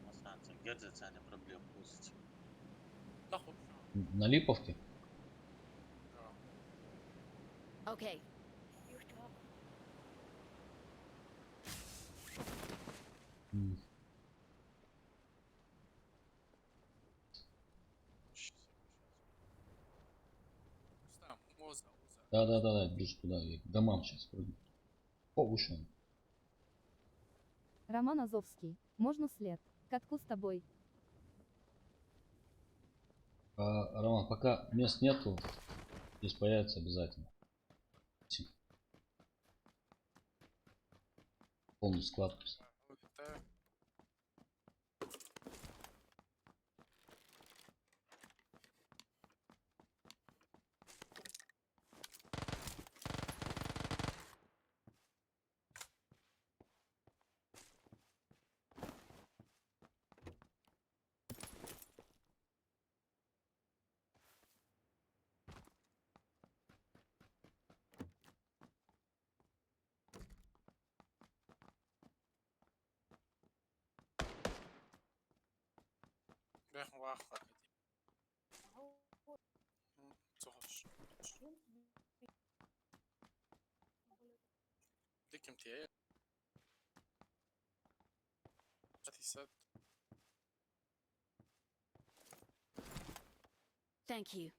На станции. Где цены проблем пустить. Нахуй. На Липовке? Okay. М. Там, моза. Да, ближе туда. Я к домам сейчас прыгну. О, вышел. Роман Азовский. Можно след? Катку с тобой. Роман, пока мест нету, здесь появится обязательно. Полный склад. Улетаю. Бэх вах хакати. Цохош. Диким тие. Атисат. Thank you.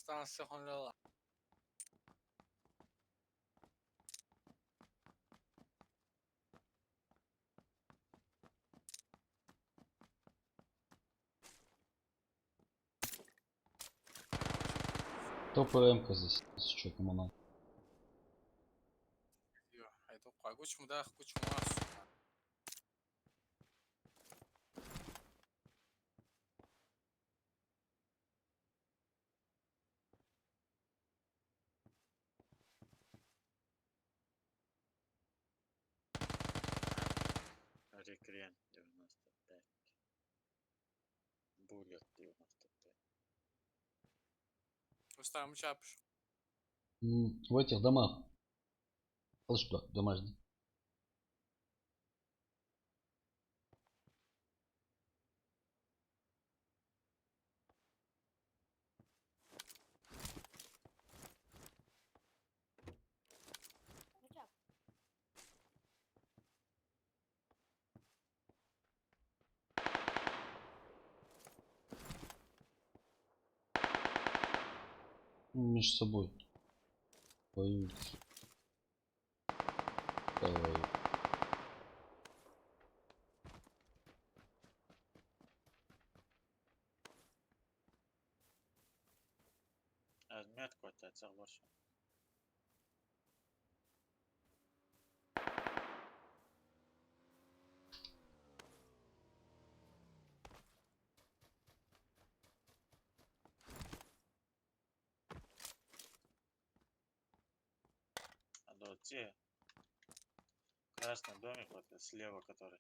станция Хонлела. Топовая МК здесь, если что, кому надо. Айду қойгыш мұда күч мұнас. Рекрен 95. Буллет 95. Устарым чапыш. В этих домах. Вот что, домашний. Между собой воюют. Воюют. Метку атацақ баршы. А до те красный домик вот слева который.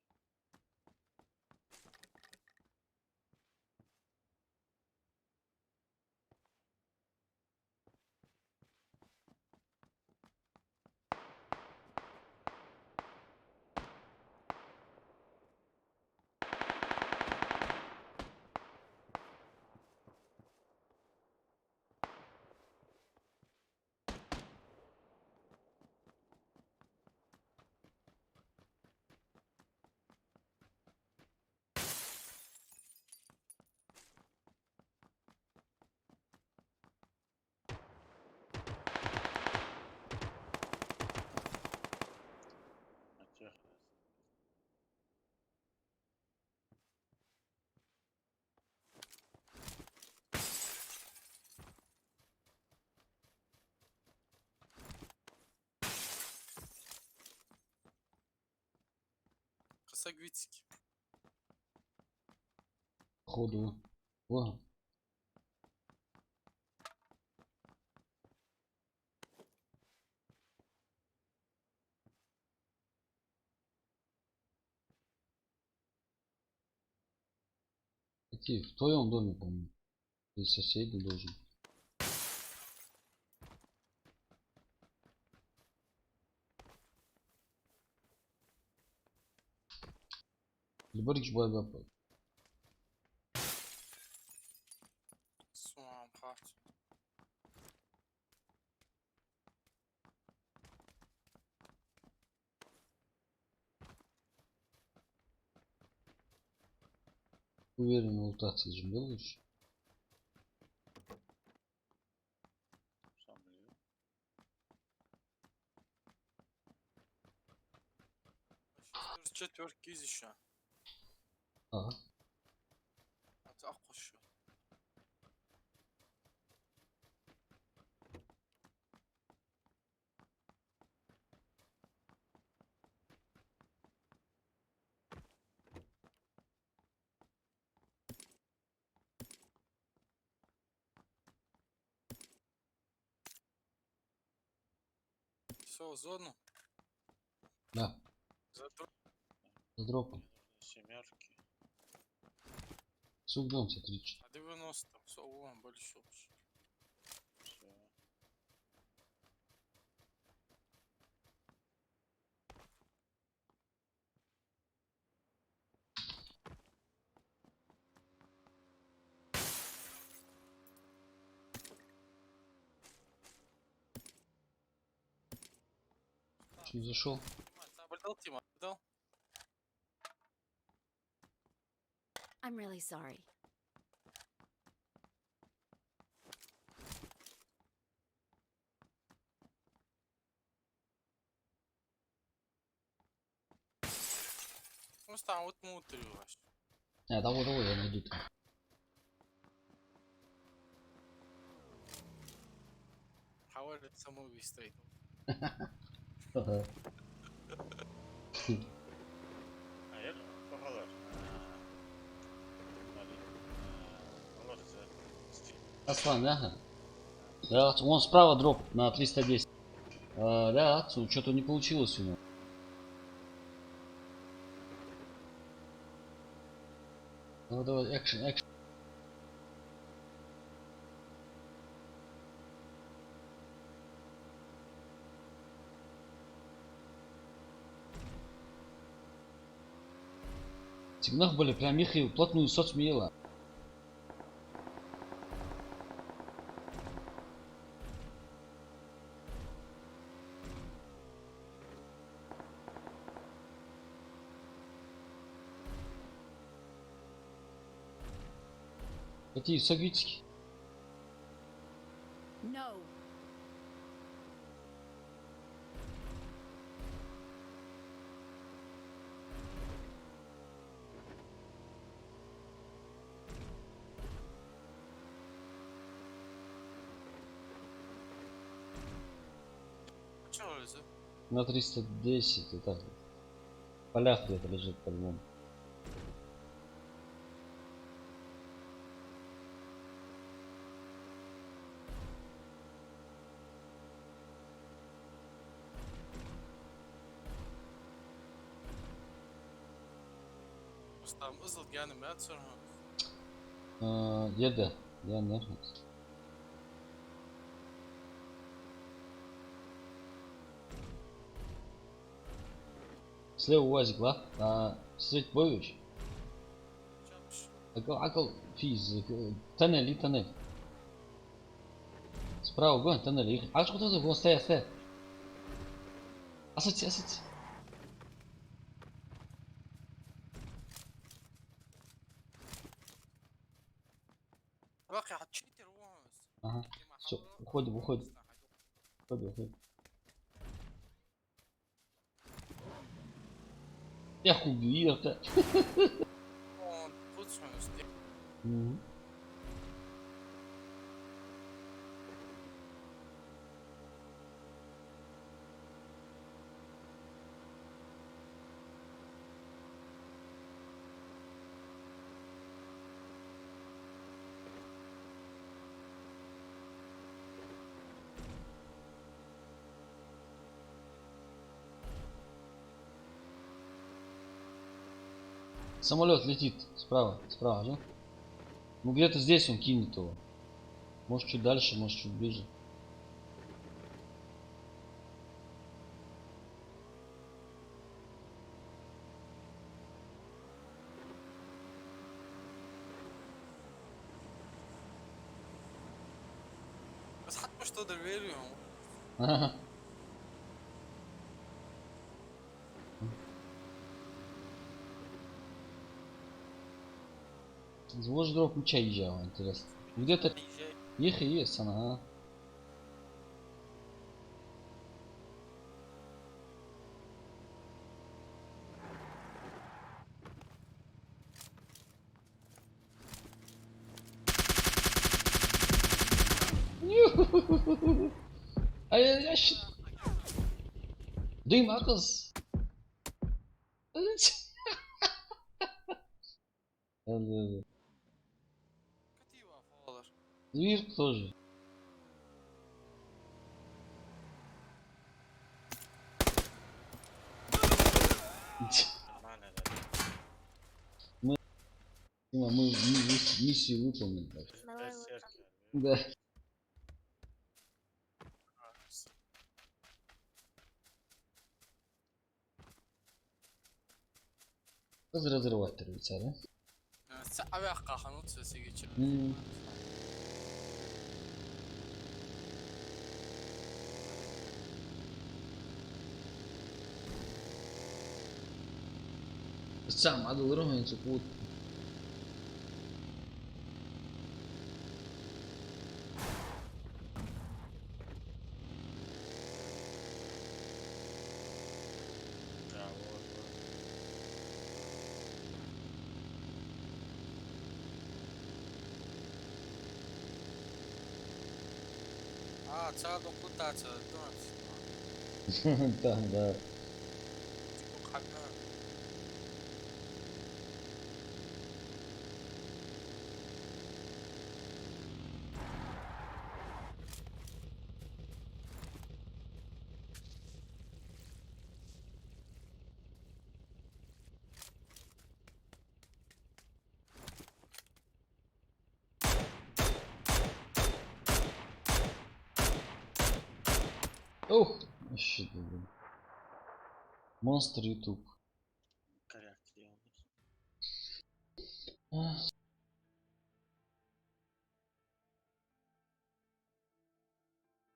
Қыса гвицики. Ходу. О. Идти в твоем доме, по-моему. Ты соседний должен. Любарич байга. Суам хат. Уверенно лутаться же делаешь. Четвертки из еще. Ага. Атақуш. Все, зону. Да. Зато За дропом. Семерки. Сугдом, смотри. 90. Все, вон, большой. Все. Что не зашел? Наблюдал, Тима? Наблюдал? I'm really sorry. Просто там вот мутрилась. Того, я найду там. Хавали самоубийство. Ага. Hayır, bakalım. Olur da. Аслан, ага. Да, вон справа дроп на 310. Да, отцу, что-то не получилось у него. Ну давай, экшен, экшен. Сигнал были прям их плотную соцмела. Какие сагитики? No. Че öyle? На 310, это в полях где-то лежит по-моему. Просто там ызыл geldim ya sonra. Еда, я нахуй. Слева УАЗик, ла? Средь боевич. Çarpış. Акал, физ, тоннель. Справа гон, тоннель. А что тут? Вон, стоя. Асать. Bak ya cheater was. Ага. Все, уходим. Я хуй, Он tutmuyor. Самолет летит справа, да? Ну где-то здесь он кинет его. Может чуть дальше, может чуть ближе. Biz hatmıştadır veriyorum. Ага. Звук дроп меча езжал, интересно. Где-то Diyecek. есть она, а? Ay shit. Duyma kız. Evet. Kötü wafalar. Зверь тоже. Aman Мы миссию выполнили. Так что. Давай Ses вот. geldi. Да. Разрывать рвется, да? Sen ayak kalkan sesi geçir. Сам адыл ровенцы пут. Ya, o. Таца, доку таца, Да, да. хатна. Ух, вообще, блин. Монстр YouTube. Коррект делаешь.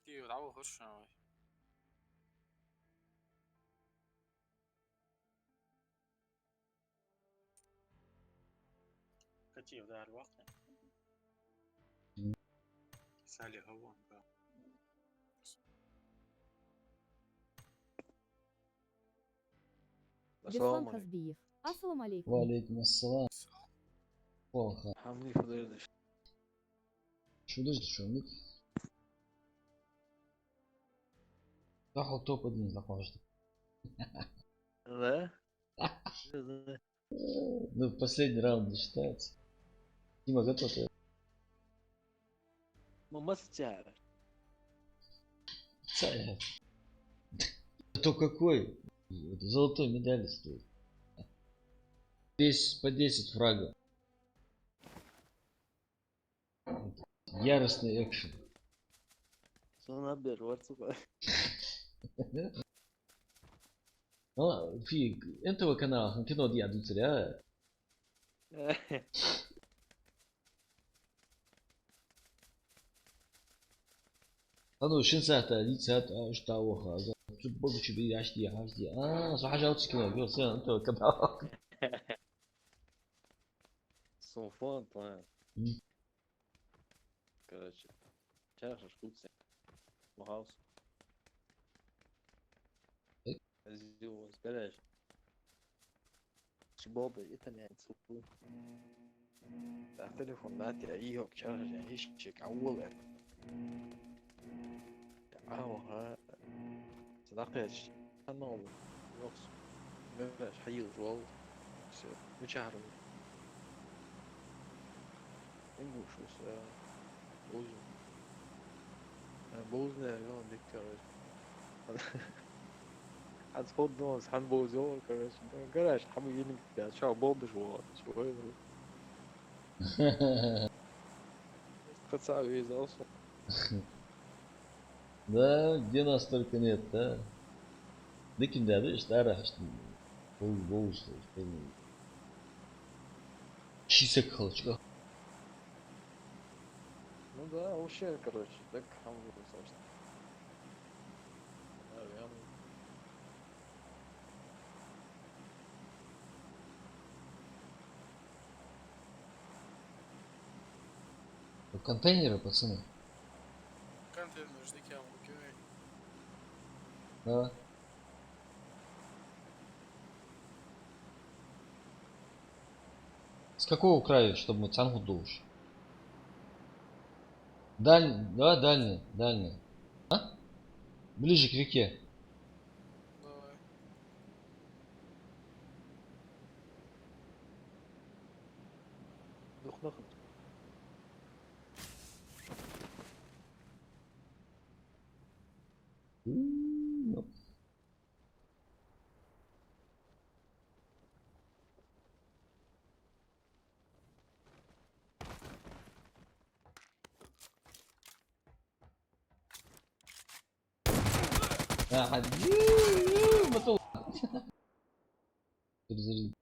Ти раво хошна. كتير ذا الوقت سالي هون بقى. Беслан Хазбиев. Ассалам алейкум. Валейкум ассалам. Плохо. Hamdi Fıdır'dır. Шудыш душевник. Захал топ-1 захважды. Да? Ну, последний раунд не считается. Дима, готов я. Мама счара. Царь. То какой? Это золотой медали стоит. Здесь по 10 фрага. Яростный экшен. Sonra bir var süper. Ну, фиг, этого канала, кино дьявол царя. А ну, шинсата, лицата, что оха, тут богу тебе яшди, яшди. А, صح جاوبت кино, говорил, сын, этого канала. Son font, ouais. Мгм. Короче. Чаша шкутся. Маус. Эй. Азио, скажешь. شباب الإنترنت سووا التليفونات أيوة شارجة هيك عوض عاوها صداقش أنا يوكس مش حيل جوال مش عارف إنجوش بس بوز بوزنا يوم ذكر از خود ناز هم بوزور كراش حمينك شو بوب شو تساوي إذا أصلا Да, где нас только нет, да? Да кимда, да, старая, что был, что чисек халчка. ну да вообще короче так хамлю собственно Контейнеры, пацаны. Контейнер жди кем окей. Да. С какого края, чтобы мы цангу душ? Дальний, да, дальний, дальний. А? Ближе к реке. Давай. дух нахуй Ну. Мотол. Перезаряд.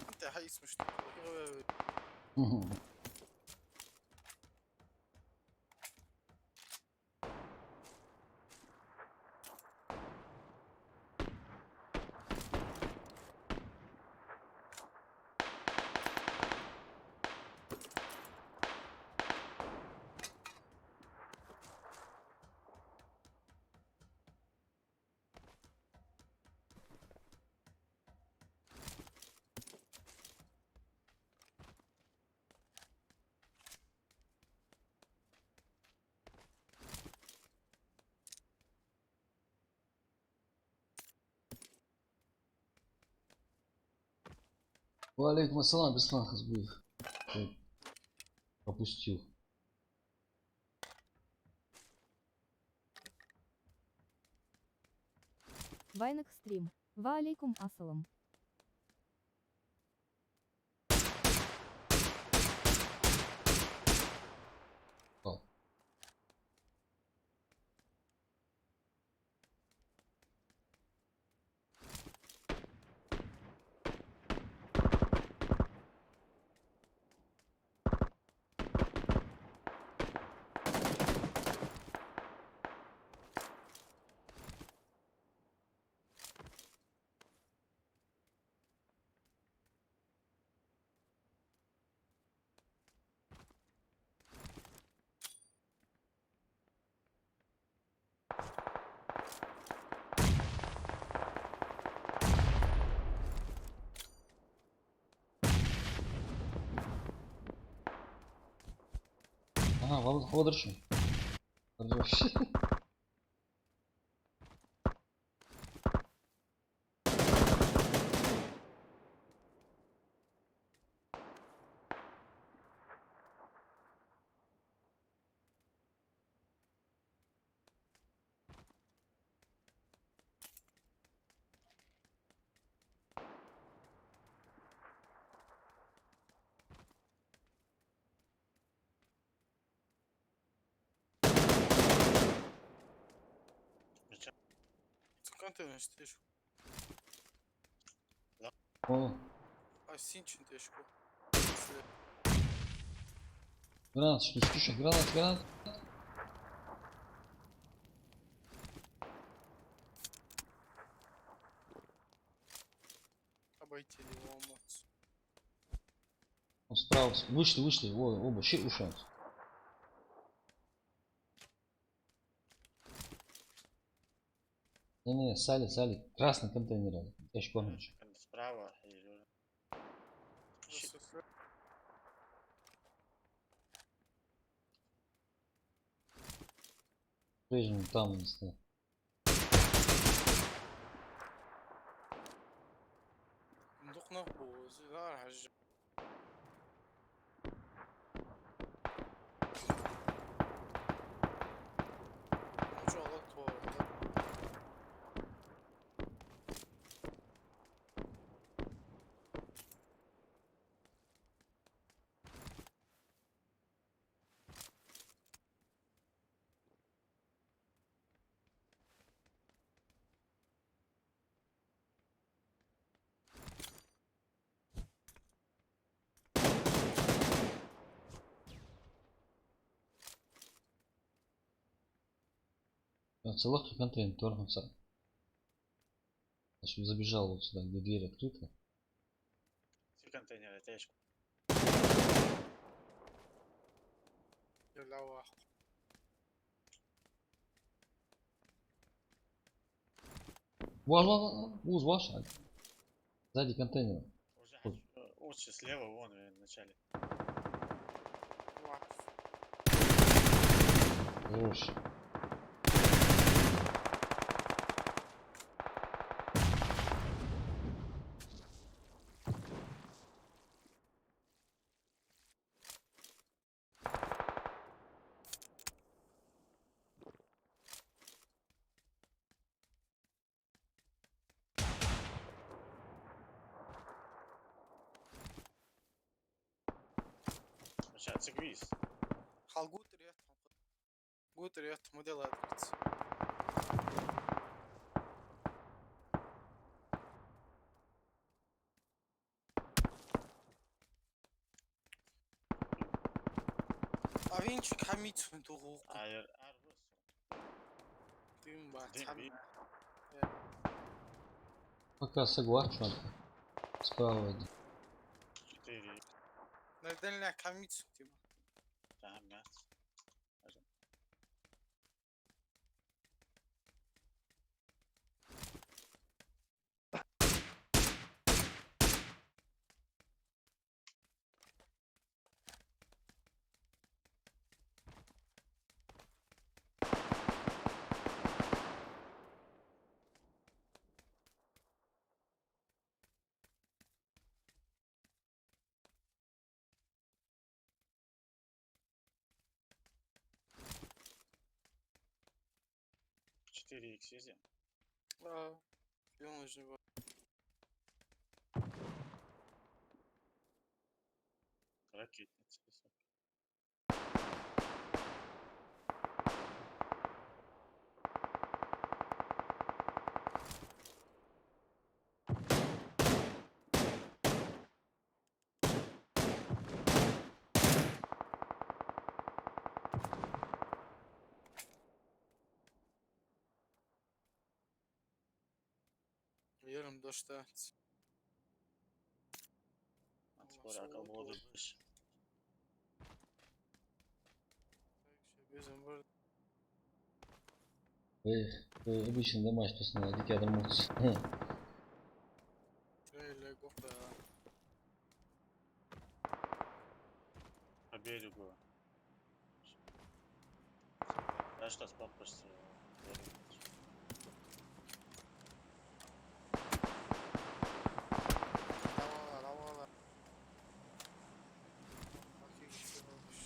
انت حيس مش Валейкум ассалам, Беслан Хазбуев. Ой, пропустил. Вайн Экстрим. Ва алейкум ассалам. О. Ага, Владыршин. Хорош. Контейнер стежку. О, А синчин тежку. гранат, что слушай, гранат. Обойти его эмоцию. Он справа, вышли, оба, ушат. Не, Сали, красный контейнер. Я ж помню. Справа и... Прежнему там не стоит. ندخنا بوز لا حاجة شو غلط والله Целых контейнер торгнуться. Чтобы забежал вот сюда, где дверь открыта. في контейнер تاعش يلا واحد Уз ваш. Сзади контейнера. уже лучше слева вон в начале. واحد Хорош. مش كويس. خال قوت ريت موديل ادريت авинчик хамид фунтугу عاير عارف тым бат Дым, Пока согласен. Справа один. 4 نردن لك хамид تيما تعمل 4x yazayım. Yanlış var. Ракетница. Yarım doşta. Скоро акалбоды выше. Bizim var. Обычно домашний посмотрел, дикий адрамот. Şöyle kokla. По берегу. Да что, спампашься. Havalar. Bakayım işte olmuş.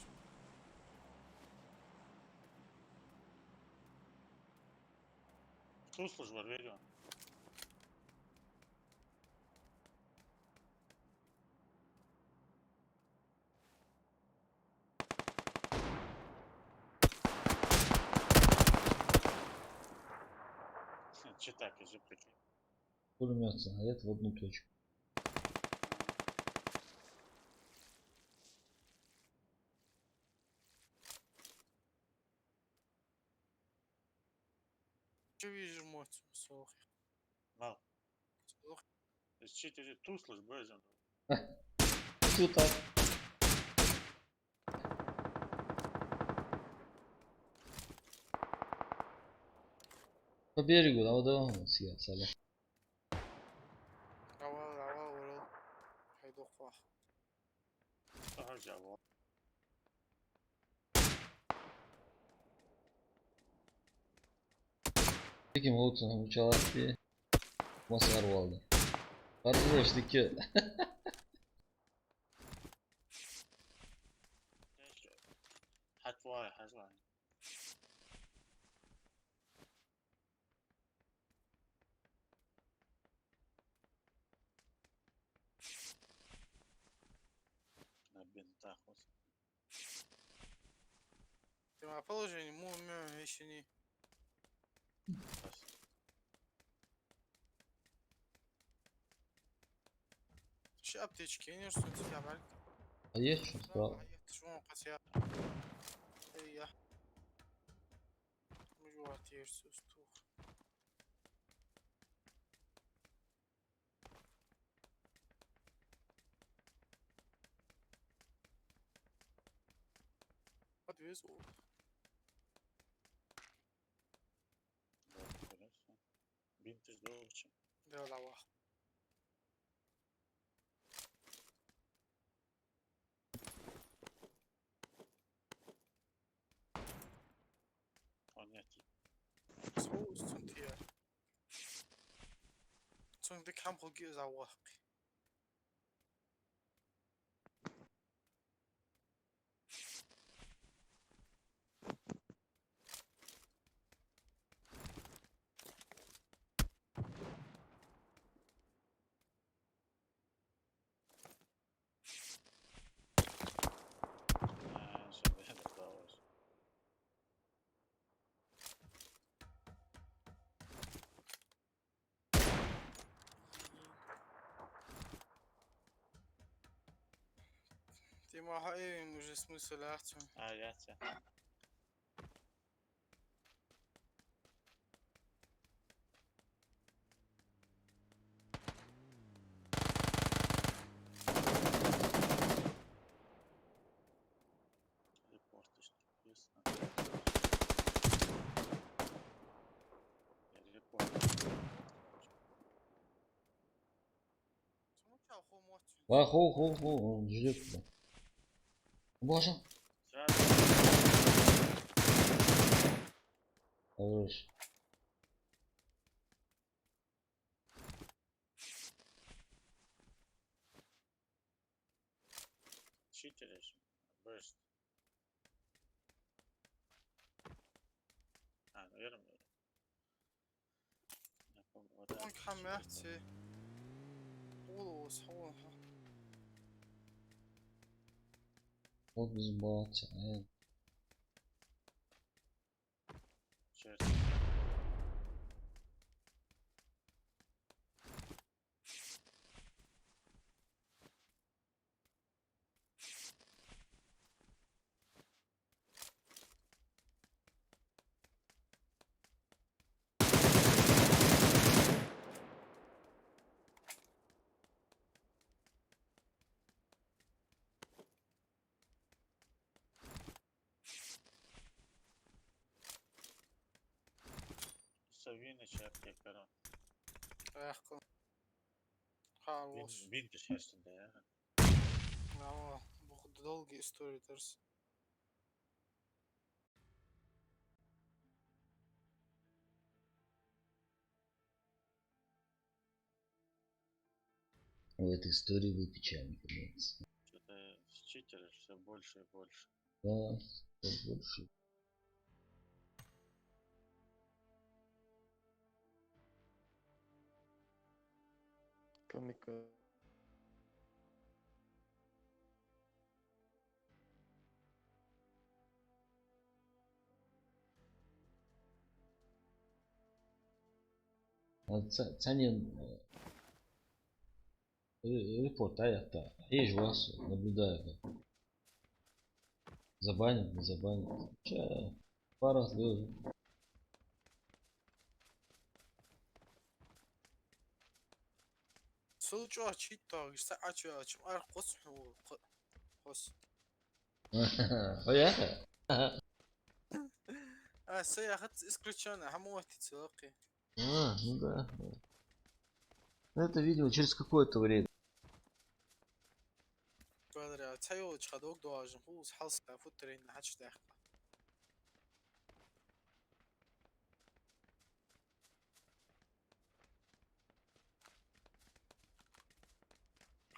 Туслыш var veriyorum. Читак, же прикинь. Пулемет снаряд в одну точку. Че вижу мать соğuk. Mal. Soğuk. Читер туслыш бözüm. Тут так. По берегу, да, вот съел, Саля. Havalar oral. Haydi okla. Daha cevap. Peki Molot'un uçağı diye masar oldu. Karşılaştık. Hatva, hazva. На бинтах. Тема положение, мумия, еще не. Şu aptечки, не что ты забрал. А есть что справа? Шо катя. Я. Мужуат ерсус тух. Подвез. Бинтаж doğruçum. Да, лава. Понятно. Соус цунтия. Цунтик хамбургер зауах. Şimdi hedef daha var. Тема хай уже смысл ахтем. Яйца. Репорт işte. Ясно. Репорт. Смотрел хомот. Хо, он ждет тебя. Боже. Сразу. Хорош. Читеришь. Burst. Ну верно. محتي خلاص O bizim bahçe. Evet. Cheers. Savine çarptı ekran. احكم خلاص Bin kişi aslında ya. باخد долгий истории درس В этой истории вы печально конец. Что-то читеры все больше и больше. Да, всё больше. Камика. Ценен репорт аятта. Есть вас, наблюдаю. Забанят, не забанят. Че, пара звезд. سوچو چی تا ساعت چم قص قص Понятно? سي اخذت исключение هموتي تسوقي Ну да. Это видео через какое-то время. بدري تايو تشخدوك دواجن هو حصل فوترين حدش داخل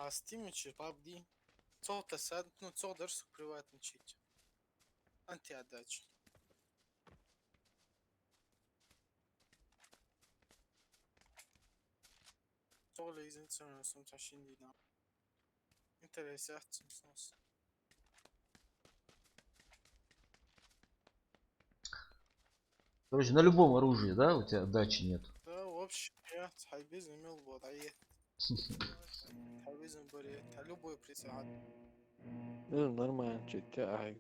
А Steam чи PUBG صوت لساد ну صوت درس приватный чит анти отдача Толя из интернета сум тащин дина интересно смысл Короче, на любом оружии, да, у тебя дачи нет. да вообще я хайбизм имел وضعية хайбизм بري любой присягат Ну, нормально, чуть тягай.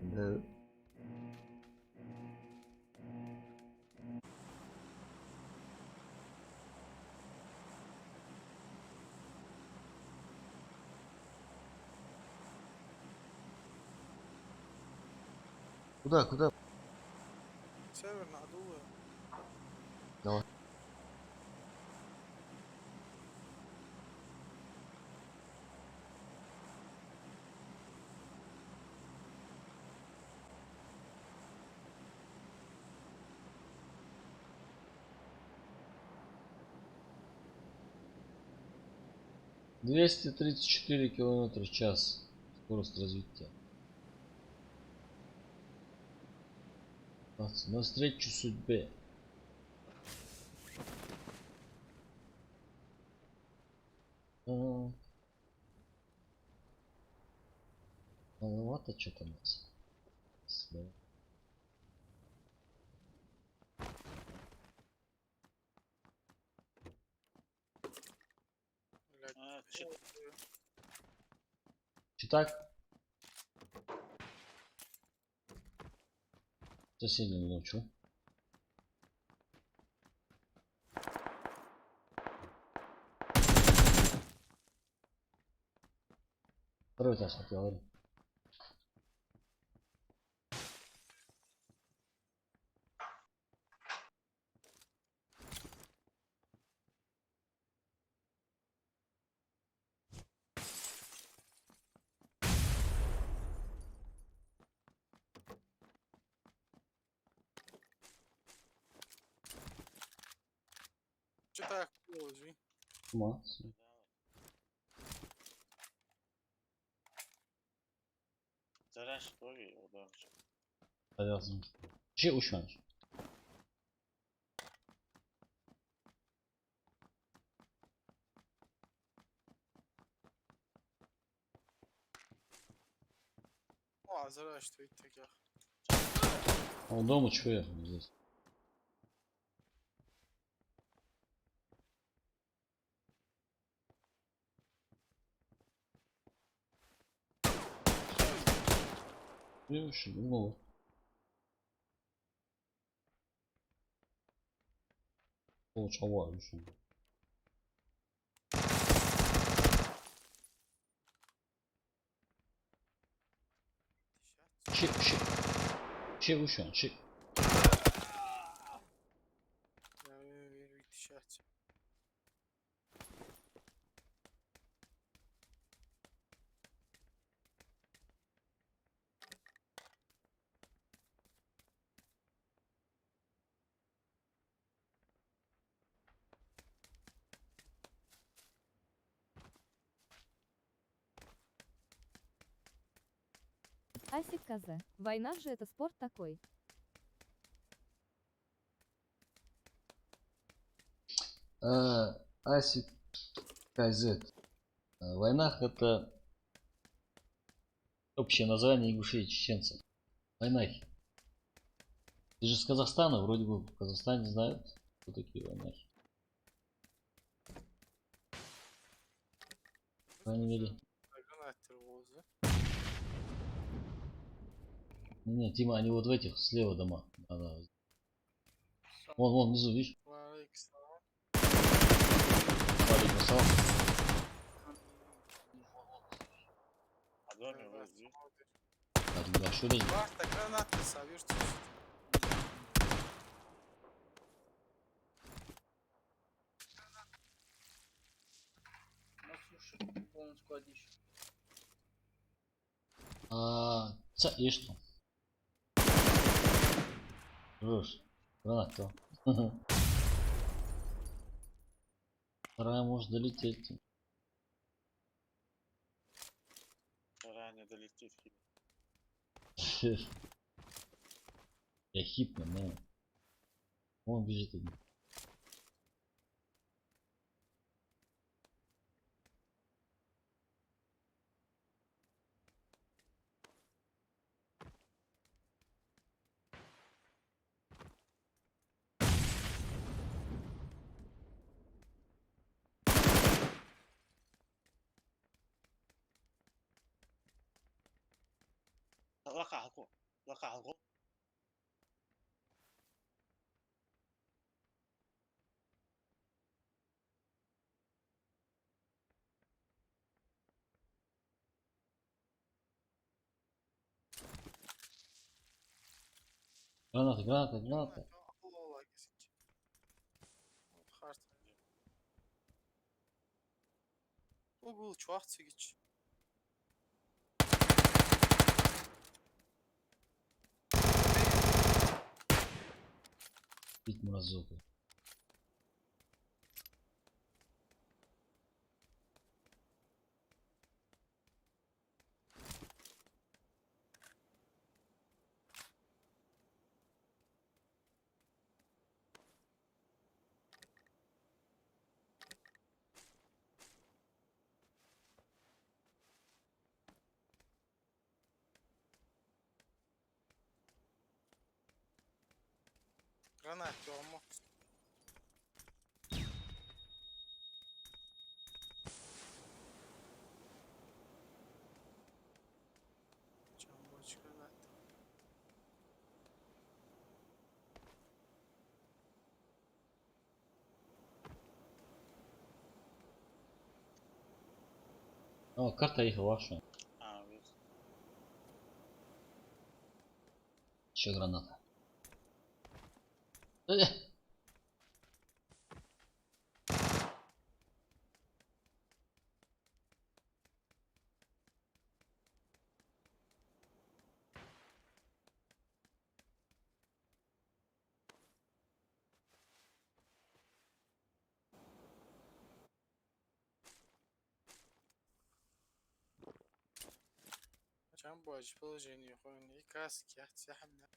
Да. Куда? северная адула Давай. ...234 километра в час. Скорость развития. Навстречу судьбе. Маловато что-то у нас. А, чит. Читак. Соседнюю ночью. Второй этаж, как я говорю. что так положи Ума. Zaraş koy o da. Lazım. Şey uçmamış. معذرة اشتريت تجاه. Он дома чё здесь? Видишь, ну. Лучше лучше. Çık çık. Çık uçan çık. Я вытащать. Асик Казе. Война же это спорт такой. Асик Кайзет. Войнах это общее название ингушей и чеченцев. Войнахи. Ты же с Казахстана, вроде бы в Казахстане знают, кто такие войнахи. По крайней мере. Гранатер возы. Не, Тима, они вот в этих слева дома. Вон внизу, видишь? Валейкумассалам. Валик насал. А доме возле. Да, что ли? Бахта гранаты совершить. И что? Хорош. Гранат-то. Вторая может долететь. Ранее долетит. Я хипно, но... Он бежит один. Лакаху. Лакаху. Граната. Лола гесить. Вот харт. Угол чуахцыгич. Пить мразоты. Гранат тёму. Чамбоч гранат. О, карта их ваша. А, вот. Еще граната. Чамбоч положение хуйни. И каски ахтяхамна.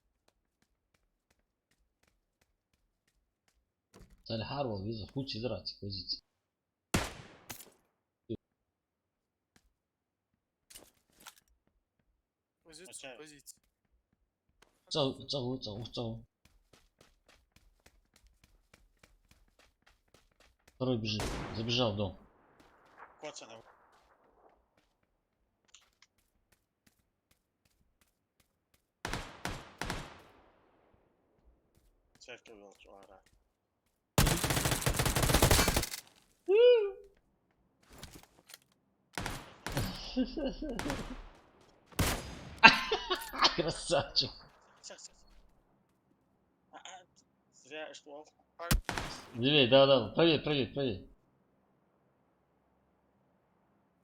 Стали Харвал, визу, худший драться, позиции. Позиция, позиция. Цау. Второй бежит. Забежал в дом. Коцана. Церковь вел чувара. Красавчик. Зря что? Левей, да. Проверь.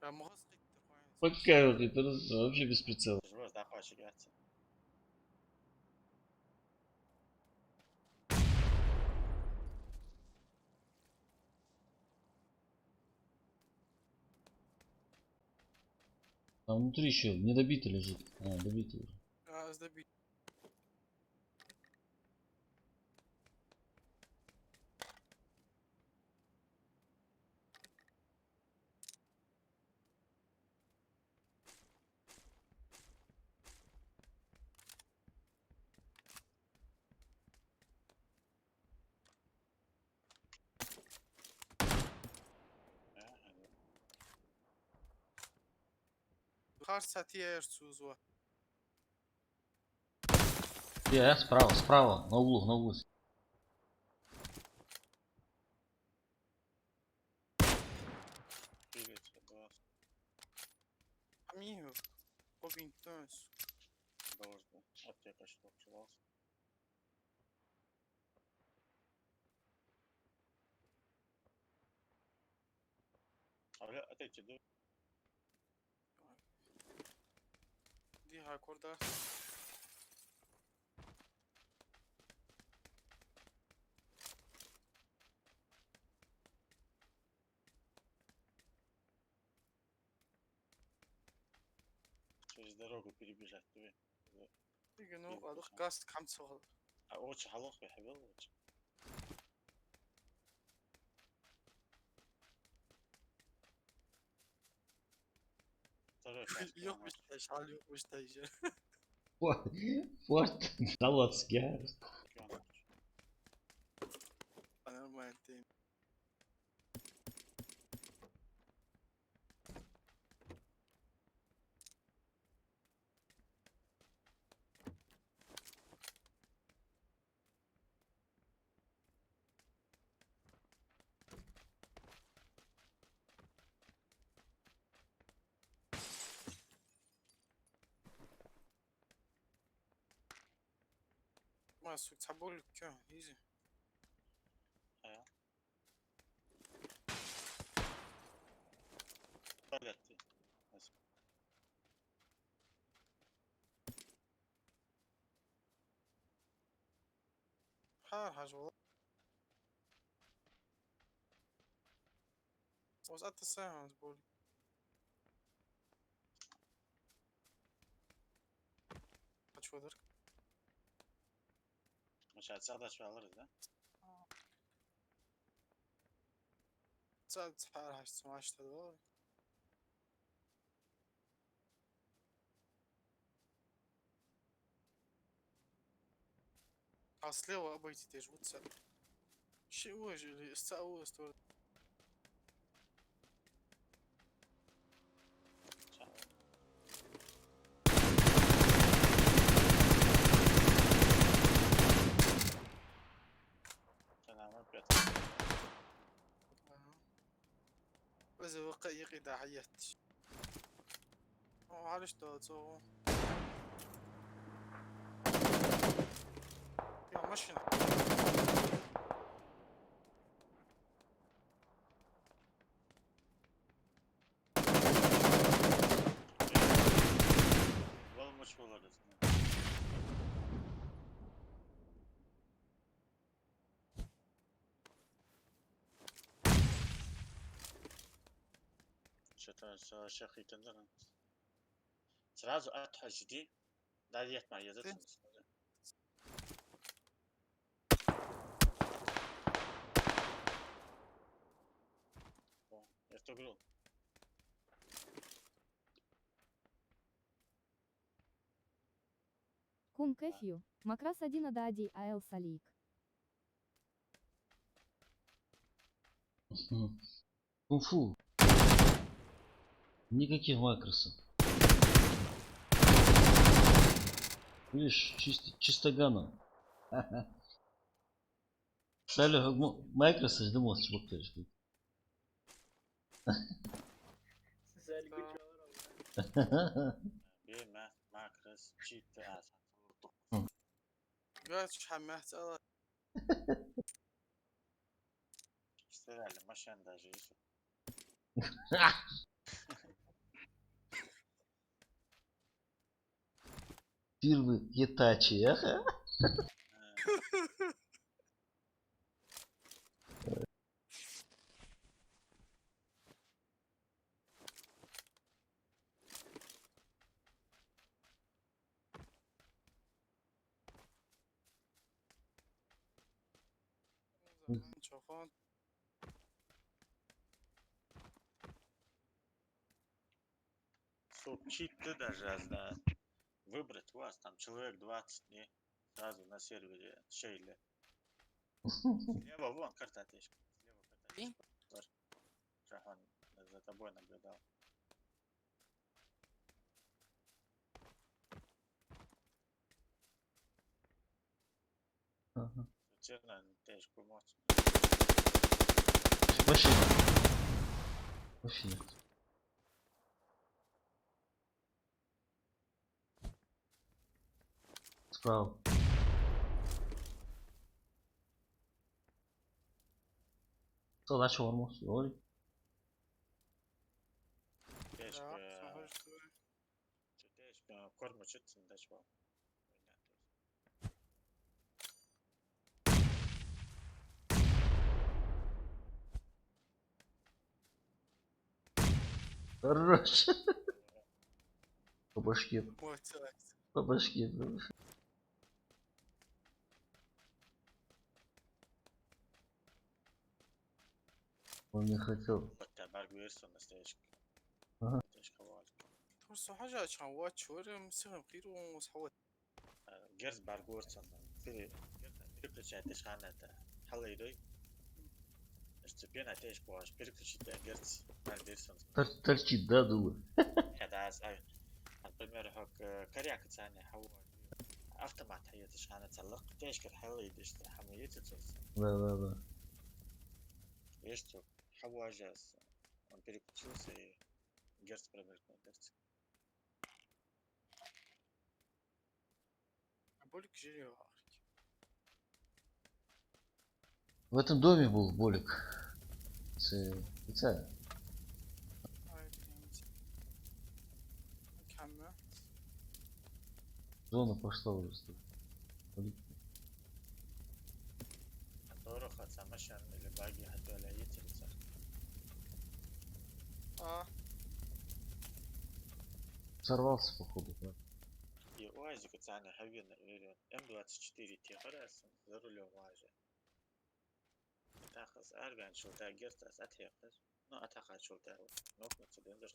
Я могу сказать такое. Пока вот это вообще без прицела. Живешь, да, хочешь играться. Там внутри еще недобитый лежит. А, добитый уже. А, сдобить. Харса Тиерцузва. Я справа, на углу. Привет, да. Amigo, pouquinho tanto. Должно. Аптека что пожалуйста. А бля, отойди, да? Di acordar. Через дорогу перебежать, ты. Diga, no, alır gaz kamçı alır. А очень халох بيحبه очень. Второй класс. Yokmuş da, şal yokmuş da işte. Форт Заводский, а? Нормально değil. Masuk sabol kyo, easy. Палетты. Her hac olur. O zaten sayamaz bol. Kaç olur? مش هتساعدها شوية على الأرض ده. Zaten her hac smash da var. А слева обойти жмутся. Чего же, стало сторону. أنا ما بيت. وإذا وقع يقيد حيات. عارش تو يا ماشينا. والله مش والله لازم. что شيخ يتندرن. سرازو أتحج دي. لا ديت مع يزت. يفتقرون. Кун Кэфью, Макрас 1 Адади АЛ Салик. Кунг-фу. Никаких макросов. Видишь, чистоганом. Салю макросы ждем с чебоктершкой. Bir makros cheat asan. قاعد شحال ما احتاج İşte maşan da jisu. Фирмы Ятачи, ага. زمان چوخان Чтоб читы даже выбрать вас, там человек 20 дней сразу на сервере Шейли. Слева вон карта отечка. Слева карта И? отечка. Шахан за тобой наблюдал. Ага. Зачем тяжку эмоцию? Вообще. Вообще нет. Справа. Задача olmuş. Ой. Тяжко. لا صحيح Тяжко. Корма чутся дачва. Хорош. По башке. موتاك По башке. Он не хотел. Хотя баргуерсон настоящий. Ага. Тяжко валит. تحس حاجة شحال وات شهور مسير خير وصحوت Герц баргуерсон. Переключать шханата. Халайдой. Постепенно тяж поаш. Переключить герц баргуерсон. Торчит, да, дуло? Когда например, как коряк цены хау автомат هي تشحنة تعلق تشكل حوالي دشت حمية تصوص Да. يشتو حواجز он переключился и герц промежный герц. بقولك جري В этом доме был Болик. Це. كمل Зона пошла уже. دورو خاصة مشان اللي باقي هدول يتلصق. Сорвался, походу, да. И уазик цены хавина верен М24 тихорас за рулем واجه. تاخذ 40 شوطة герц أتهيقش. Ну أتاخذ شوطة نقطة تدندر.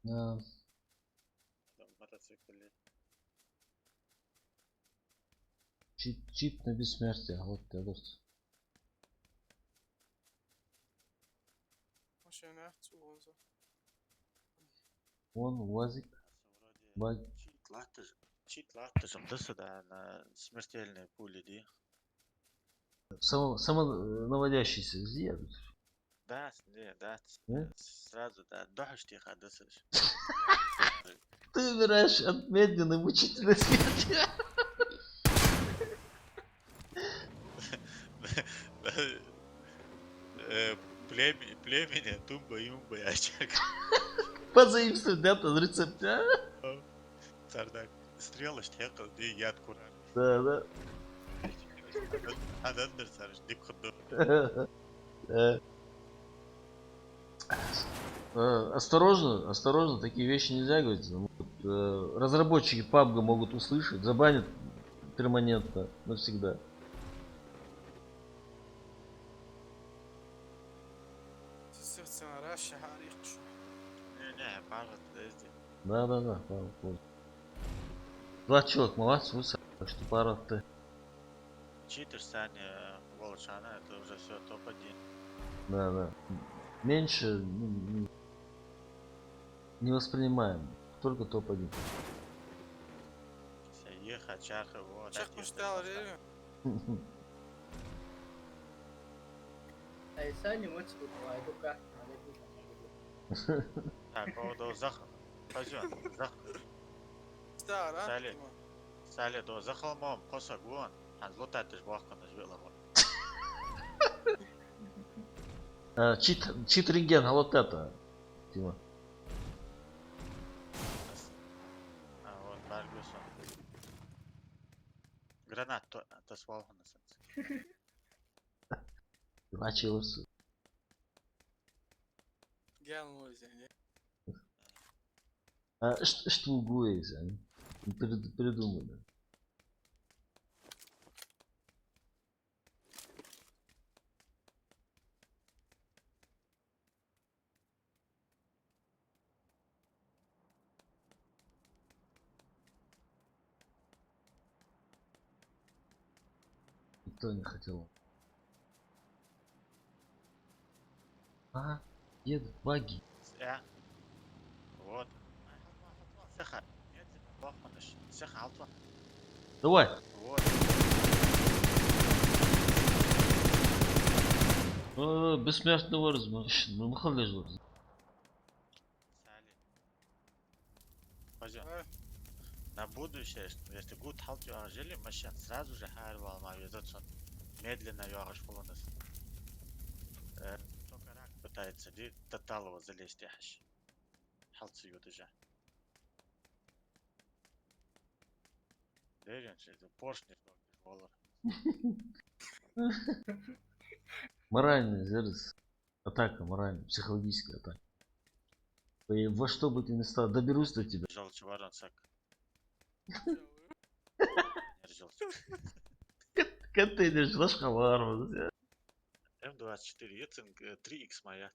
Да. Мотоцикл. Чип на бессмертие, вот ты дождь. машина تسوق Вон УАЗик. Баг. Чит латыш, да сюда на смертельные пули, ди. Самонаводящийся где? Да, не, да, Да? сразу, да, дождь их отдасыш. Ты умираешь от медленной мучительной смерти. Племени, тумба, юмба, ячак. Позаимствуй, да, под рецепте. Сардак, стрелыш, текал, ди, яд курар. Да. Адандыр сарыш, дип худу. Осторожно, такие вещи нельзя говорить. Разработчики PUBG могут услышать, забанят перманентно, навсегда. Не, парад, да, Да, понял. 20 человек, молодцы, вы что пора ты. Читер, Саня, Волчана, это уже все топ-1. Да. Меньше не воспринимаем. Только топ-1. Ехать, чарха, вот. Чех мечтал, реально. Ay, saan yung watch ko? Ay, ka. Так, по поводу Захала. Пойдем, Мечтал, а? Сали. Тима? Сали, до Захалмом, Посак, вон. Лутать бахкана жвела. Чит рентген, а вот это. Тима. А вот Баргюсон. Гранат, то свалхана. Начался. Gel Moise, ne? Что угодно, они придумали. Никто не хотел. Едут баги. Вот. Саха. Нет, бахманаш. Саха, алтва. Давай. Вот. Бессмертного размашь. Ну, махалеш ларз. Сали. Пойдем. А, На будущее, если гуд халт жили, машин сразу же хайрвал ма везет, медленно ягаш полонас. Только рак пытается тоталово залезть яхаш. Халцы ее déjà. Верен, что это поршни доллар. Моральный зараз. Атака, моральная, психологическая атака. И во что бы ты ни стал, доберусь до тебя. Желчь ворон сак. Чё, Не желчь. Контейнер Лашкаварова. М24, Ецинг 3Х моя.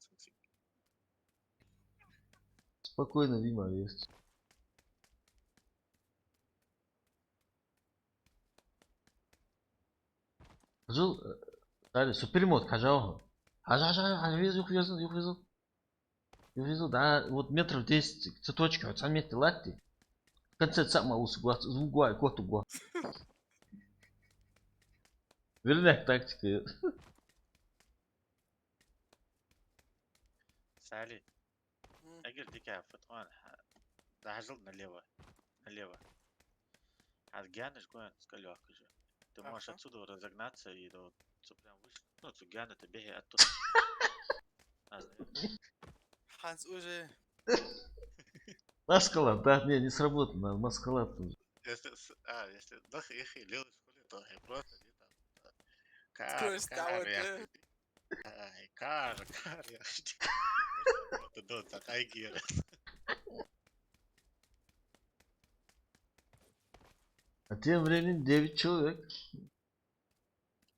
Спокойно, Дима, есть. Жил, дали, супермод, хажал. Везу, да, вот метров 10 цветочки, вот сам метр латти. В конце сама угуай, кот угуа. Верняк тактика. Сали. м, Эгер дикая фотон. Дажил налево. Гянеш гуэн скалёк уже. Ты можешь Ага. отсюда разогнаться и до прям выше. Ну, цугян это беги оттуда. Hans уже. Маскалат, да, не сработано, надо маскалат тоже. Если дох их и лил в школе, то я просто не там. Скорость того, я. Ай, кар, я. Это дот, так айгер. А тем временем 9 человек.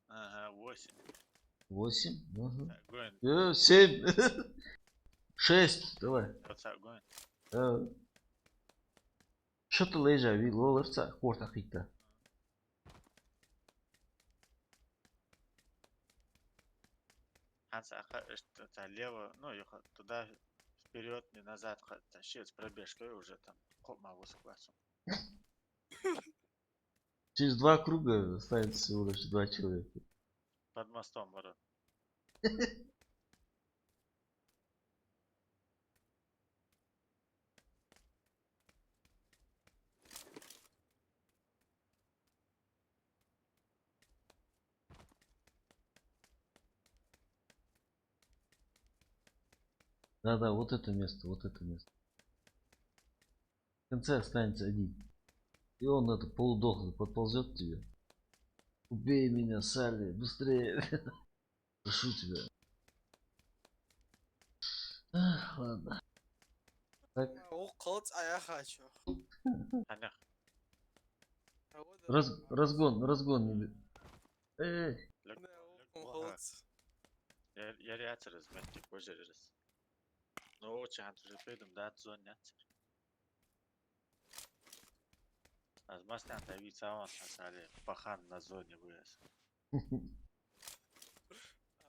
Ага, 8. 8. Ага. Гуэн, 7. 6. Давай. гуэн. Что-то лежа, лоларца, хорта хита. Ханса, это лево, ну, туда, вперед, не назад, тащи с пробежкой уже там, могу с классом. Через 2 круга останется всего лишь 2 человека. Под мостом, ворот. Да, вот это место, В конце останется один. И он это полудохлый подползет к тебе. Убей меня, Салли, быстрее. Прошу тебя. Ладно. Так, O kılıç ayak açıyor. Анях, разгон. Эй, Ne o kılıç? я ряд разметки позже раз. Ну, очень уже пойдем, да, зон нет. Азмастан давицаон хасали пахан на зоне вырос.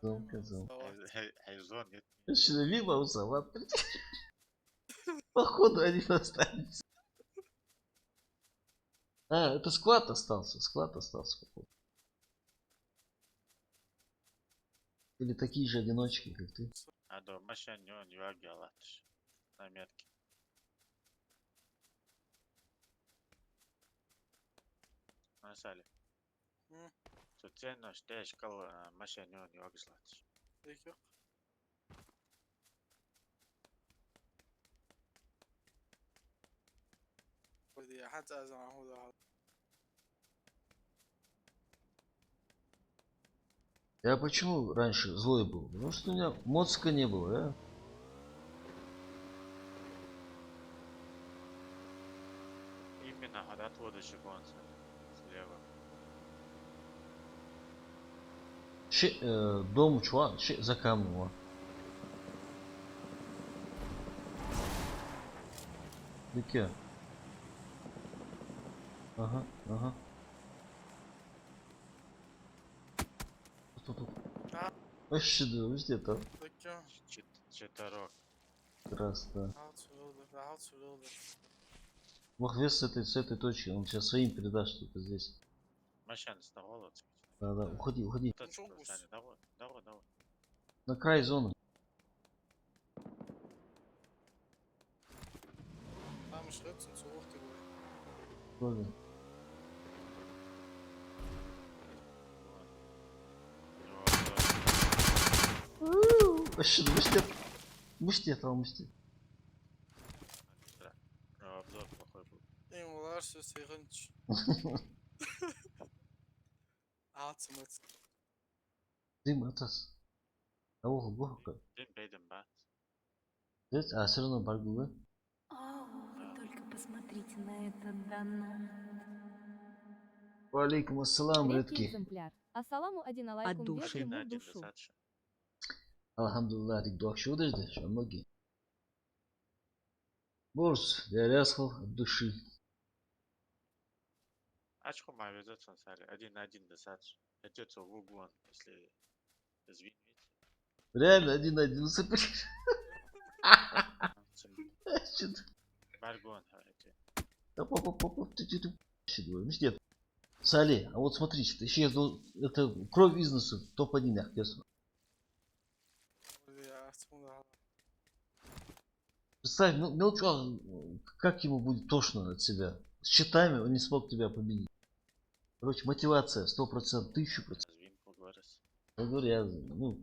Зон. Хайзон нет. Что, мимо усоват? Походу они останутся. А, это склад остался. Склад остался, походу. Или такие же одиночки, как ты. А до машин не вагиалатш. На метке. Насали. М. Тут ценно, что я шкал машин не вагиалатш. Gerek yok. ودي حتى أزمة محمود هذا. Я почему раньше злой был? Потому что у меня моцика не было, да? Именно хадат вода шиконца. Слева. Дом чувак, за камнем. Где? Ага. Тут. А. Вообще, да, везде там. Bakıyorum. Четверок. Красота. Rahat sürüyorlar. Махвес с этой точки, он сейчас своим передаст что-то здесь. Машин с того. Да, уходи. Давай. На край зоны. Tam Schritt und so hoch die Uhr. Ладно. Вообще, муштет. Обзор плохой был. Eyvallah söz hırınç. Atımız. Дым, атас. Ого. Бейден бат. Здесь, а все равно баргуга. О, вы только посмотрите на этот донат. Валейкум ассалам, Редкий редки. экземпляр. Ассаламу один алайкум, От души. ему в Один душу. достаточно. Алхамдулилlah, рик дуах шудажды, шамаги. Борс, я рясхал от души. Очко мое везет сансари. 1-1 достаточно. Идется в угон, если извините. Реально, 1-1 усыпишь. Баргон. Муштет. Сали, а вот смотрите, это еще это кровь бизнеса, топ-1 ясно. Ya atımı da. Представь, мелчуа, как ему будет тошно от себя. С щитами он не смог тебя победить. Короче, мотивация 100%, 1000%. Звинку говорится. Я говорю,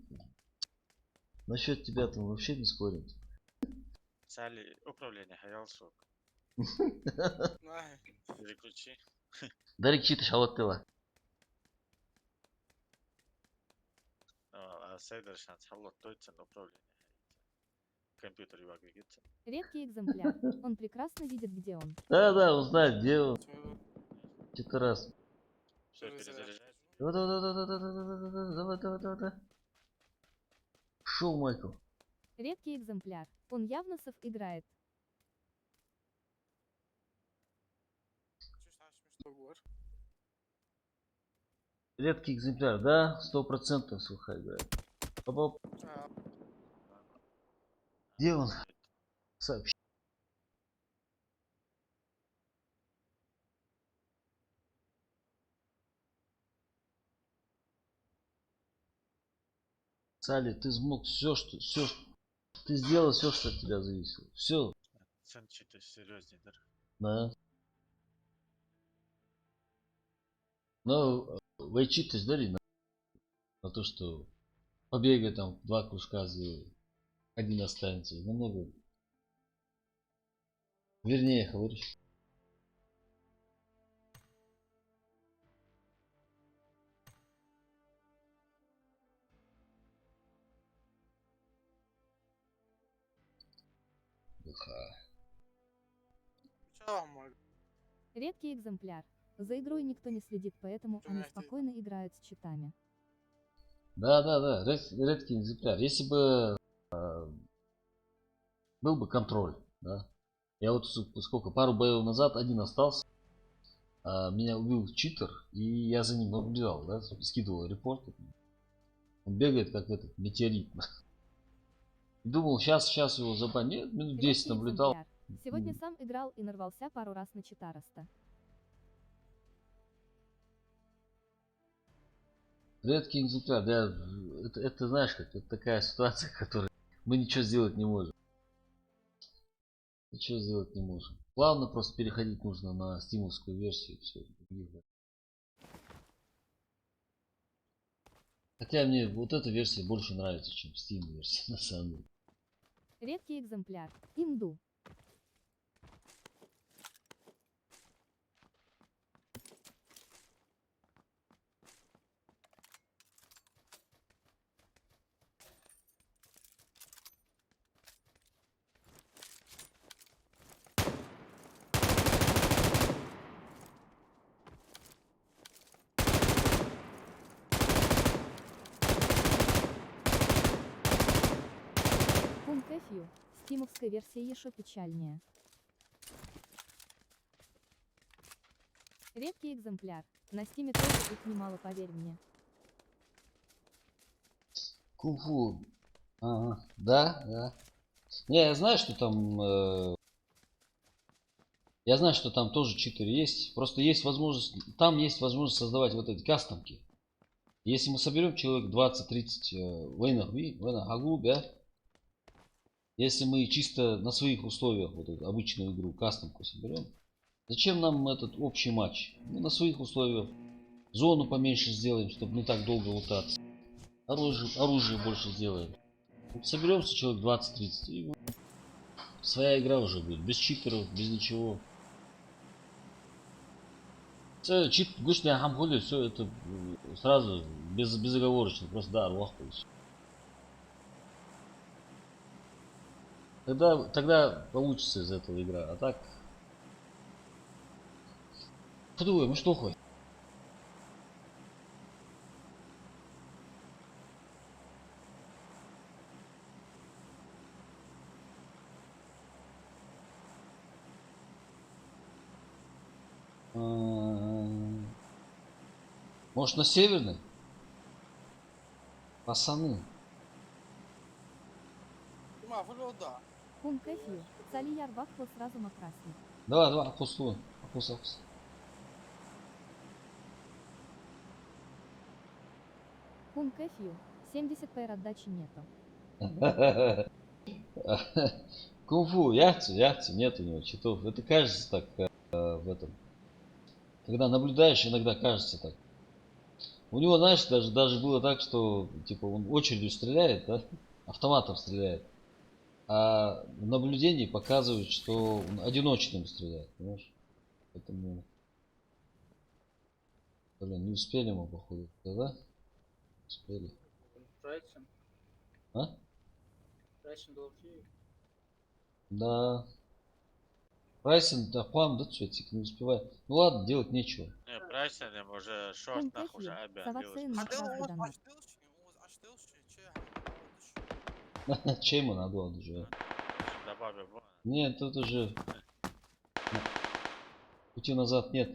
насчет тебя там вообще не спорим. Сали управление хаял сок. Nahi. Переключи. Дарик читы шалаттыла. А сейдер шанс халот точно управление. Компьютер его гигится. Редкий экземпляр. Он прекрасно видит, где он. Да, он знает, где он. Söyle. Что-то раз. Все перезаряжает. Давай. Шел, Майкл. Редкий экземпляр. Он явно играет. Чуть açmış çok var. Редкий экземпляр, да? 100% сухая играет. Оп. Ha, Где он? Сообщи. Сали, ты смог все, что ты сделал все, что от тебя зависело. Все. Sen çıtı серьезный. Да. Но войчитесь дали на то, что побегай там 2 кружка за 1 останется. Намного. Вернее, говоришь. uçağım var. Редкий экземпляр. За игрой никто не следит, поэтому они спокойно играют с читами. Да. Редкий экземпляр. Если бы был бы контроль, да. Я вот сколько, пару боев назад один остался. меня убил читер, и я за ним наблюдал, да, скидывал репорты. Он бегает как этот метеорит. Думал, сейчас его забанят, минут 10 Редкий наблюдал. экземпляр. Сегодня сам играл и нарвался пару раз на читароста. Редкий экземпляр, да, это знаешь, как это такая ситуация, которой мы ничего сделать не можем. Ничего сделать не можем. Плавно просто переходить нужно на стимовскую версию. Все. Хотя мне вот эта версия больше нравится, чем Steam версия, на самом деле. Редкий экземпляр. Инду. Пункт Фью. Стимовская версия еще печальнее. Редкий экземпляр. На стиме тоже их немало, поверь мне. Кунг-фу. Ага. Да, да. Не, я знаю, что там... я знаю, что там тоже читеры есть. Просто есть возможность... Там есть возможность создавать вот эти кастомки. Если мы соберем человек 20-30 войнах, да? Если мы чисто на своих условиях вот эту обычную игру, кастомку соберем, зачем нам этот общий матч? Мы на своих условиях зону поменьше сделаем, чтобы не так долго лутаться. Оружие больше сделаем. Вот соберемся человек 20-30, и своя игра уже будет. Без читеров, без ничего. Чит, гушня хамхули, все это сразу, безоговорочно, просто да, арвах получится. Тогда получится из этого игра, а так... Подумай, мы что хоть? Может на северный? Пацаны. Дима, вылёда. Пункт Фью. Салияр Вахфл сразу макрасник. Давай, ахусу. Ахус. Пункт Фью. 70 пэр отдачи нету. Кунг-фу, яхте, нет у него читов. Это кажется так в этом. Когда наблюдаешь, иногда кажется так. У него, знаешь, даже было так, что типа он очередью стреляет, да? Автоматом стреляет. А в наблюдении показывает, что он одиночным стреляет, понимаешь? Поэтому... Блин, не успели мы, походу. Да? Успели. Райсен. А? Райсен должен. Да. Прайсен, да, план, да, цветик, не успевает. Ну ладно, делать нечего. Не, Прайсен уже шорт Пункт нах уже Фью. обян. Савацин Адел макрас Оğuz донат. açtılış çe. Чему надо уже? Добавил. Нет, тут уже пути назад нет.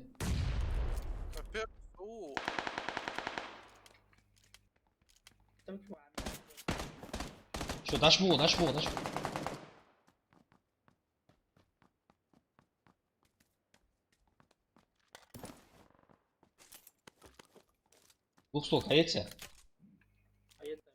Öpüyor. Oo. Там чувак. Что, дашь му. Луксток, hayetse? А это.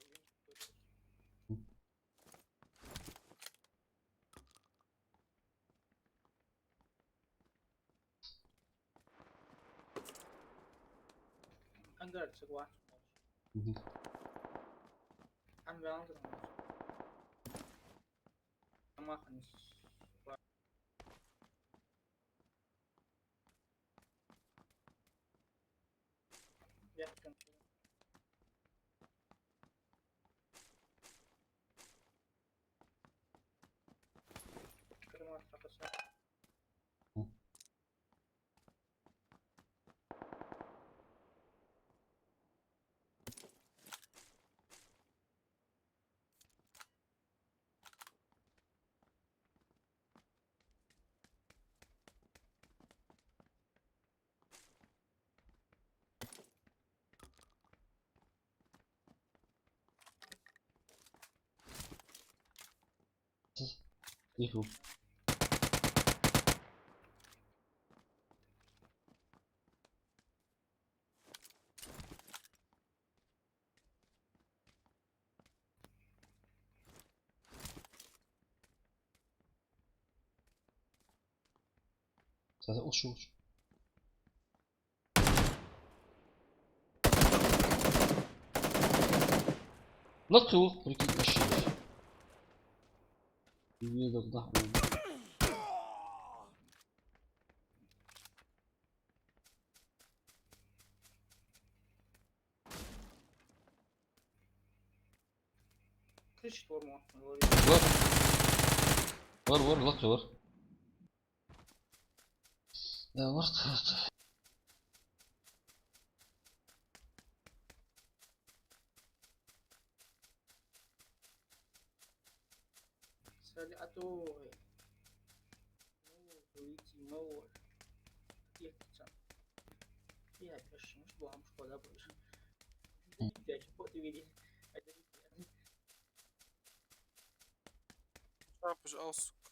Ангар чего? Ангар. Амаханис. Я кончил. Крымас тапаса. Тихо. Ушел. Латух, прикинь, вообще. Не тогда. Кричит ворма. Var, lak var. Ya var. Салиатой. Выйти мол. Ехать. Я пишу, что вам шкода больше. Я что видели? Это не Шапыш al сука.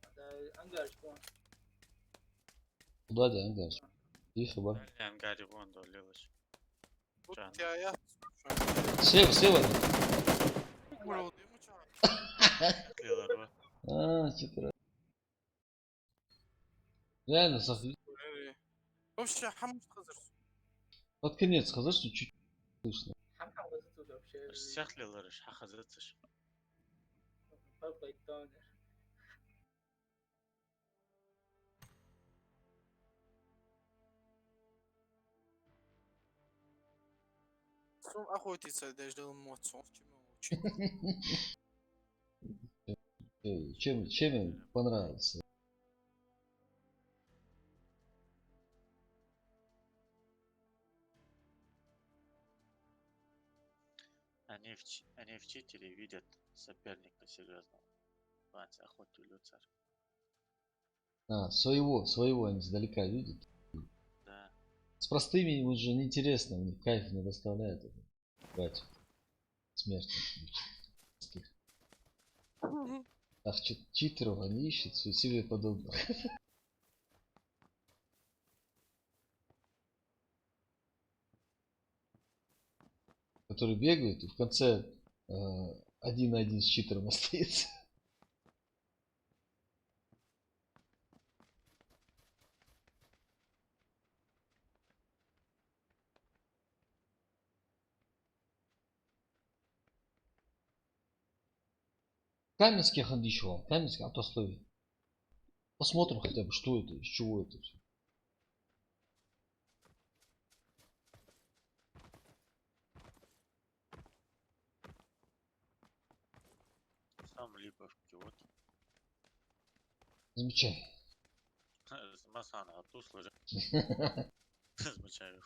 Это ангар шпон. Куда да, ангар? Тихо, бар. Ангари вон долилась. Тут Canım. тебя я. Сева. Вырвал ему чё? Diyorlar bu. Что-то. Реально, Софи. Вообще, хамут hazır. Под конец сказал, что чуть слышно. Хамхам тут вообще. Сяхлилар хахазатыш. Папайтон. Сон охотится даже эмоцию. Чему учить? Чем им понравился? Они в читере видят соперника серьезного. Ванца охоту люцар. Своего они издалека видят. Да. С простыми им уже неинтересно, у них кайф не доставляет это. Бать. Смерть. Ах, читеров они ищут, себе подобных. Которые бегают и в конце 1 на 1 с читером остается. Каменский хандичевал, Каменский автословие. Посмотрим хотя бы, что это, из чего это все. Сам Липовки вот. Замечай. Масана ату служит. Замечаю.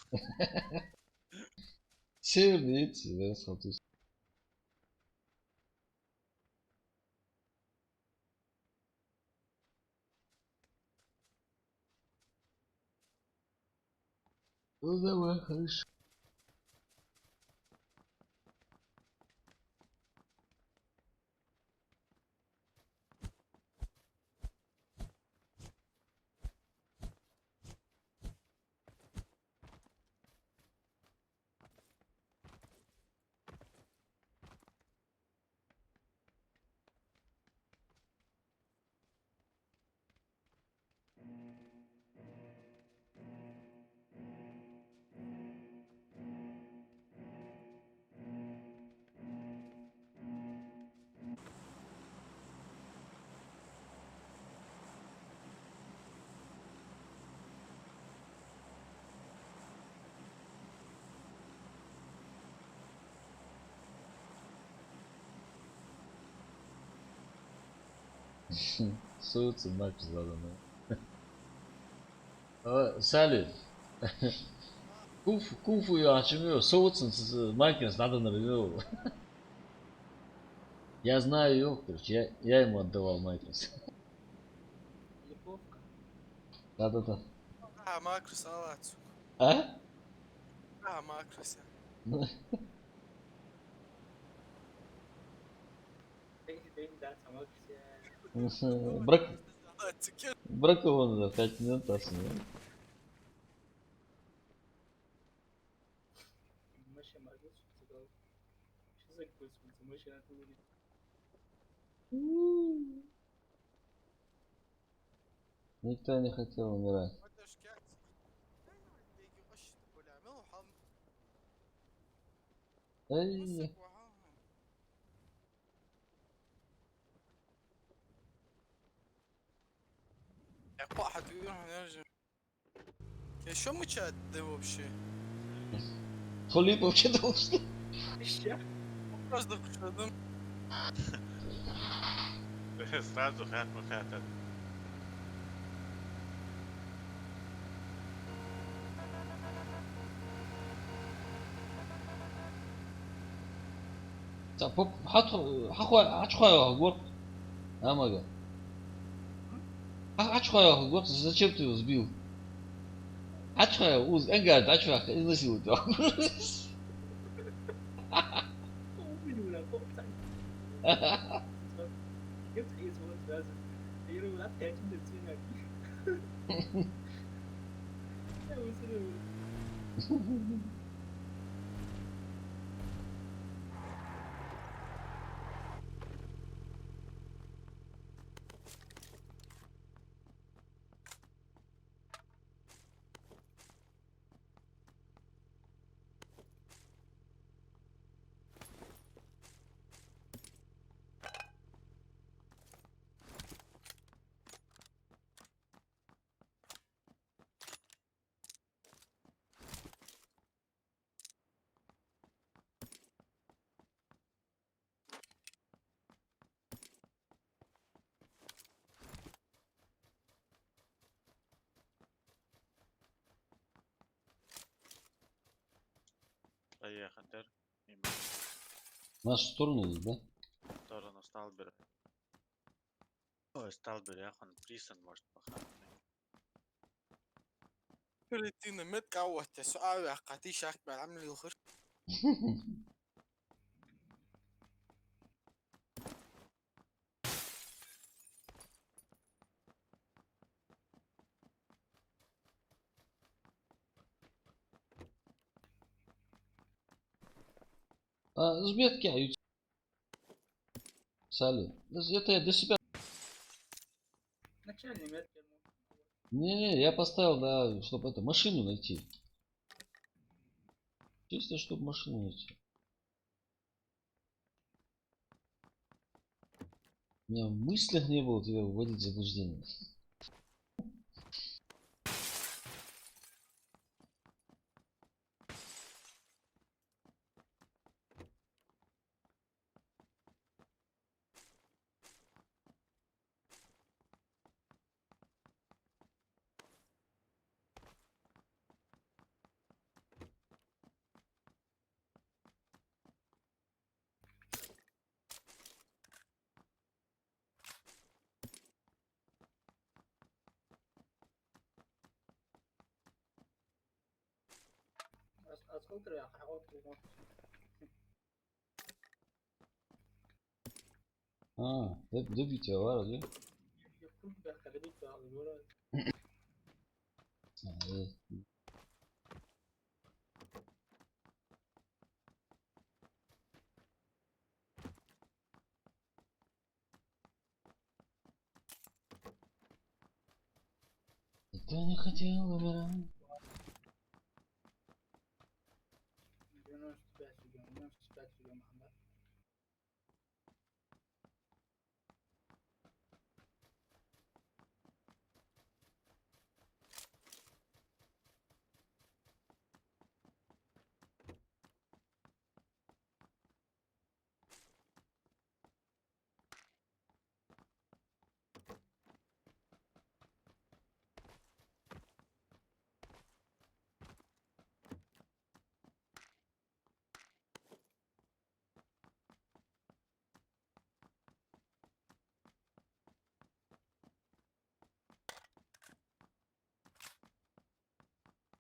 Северный эти, да, соответственно. Ну давай, хорошо. Суются матч заданный. Салют. Кунфу я очумел, соуцен с Майкерс надо нарывел. Я знаю его, короче, я ему отдавал Майкерс. Липовка. Да. А, макрос алацу. А? А, макрос. Ну, День Брак... Тикет. Бракованно, да, 5 минут aslında. Машина могу сказал. Что за космос? Машина тут будет. Никто не хотел умирать. Подожди, يجي غش ولا عمل وحام Эй, مسك وعاهم. Как واحد يروح نرجع. Я что мы чат вообще? Филиппов что-то что? Ща. Просто что Сразу хат махата. 자, 법, 하초야, вот. Амага. Ачхая, вот зачем ты его сбил? Ачхая, Энгар, Ачхая, изнасилуй его. Không biết là không sẵn. Tiếp thị số là thì nó lắp theo trên đường xuyên này. Em xin được. Поехали. В нашу сторону идет, да? Сторону Сталбера. Ой, Сталбер, яхан Присен может пахать. كريتين مت قوة سؤال قاتي شاك بعمل الخر. Сбетки, Салют. Это я для себя. Начальный метр. Не, я поставил, да, чтобы это, машину найти. Чисто, чтобы машину найти. У меня в мыслях не было тебя вводить в заблуждение. أصل ترى حاول تروح. Добитие авара, да? يكون بأكاديمية الورا. Никто не хотел умирать. 95 milyon, 95 milyon Muhammed.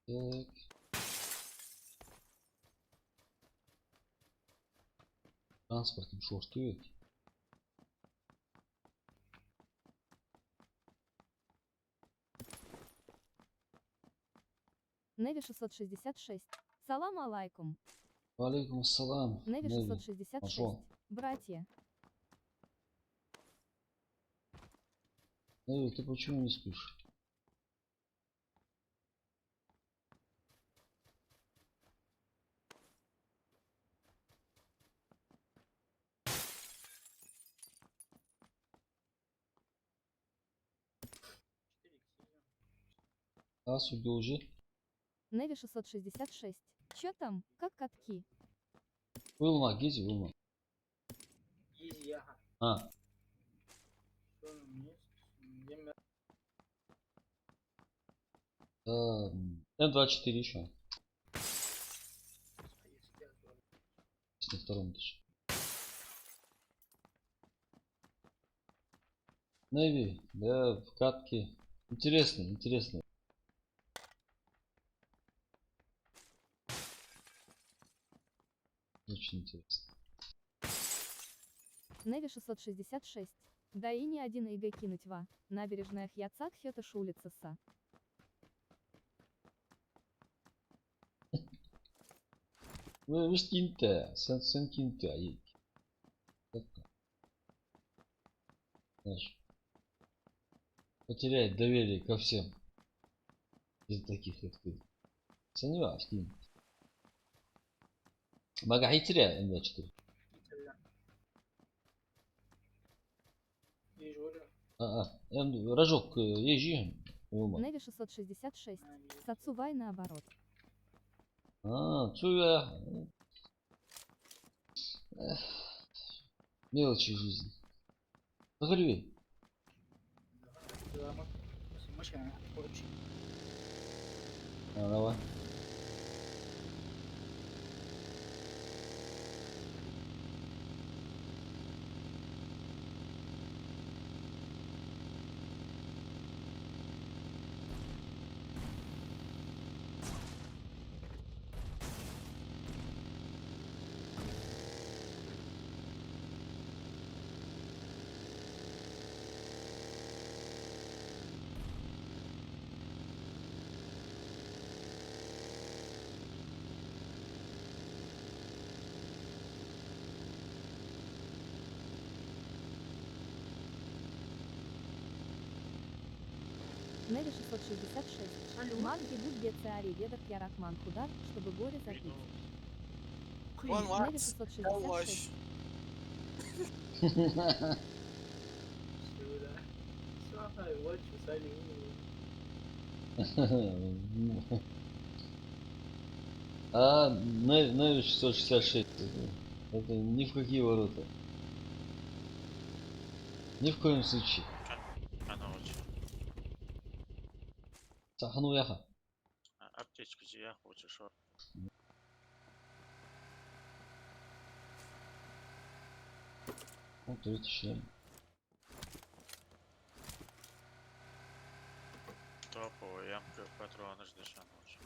Так. Транспортом шортует. Неви 666. Салам алейкум. Алейкум ассалам. Неви Неви. 666. Пошел. Братья. Неви, ты почему не спишь? А, судьба уже? Неви 666. Чё там? Как катки? Вылма, гези, вылма. Изи, ага. А, Что на мне? М24 еще. На втором этаже. Неви, да, в катке. Интересно, интересно. Очень интересно. Неви 666. Да и не один иго кинуть ва. Набережная Хьяцак Хётыш улица Са. Вы ж киньте, sen киньте, ай. Знаешь, потеряет доверие ко всем. Из таких, как ты. Сомневаюсь, кинь. Мага теряет М24. Рожок, езжи. Вылма. Неви 666. Сацувай наоборот. Цуя. Мелочи жизни. Погреби. Давай. Неви 666. Манги будь бецеари ведах ярахман худак, чтобы горе забить. One Неви what? 666. Неви 666. Это ни в какие ворота. Ни в коем случае. Она очень. Сахану яха. Аптечку я хочу, что. Вот третий член. Топовая ямка, патроны ждешь, она очень.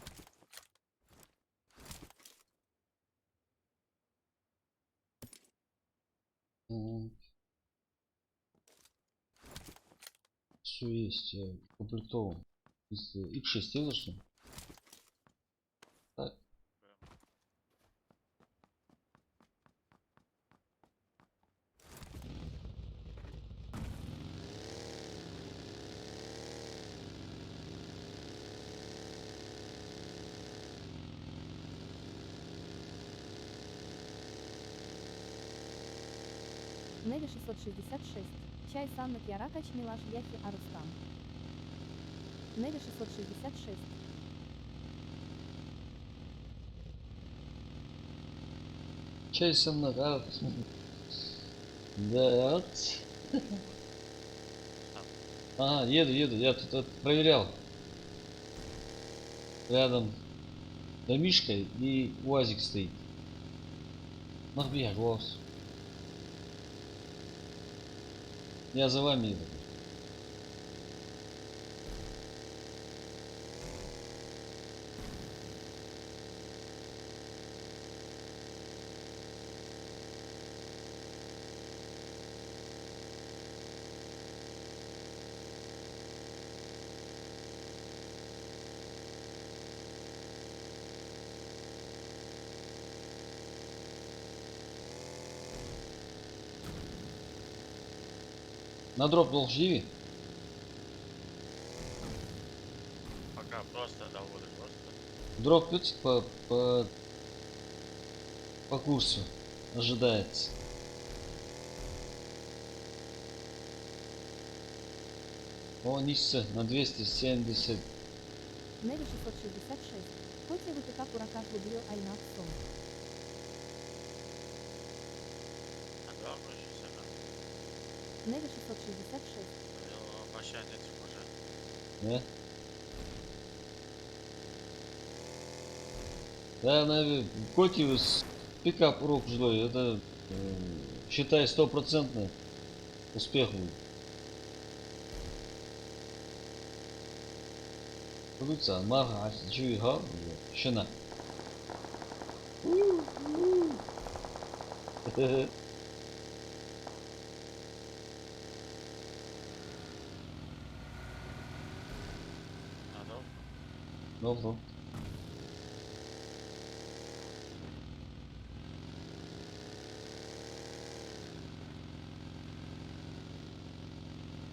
Все есть. Комплектован. X6 видел что? Так. Неви 666. Чай саннак яракач милаш яхи арустам. Неви 666. Чай со мной, да? Да, вот. Ага, еду. Я тут проверял. Рядом домишка и УАЗик стоит. Нахуя, УАЗ. Я за вами иду. На дроп долг живи. Пока просто довольно просто. Дроп идет по курсу. Ожидается. О, низко на 270. Неви 666. Коті ВТК Куракаш Гуглю Айнат Сон. А два больше всего. Неви 666. Пощадить уже. Да? Да, на Котиус пикап урок жилой. Это считай 100% успех будет. Продукция, мага, чуига, щена. Надо. Добро.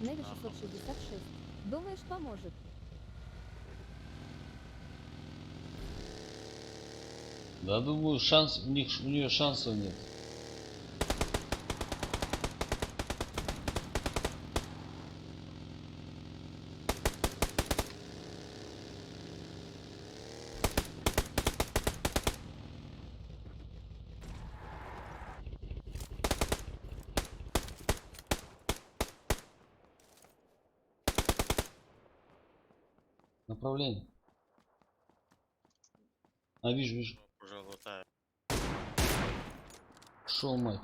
Неви 666. Думаешь, поможет? Да, думаю, шанс у нее шансов нет. Направление. А, вижу. Уже лутаю. Шел мать.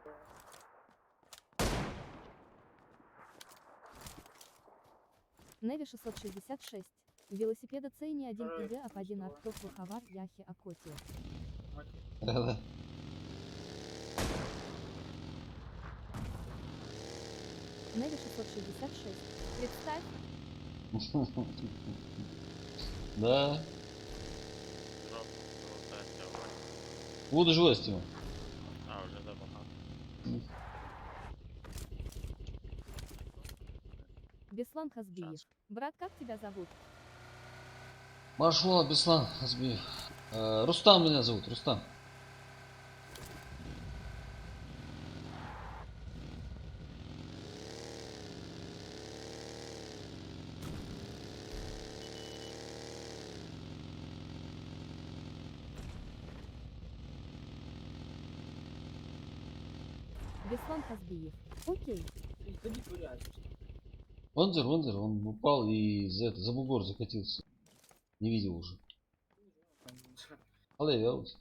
Неви 666. Велосипеда цейни 1 ИГ ап 1 Арктов Вахавар Яхи Акоти. Да. Неви 666. Представь, Да. Дроп. Лутать давай. Буду живой, Стима. А, уже добавил. Беслан Хазбиев. Брат, как тебя зовут? Маршал Беслан Азбиев. Рустам меня зовут, Рустам. Беслан Хазбиев. Окей. Иди порядок. Вонзер, он упал и за бугор закатился. Не видел уже. Алле, велос.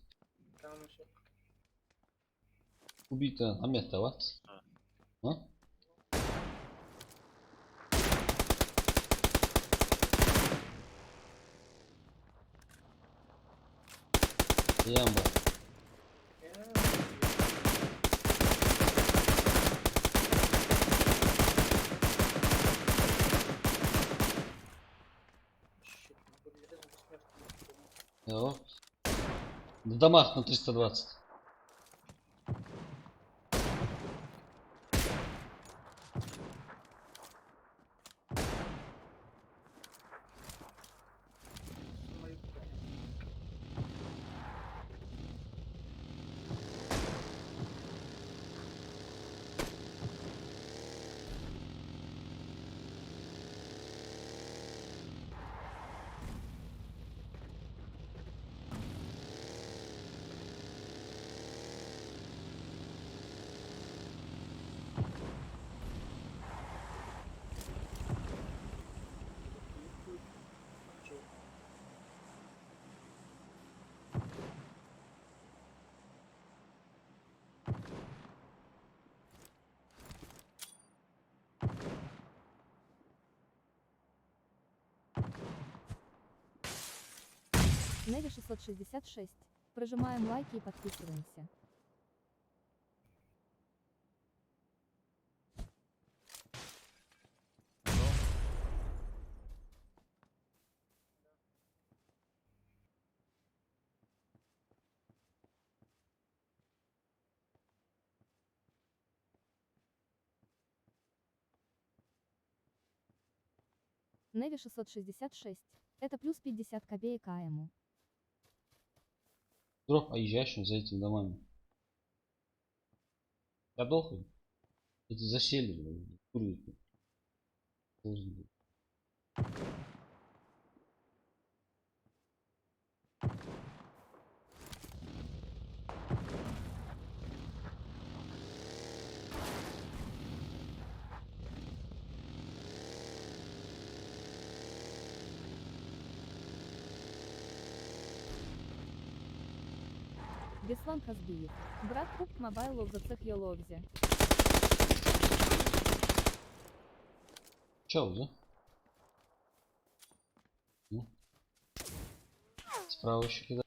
Там еще. Убито Амет Тават. А? Ямба. Щит, ну, подлезем бессмертно. Да. В домах на 320. Неви 666. Прожимаем лайки и подписываемся. Неви 666. Это плюс 50 копеек АМу. Дроп поезжающим за этими домами. Подохли. Эти засели, блин, курят. Должен быть. Беслан Казбиев. Брат Куб Мобайлов за цех Йоловзе. Чел, да? Ну. Справа еще кидать.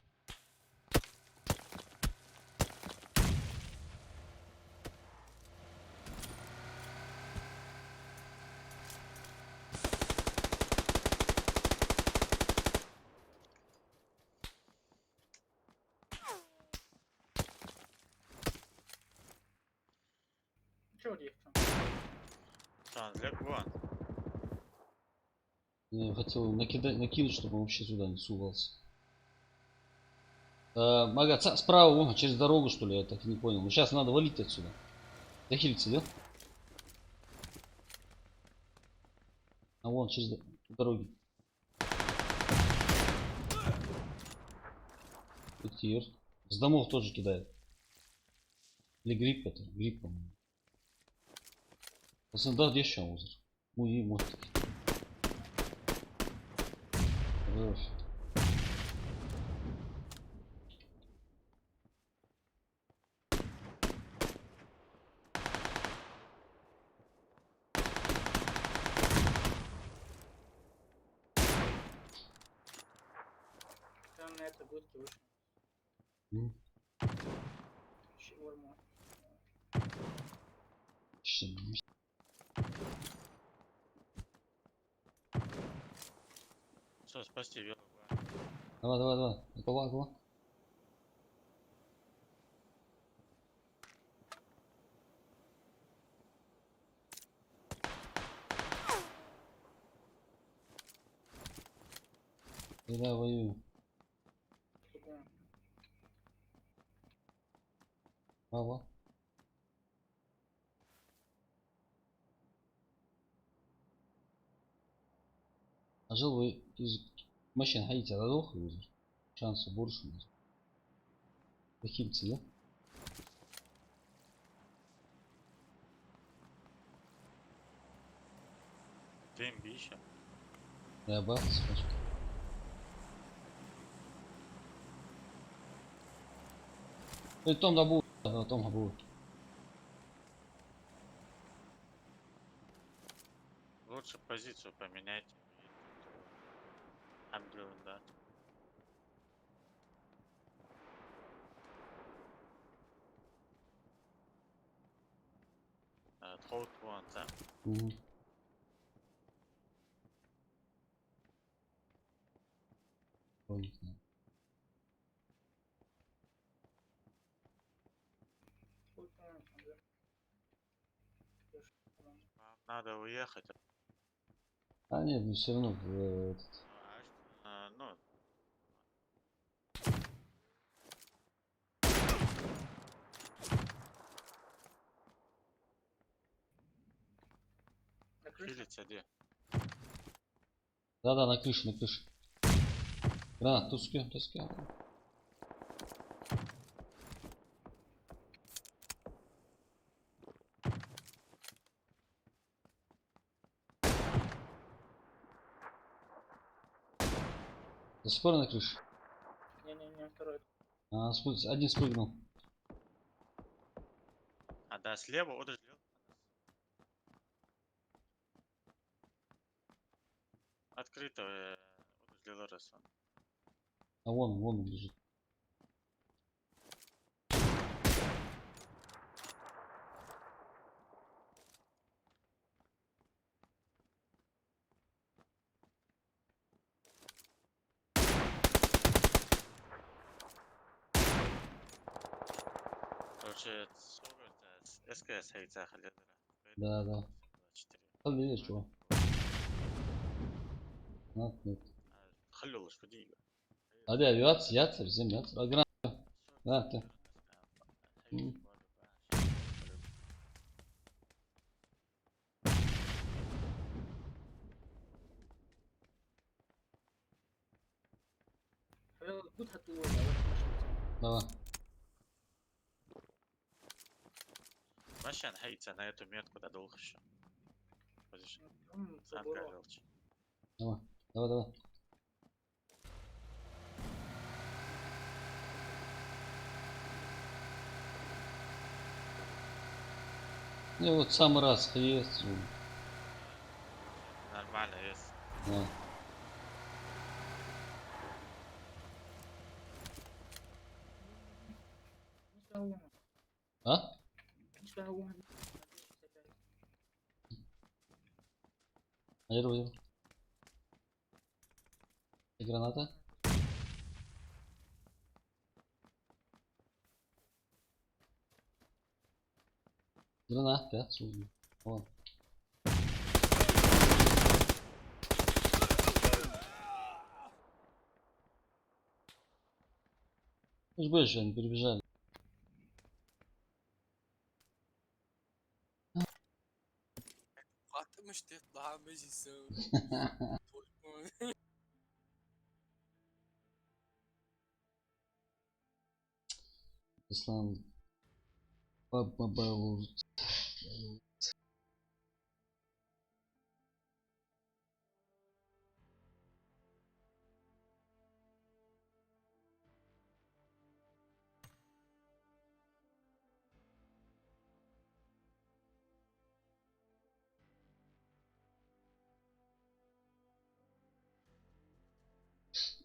Чего девка? Транслет вон. Я хотел накинуть, чтобы он вообще сюда не сувался. Мага, справа, вон, через дорогу, что ли, я так и не понял. Ну, сейчас надо валить отсюда. Захилиться, да? А вон, через дороги. Тир. С домов тоже кидает. Или грипп это? Грипп, по-моему. Да, где еще узор? Ну и может. Хорош. Там на это будки вышел. Ну, Шаурма. что, Все, спасти вело. давай. Голова. Да, воюю. Туда. Ава. А жил вы из машин ходите, а дох узор. Шансы больше. Захильцы, да? Демби еще. Я бахс, конечно. Ну, том да будет, том будет. Лучше позицию поменять. Андрю, да. Hold one, да. Угу. Понятно. Вот там, да. Вам надо уехать. А нет, ну все равно этот. Ну, На крыше. хилиться где? Да, на крыше. Гранат, туски. До сих пор на крыше. Не, второй. Один спрыгнул. А да, слева удержал. Открыто удержал раз он. А вон он лежит. Короче, СКС хайца халидера. Да. Подберешь, чувак. Нет. خلوش فديقة هذه авиация ياتر زين ياتر أقرأ. لا لا. قلت هتقول ولا давай. ماشي أنا هيت أنا يتميت كده دوخش سام مش قالوش давай. Давай. Ну вот сам раз есть. нормально есть Да. А? Аэро. И граната? Граната, отсюда. Вон. Ну, больше они перебежали. قاتمش تطلع مش يسوي Ислам. Баба.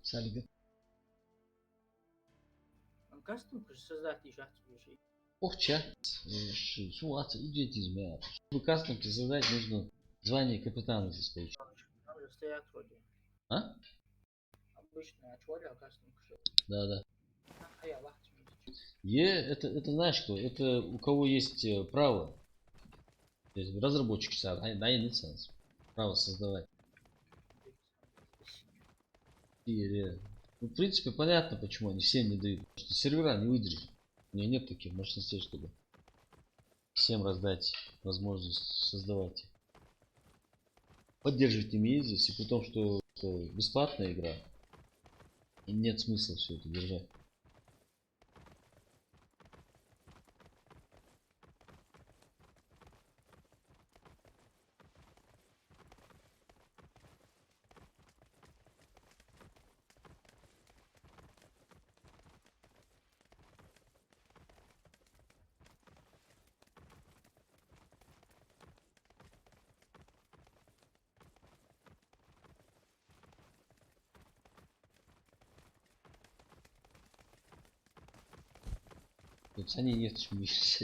Салига. Кастом создать еще шесть. Ох, чат. Ситуация идиотизм. Чтобы кастом создать, нужно звание капитана здесь получить. Там же стоят вроде. А? Обычная чуаля, кастом. Да. А я лахчу. Это знаешь что? Это у кого есть право. То есть разработчик сам, дай лиценз. Право создавать. Ну, в принципе, понятно, почему они всем не дают. Потому что сервера не выдержат. У меня нет таких мощностей, чтобы всем раздать возможность создавать. Поддерживать ими здесь, и при том, что это бесплатная игра. И нет смысла все это держать. Тут они нет, чем видишь.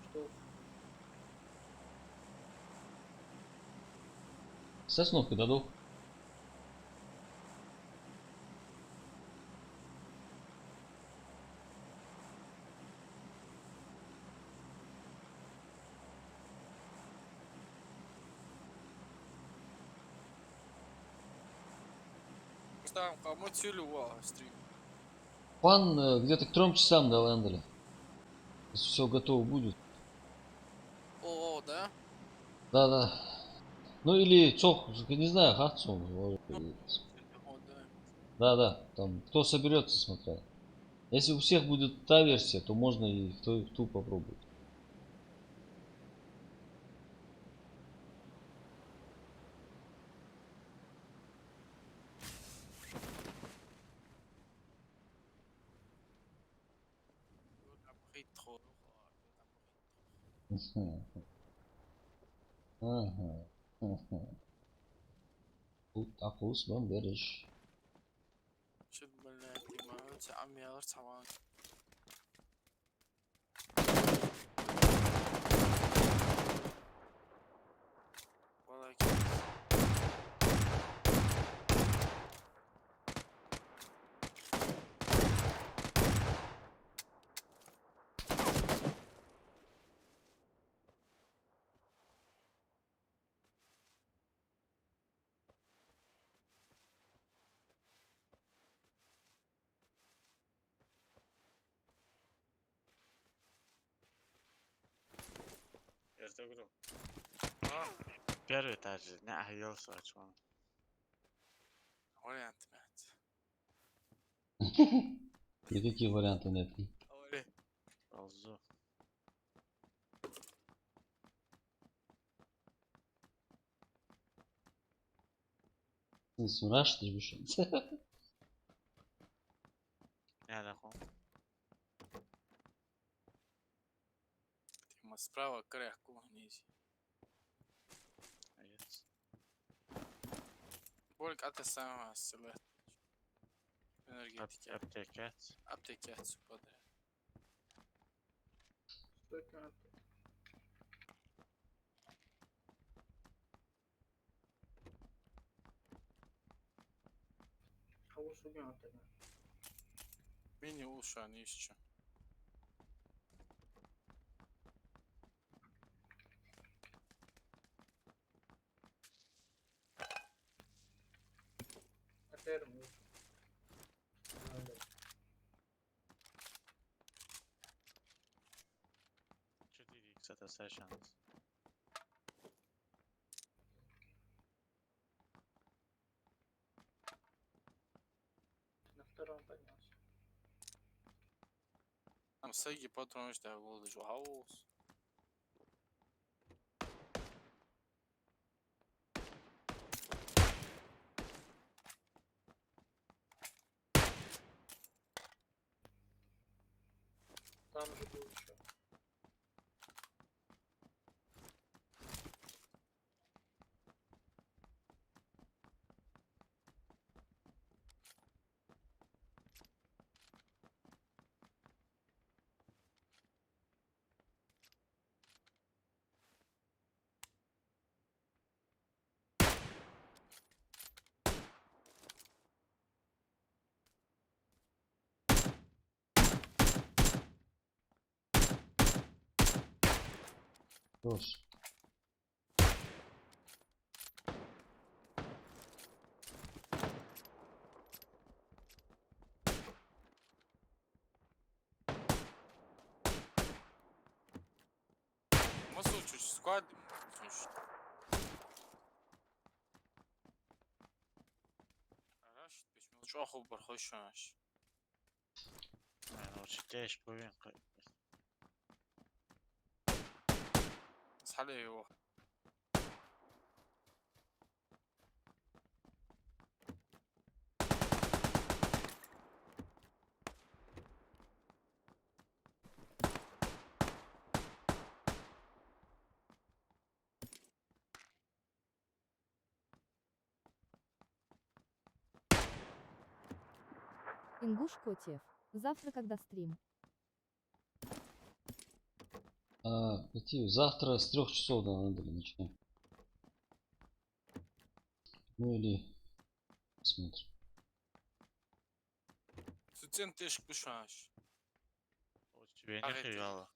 Что? Сосновка дадут. Там кому целевал стрим. Пан где-то к 3 часам до лендали. Если все готово будет. О, да? Да. Ну или цох, не знаю, Хатсон. О, да. Да. Там кто соберется, смотря. Если у всех будет та версия, то можно и в ту попробовать. بخيت خور Ага. Тут акус бомбериш. شد بلاتي ما قلت عمي ارتع معاك والله كده Ertuğrul. Первый этаж, не ахиелся, о чем. واريانت مات И какие варианты нет? اولي Oldu. Сураш ты бишь? Nerede konu? تيما سبراوا كره حكومة نيزي Evet. بقولك قعدت الساعة مع السلاح انرجيتك Aptekat. ابتكات سبادر Сколько надо? Havuz su gün attı. مين يقول شو يعني يشتشو Atarım. Öyle. Четыре икс это вся шанс. На втором поднялся. انا مسجي باترون مش ده بقول جو هاوس Там же был еще. Хорош. ما صوتش سكواد صوتش عرفت باش ما شو اخو برخوش ماش Yani o çiftleş koyun. اصحى لي هو Ингуш Котиев. Завтра когда стрим? Завтра с 3 часов надо начнем. Ну или посмотрим. ستين تيش بشاش O beni kıyıyorlar.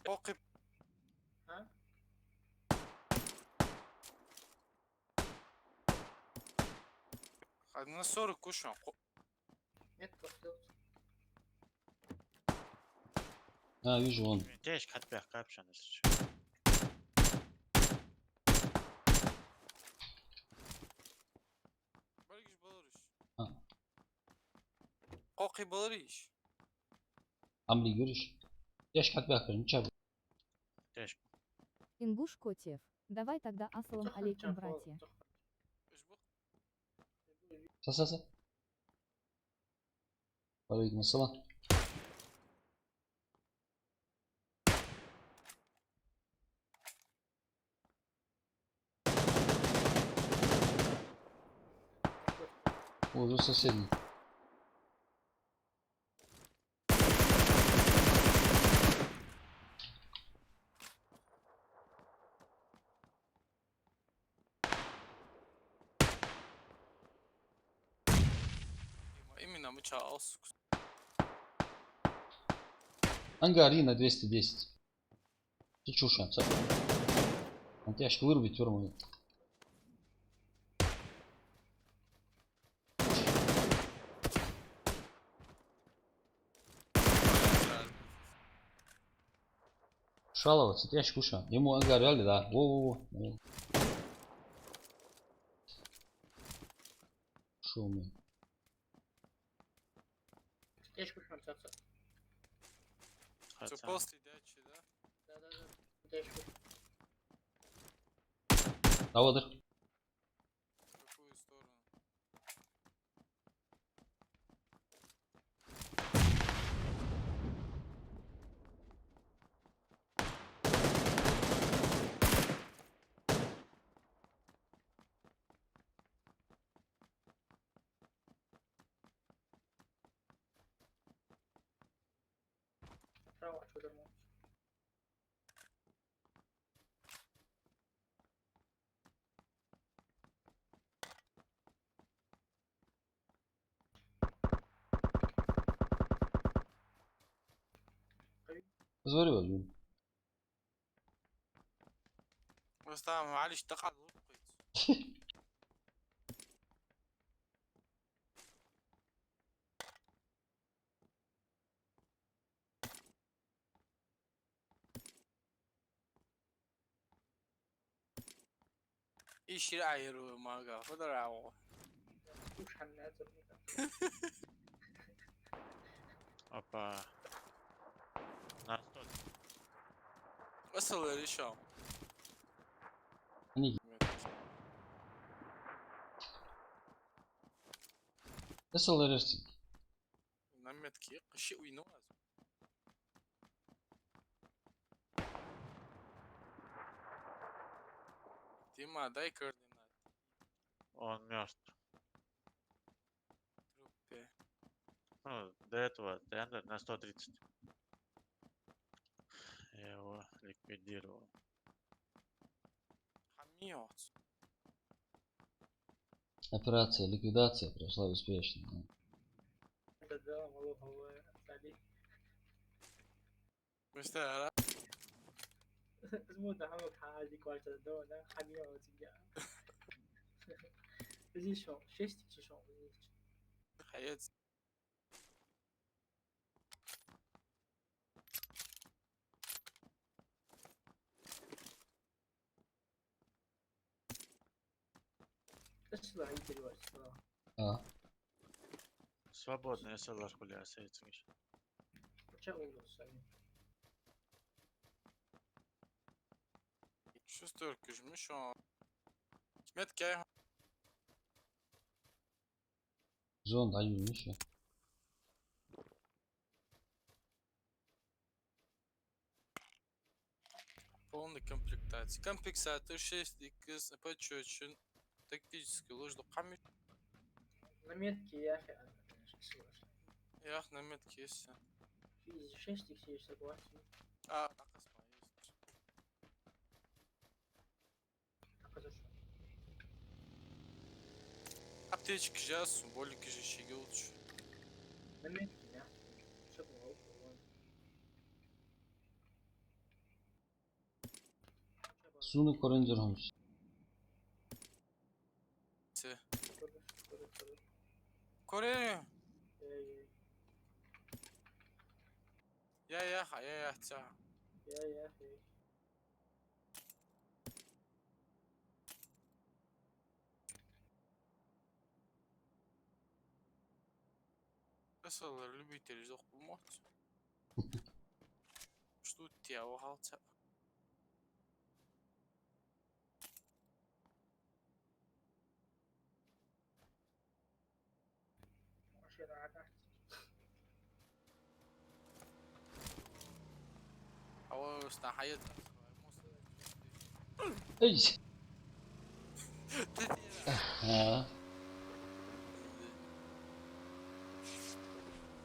اوقف Ha? خدنا صور كوشن Нет, постелся. Вижу он. Теş katbeh kapşanız. برقش بلوريش Ha. قوقي بلوريش Амли görüş. Yaş kat bakırım çabuk. Teş. Ингуш Котиев. Давай тогда ассалам алейкум, братья. ايش بق Sa. Aleykümselam. Уже соседний. Именно мчался. Ангар на 210. Ты чушь, отца. Он тебя аж вырубит тюрьму. Шаловаться, ты аж куша. Ему ангар реально, да. Во-во-во. Шумный. Тяжко шансаться. Це Хотя... пост идячий, да? Да. Тяжко. Давадыр. В какую сторону? Право, что вернуться. Позвори, блин. بس طبعا معلش تقعد وقت. ايش يعيروا ما قال فضل عوض. Уж ханназер. Опа. На 100. وصل ليشام. Nasıl alırsın? نمت كي قشي وينواز. Дима, дай координаты. Он мертв. Трупе. Ну, до этого тенда на 130. Я его ликвидировал. Хамиот. Операция ликвидация прошла успешно. Это да, малого стали. مستاهل. زمود عمك حاجة كوارتر دونا حمية وتجا. زي شو شستي شو حياتي. ايش راح يجري وقت صراحة. Свободно, я салар хуля сейтсмиш. Почему он сами? Шестерка жмешь, он. Метки. Зон даю еще. Полной комплектации. Комплексация 6 x почёчен. Тактический ложь до камер. На метке я конечно сложно. Ях на метке есть. Физи 6 их есть согласен. А, акасма есть. А за что? Аптечки сейчас, болики же щеги лучше. На метке я. Что было? Sunu korunca Корея. Я тя. Я. Nasıl любитель зох помочь? Что тебя вахалца? просто حياتها Эй! Ha.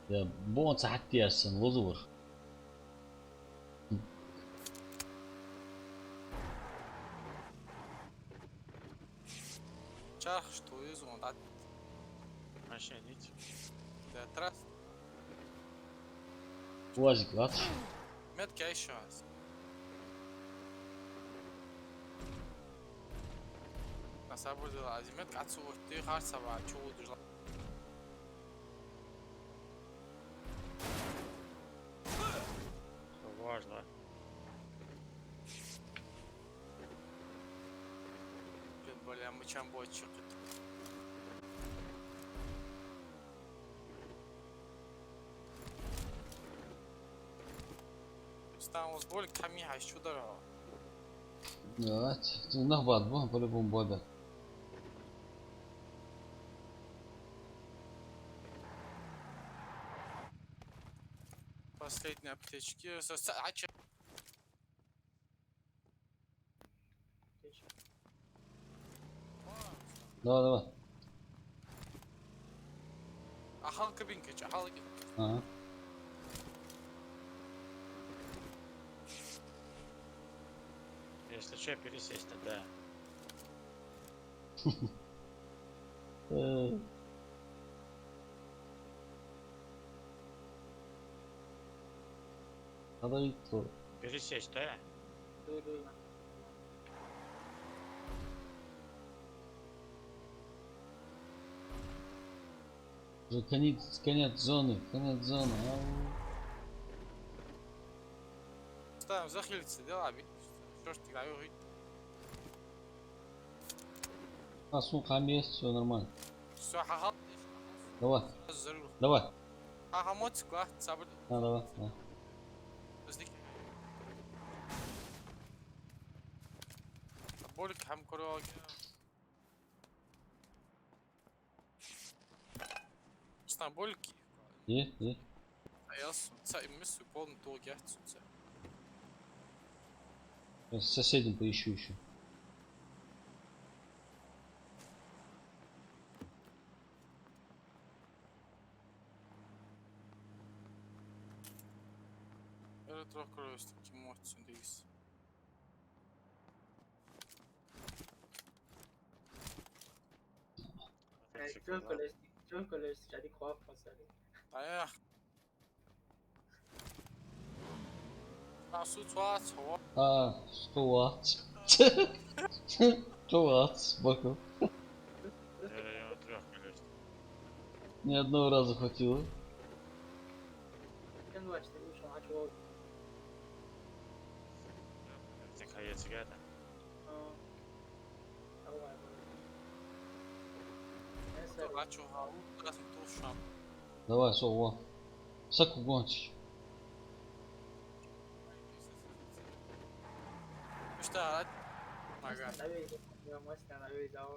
Ya bu saat diyorsun, lozu var. Чарх, что из он от Машинить. трасс. Ulazik at. Метки еще раз. На собой дела. Азимет отсюда ты харсова, чего дужла. Важно. Бля, мы чем больше. Стан боль камиха еще дорого. Evet. Nahbat bu, по-любому бода. Последние аптечки. Давай, давай. Ахал кабинка, ахал. Ага. Если что, пересесть, да. Надо и то. Пересесть, да? Дуй. Уже конец зоны, конец зоны. Ставим захилиться, дела. Что ж ты говоришь? А, сука, есть, все нормально. Все, ахал. Давай, Зару. давай. Ага, мотик, сабр. Давай. Да. Болик хам корог. Болики. Е. Ясно. Ца имею полный толк яхтсунца. С соседям поищу еще. Это трохи кроюсь таким эмоциям, десь. Только лишь jadi kuat pasal. Ая. Асу цо. А, 100 Вт. 100 Вт, боком. Я трех колес. Ни одного раза хватило. Kan du işte bu şu an çok Ты хаец гада. давай. Neyse. Ачу хау, гасм тушам. Давай, во. Саку гончиш. Что, ага. Мы остановились, да.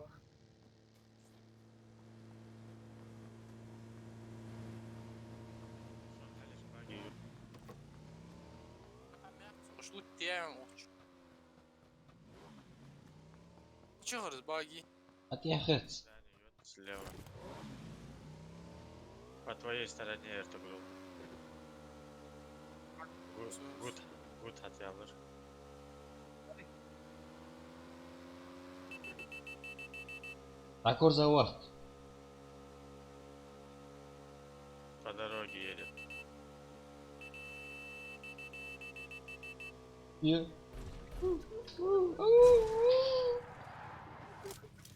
Ушло тем. Чего разбаги? Отъехать. Слева. По твоей стороне Эртугрул. Гуд отъявлар. Аккор заварт. По дороге едет. Нет.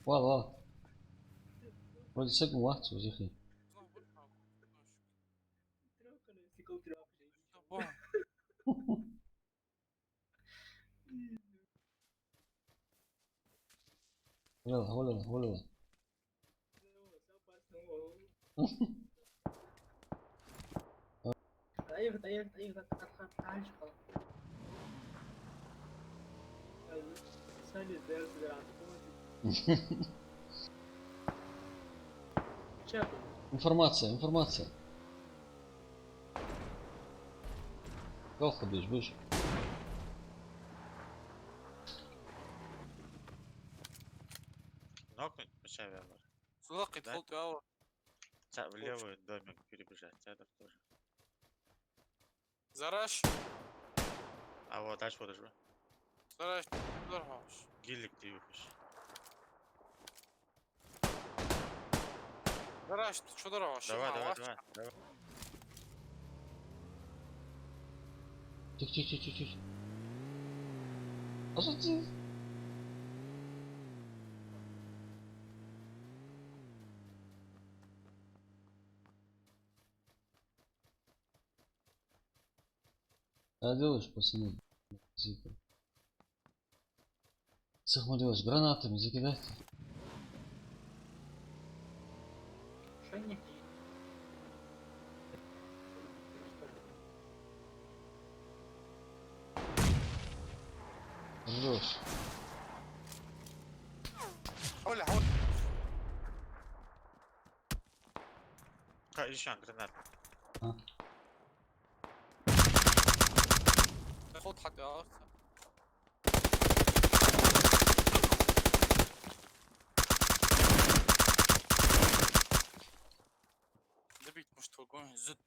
Ладно. Вроде секунд Вт, возьми. Валила. Таих, дальше. Сами дерзли, Чапи. Информация. Колха будешь? Нокнуть почавил. Сюда кидал тяо. В левый домик перебежать, это тоже. Зараш. А вот дальше вот уже. Зараш. Зараш. Гиллик ты выпишешь. Зараш, ты что дорогаш? Давай. Тихо. А что ты? А делаешь, пацаны? Зипа. Захмурилась, гранатами закидать. Шайник. Ждешь. حول. Еще гранат. خد حد اه. Дебить, может, твой зуд.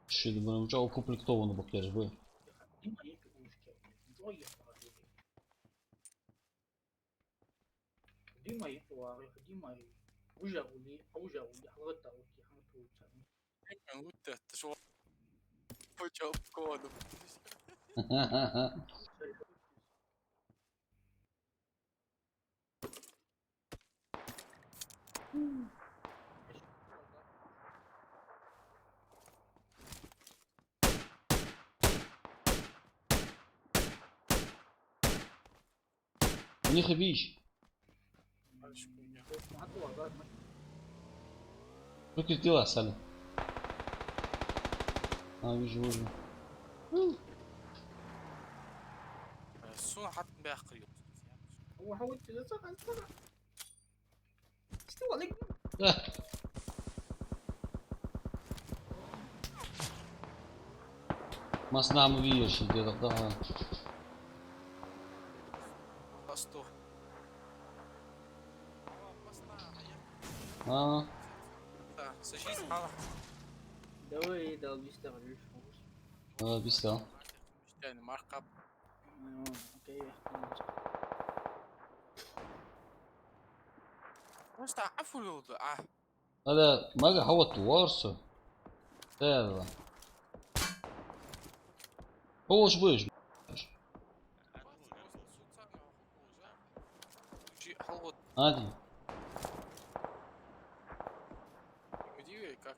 Ще да бъдем чало комплектовано бактериш, бе. Дима и игрушки. Двое параллели. Дима и туары, Дима и ужаули, حضرت اوكي حمد قلت انت شو وجهه بكونه. У них и бич. Только дела, Саля. А, вижу. السوق حط باقي. هو حاول تلصق على الفرع استوى عليك Масна мы видишь, где-то, да. قصته. А, سجيس حاله. دواء ده بيستعمل الفلوس бистел. يعني مركب. اوكي مش تعرفوا الوضع. هذا ما حوط ورثه. هذا. هو ايش بيش؟ حوض عادي. مديوي как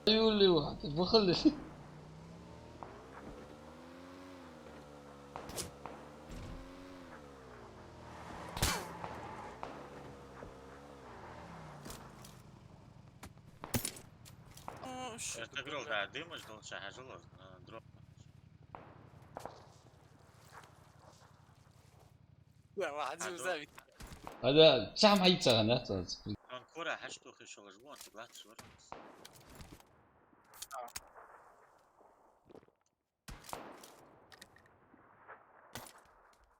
يقول لي واحد بخلص. ارتقروا قاعد ديمج دول شحجلوا دروب. لا واحد زي هذا سهم حيتسا انا. كان كورة حشتو خي شغل جبون تقلعت شور.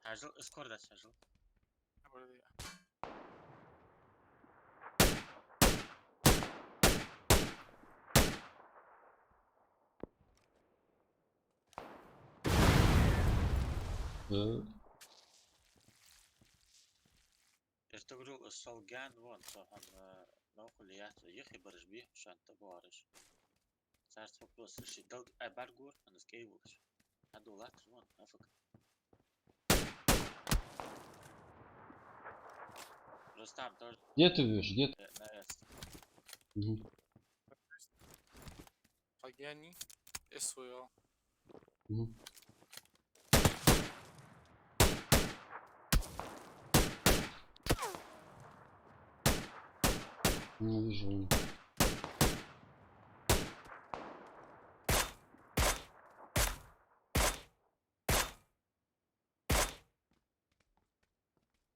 حجل اسكور ده حجل. ارتقروا الصلقان وان صحن نوكليات يخي برج بيه مشان تبارش. صارت فوكلوس الشي دل ابارغور انا سكيبوش. هادو لاتر وان افك. رستام тоже. Где ты бьешь? Где ты? На эст. Погяни. СВО. Ну, вижу.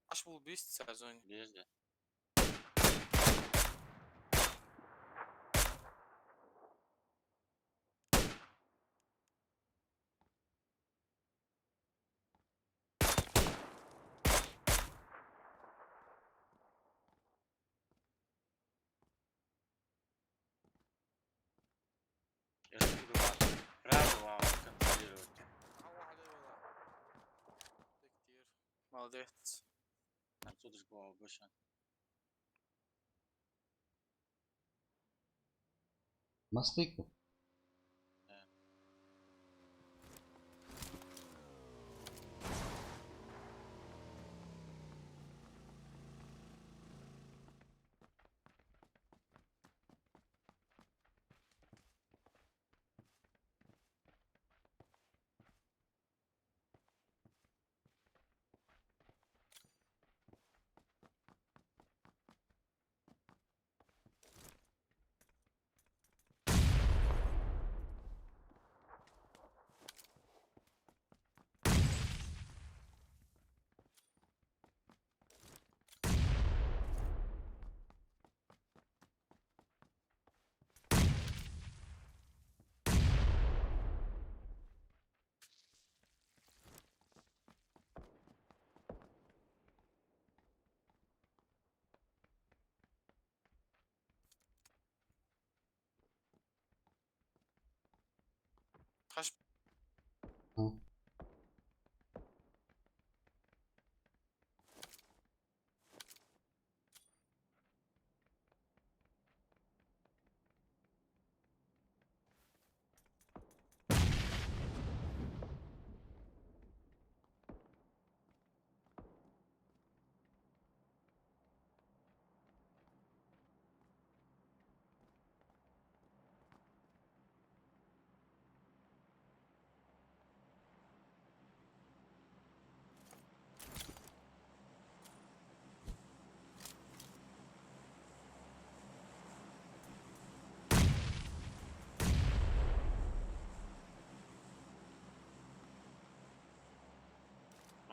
Аж был бесит сезон. Везде. молодец. Отсюда же было выше. Мастык. Хаш А.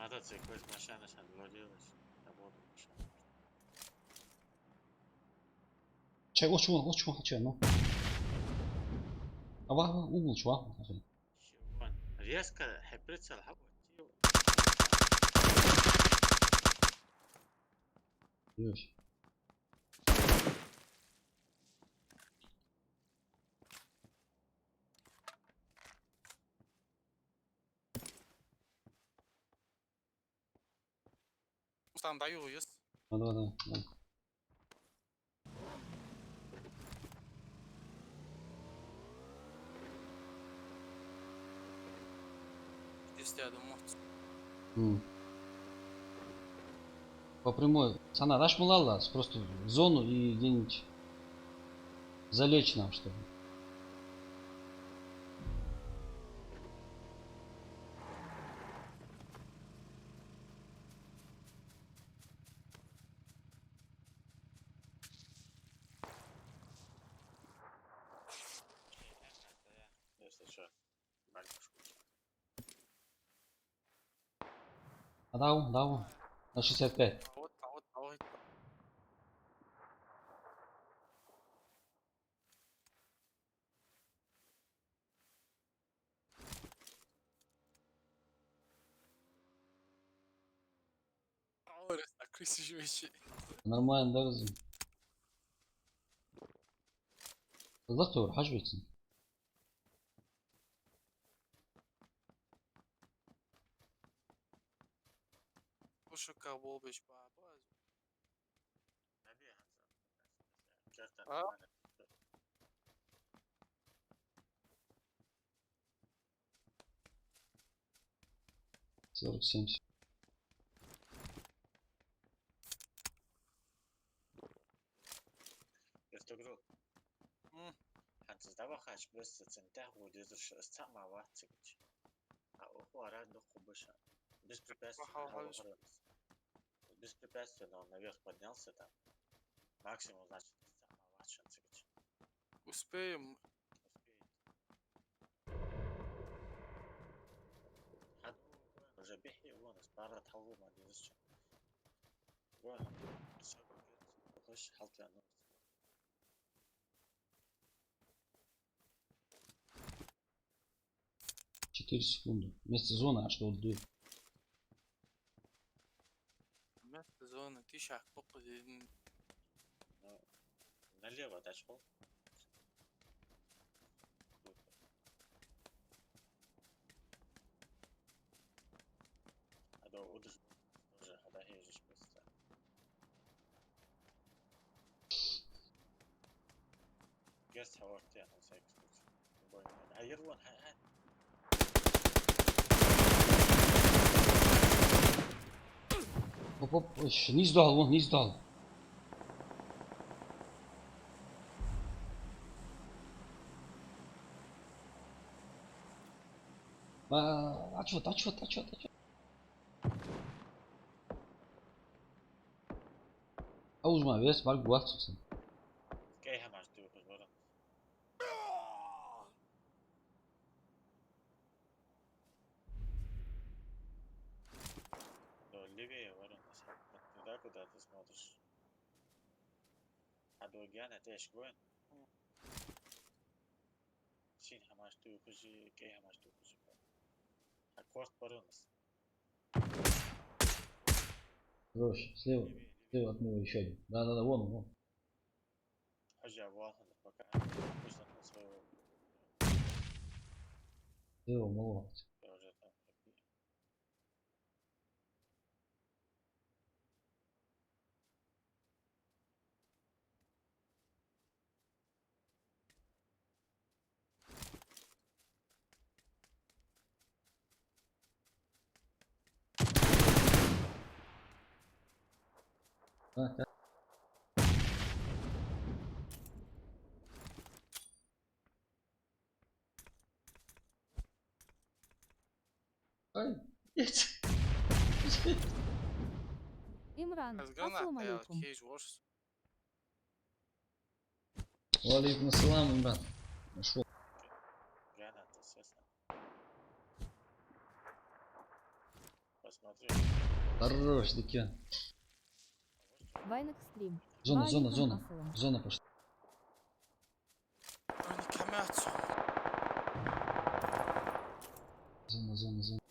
Мотоцикл из машины отвалилась. Работу машина. Чай, очень хочу, ну. А угол, чувак. Чего? Резко حبيت الحق. Видишь? там даю есть. Да. Здесь рядом может. По прямой. Sana дашь мулалла, просто в зону и где-нибудь залечь нам, что ли. Если что, бальбушку. Дау. На 65. А вот. Так, крысишь вещи. Нормально, да, разум? Uzak dur, hac etsin. Слушай, как был бы баба. Набей Ханса. Часто А? нормально. 47. يفتقروا هنتزدوا خاش بس تنتهي وديزش استعمى واتسكت أو أراد نخو بشا без препятствий он наверх поднялся там максимум значит استعمى واتشن تسكت Успеем. уже بيحي وين سبارة تحول ما ديزش وين خش حلت عنه 4 секунды. Вместо зоны, а что вот дверь? Место зоны. Ты шаг попади. налево отошел а то удаж тоже guest hour يعني سايكس أيروان هاي Hop hop. Oş, niz dal bu, niz dal. Aç vat, aç vat, aç vat, aç vat. Uzma ves, var bu atsın. كاي هم عشتو بس برا لو ليبيا برا ده كده تسمعتش هدوجيانا تاش كوين شين هم عشتو كوجي كاي هم عشتو كوجي هكورت برا نص Хорош, слева. Слева от него еще один. Да, вон он, вон. حجة واحد пока пусть на своего Слева, мало. я уже там Так. Ай, нет. Имран, Has granat ассалам ya. алейкум. Cage Wars. Валейкум ассалам, Имран. Нашел. гранат естественно посмотри Хорош, таки. Вайнах стрим. Зона, зона, Валейкум зона. ассалам. Зона пошла. Они камятся. Зона, зона, зона.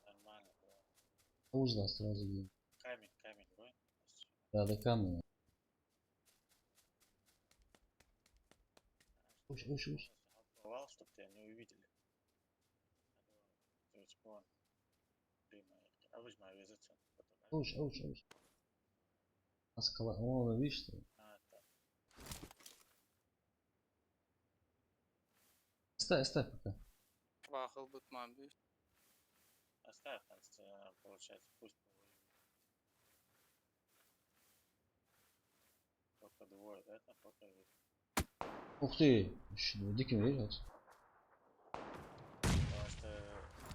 нормально было Узла сразу бьем. камень бой Да, до камня. Уж, уж, уж. отплывал чтобы тебя не увидели то есть он прямая а вы моя языца Уж, уж, уж. А скала. О, видишь, что ли? Ставь, ставь пока. Вахал бит мамби. оставь получается пусть только двое да там пока Ух ты. Диким лежат. потому что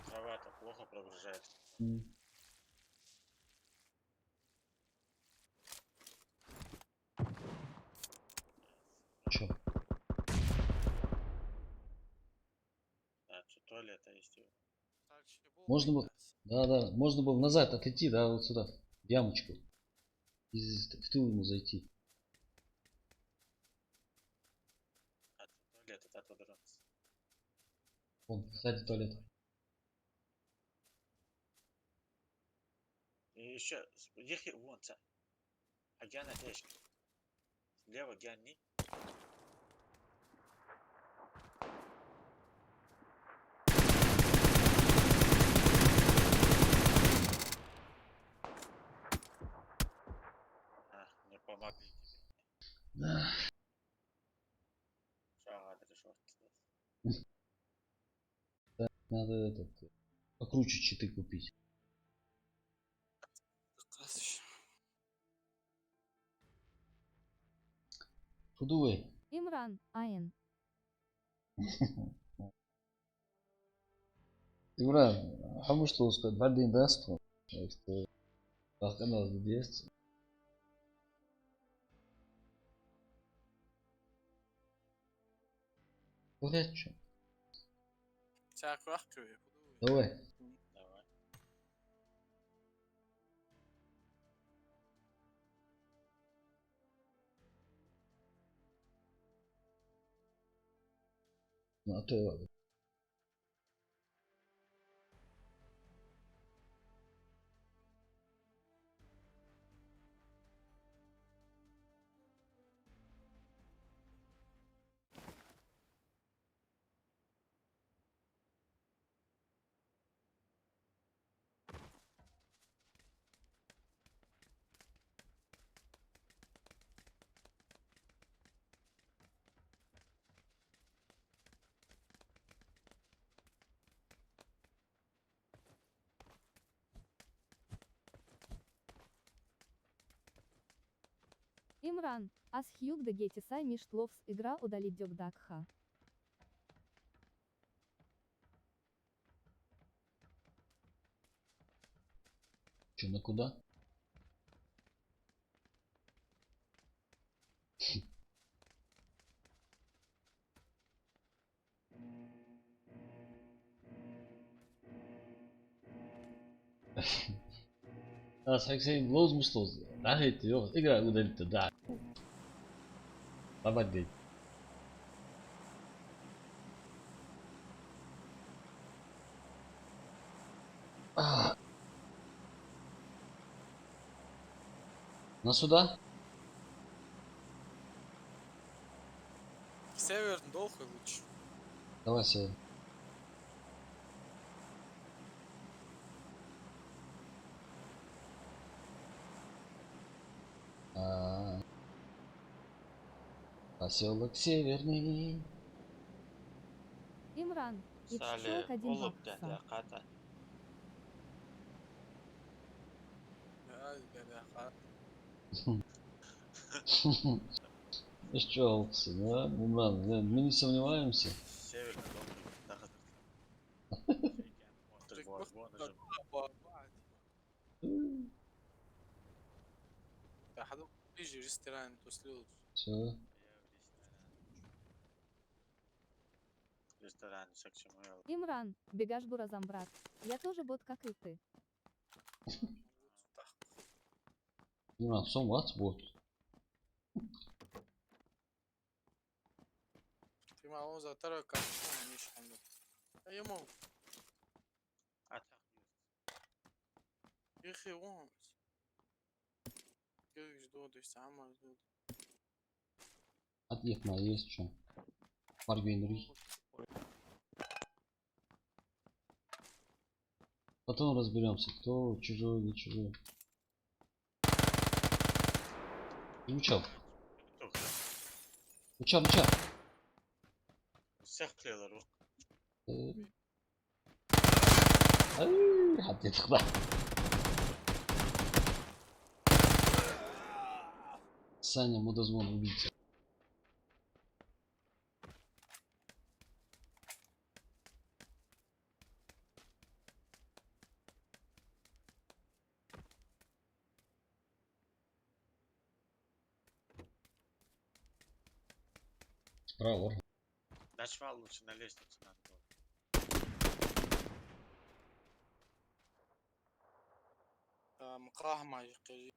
трава-то плохо прогружает Чё? да что туалета есть Можно было. Да, можно было назад отойти, да, вот сюда. В ямочку. В тыл ему зайти. туалет это оттуда раз Вон, сзади туалет. и еще ехай вон а Гяна тяжко слева Гянни не помогли тебе шага решил Надо этот покруче читы купить. Худой. Имран, Айн. Имран, hamı что сказать, бардин даст. Так что канал здесь. Гулять что? Так, вахкаю. Давай. давай Ну, а то и ладно. Имран, Асхюк де Гетисай Миштловс игра удалить Дёгдакха. Че, на куда? Сексейн лозмуш лоз. Да, это yok. Игра удалить, да. Обалдеть. На сюда? Северный долго лучше. Давай сюда. Поселок Северный. Имран, Сали Ипшчелок один олуп dedi вакса. qata. Еще алксы, да? Умран, да? Мы не сомневаемся. Северный долго дахат. ده حدا بيجي ريستوران توصلوا Все. Ресторан Саксимуэл. Имран, бегаш буразам брат. Я тоже бот, как и ты. Умран, son what? Вот. ты معوزة ترى كان مش حمد أي مو يا أخي وانس كيف جدود يستعمل جدود Отъехал, есть что. Паргвейнри. Потом разберемся, кто чужой, не чужой. Учал. Учал. Сехлелер. حطيت خطأ. Саня, мудозвон, убийца. Справа, Орг. Дашвал лучше на лестницу надо было. مقاهمة يقري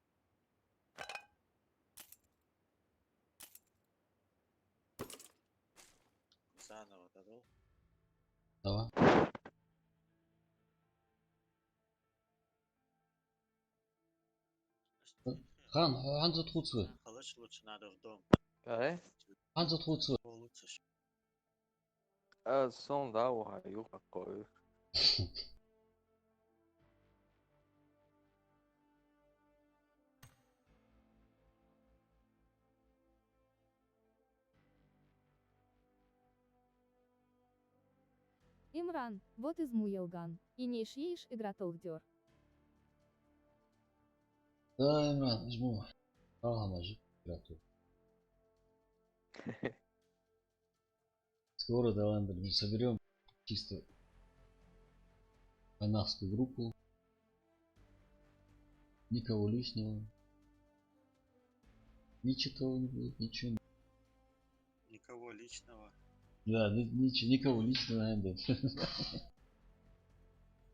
Заново дадул. Давай. Хан, Ханза Тхуцвы. Кылыч лучше надо в дом. Ханза Тхуцвы. Лучше. Som dá o raio pra coisa. Имран, вот из Муелган. И не ешь игра толдер. Да, Имран, жму. Ага, мажик. Скоро давай мы соберем чисто канавскую группу. Никого лишнего. Ничего не будет, ничего. Никого личного. Да, никого личного, да.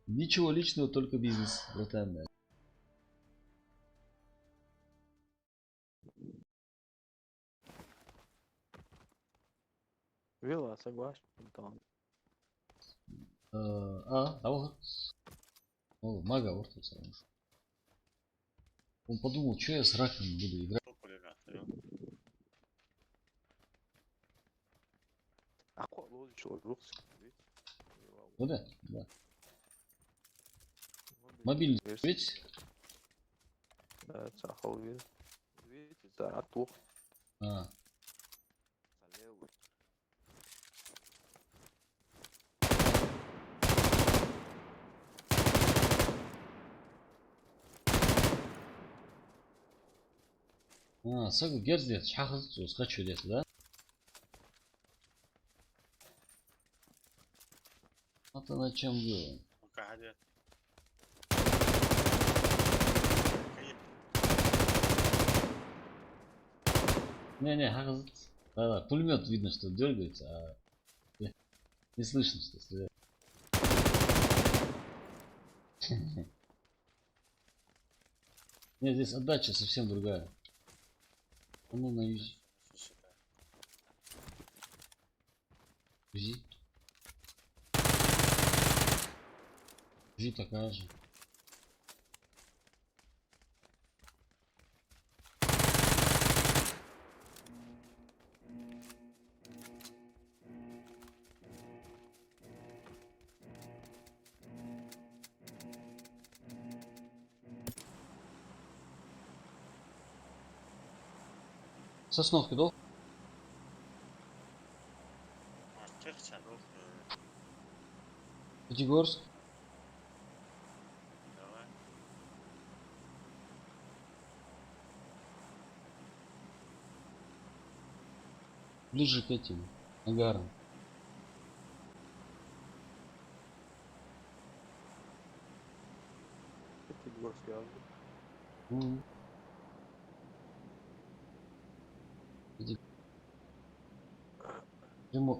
Ничего личного, только бизнес, братан, да. Вилла, согласен. Então. Мага Ортус. Он подумал, что я с раком буду играть. Ну да. Мобильный ведь? Да, цахал вид. Видите, за атух. А, сагу герздет, шахыз, скачу дес, да? Это на чем было? وقاعد Не, хахыз. Да, пулемет видно, что дергается, а не слышно, что стреляет. Нет, здесь отдача совсем другая. Ну, на юзе. Юзи. Юзи такая же. Сосновки дол? تخشى روح Пятигорск. давай Ближе к этим ангарам. Пятигорск, я Мгм.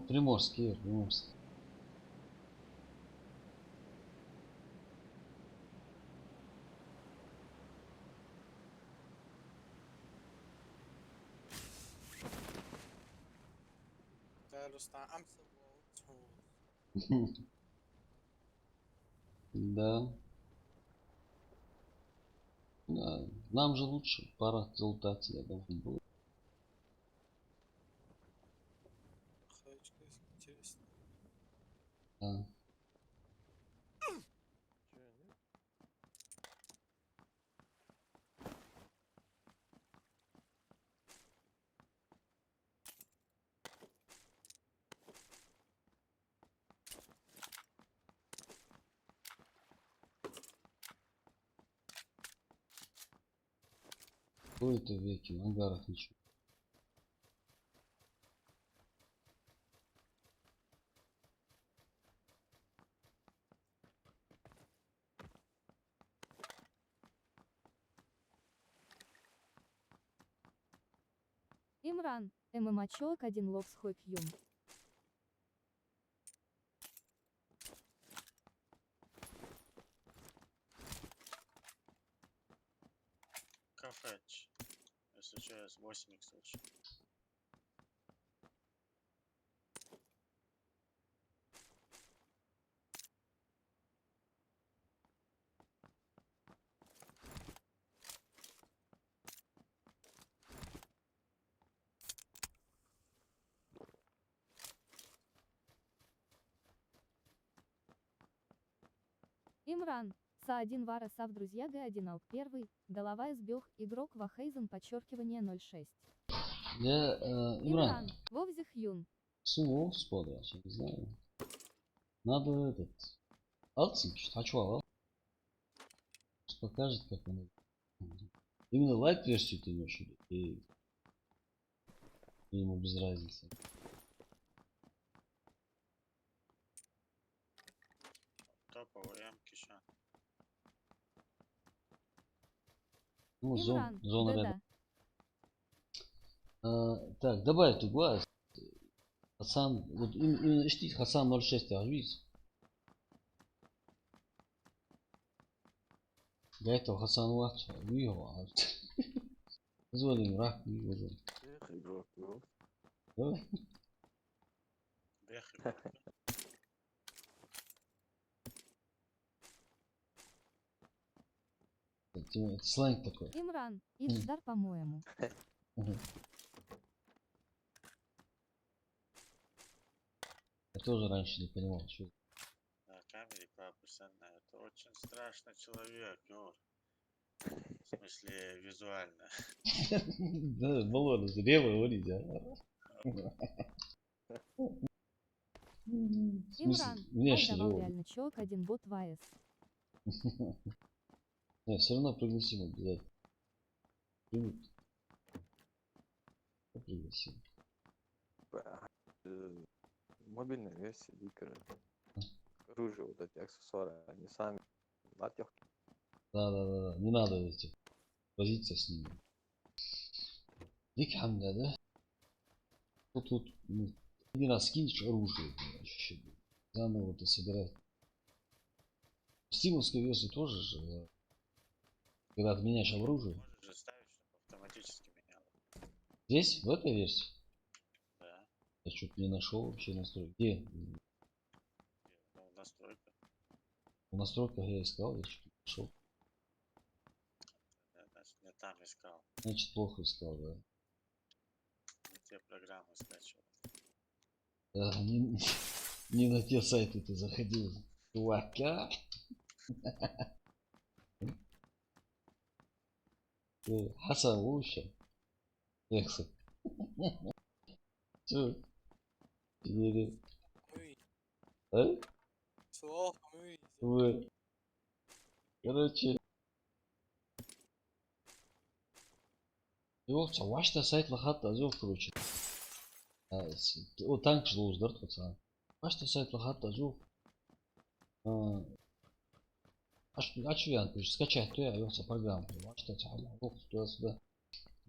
Приморский, Приморский. قالوا استعمت وتهون. Да. Да. Нам же лучше. Пора залутаться, я должен был. Хаечка интересно. Да. Кто это веки? В ангарах ничего. Имран, ММА-чок 1 локс хой кьюм. кафеч если через 8 х лучше Имран, Са-1 Вара Сав друзья Г1 Алк 1, голова избег, игрок Вахейзен подчеркивание 06. Я, Имран, Имран, Вовзих Юн. сумо спода, я не знаю. Надо этот. Алцин, что хочу, а? Покажет, как он. Именно лайт версию ты имеешь в виду? И ему без разницы. топовые эмки ща Ну, Имран, зона рядом. Деда. Так, добавь тут глаз. Хасан, вот именно ищите Хасан 06 видите? Для этого Хасан Лахча, его, позволим рак, его. Эх, игрок, ну. бехи Это сленг такой. Имран, Ильдар по-моему. Мгм. Я тоже раньше не понимал, что это. на камере папусана это очень страшный человек Юр. В смысле визуально Да, Малон, это левое говорите, а? В смысле, Имран, внешне Айдавал его. реально чок 1 бот ВАЭС. Не, все равно пригласим обязательно. Примут. Пригласил. Мобильная версия Дикера. Оружие, вот эти аксессуары, они сами легкие. Да. Не надо эти возиться с ними. Дик хамля, да? Тут ну, один раз скинешь оружие, вообще. Заново это собирать. В стимовской версии тоже же, да. Когда отменяешь оружие. Можешь же ставить, чтобы автоматически меняло. Здесь, в этой версии, Да. я что-то не нашел вообще настройки. Где? Ну, настройка. В настройках я искал, я что-то не нашел. Да, значит, не там искал. Значит, плохо искал, да. Не те программы скачивал. Да, не на те сайты ты заходил. Чувака. Хасан лучше. Эксы. Чё? Или... Мы А? слово мы Вы. Короче. Yo'qcha, vashta saytlar hatto yo'q, короче. O tank же o'zdir, pацан. Vashta saytlar hatto yo'q. Очевидно, короче, скачать то я yo'qsa программу. Vashta yo'q, туда-сюда.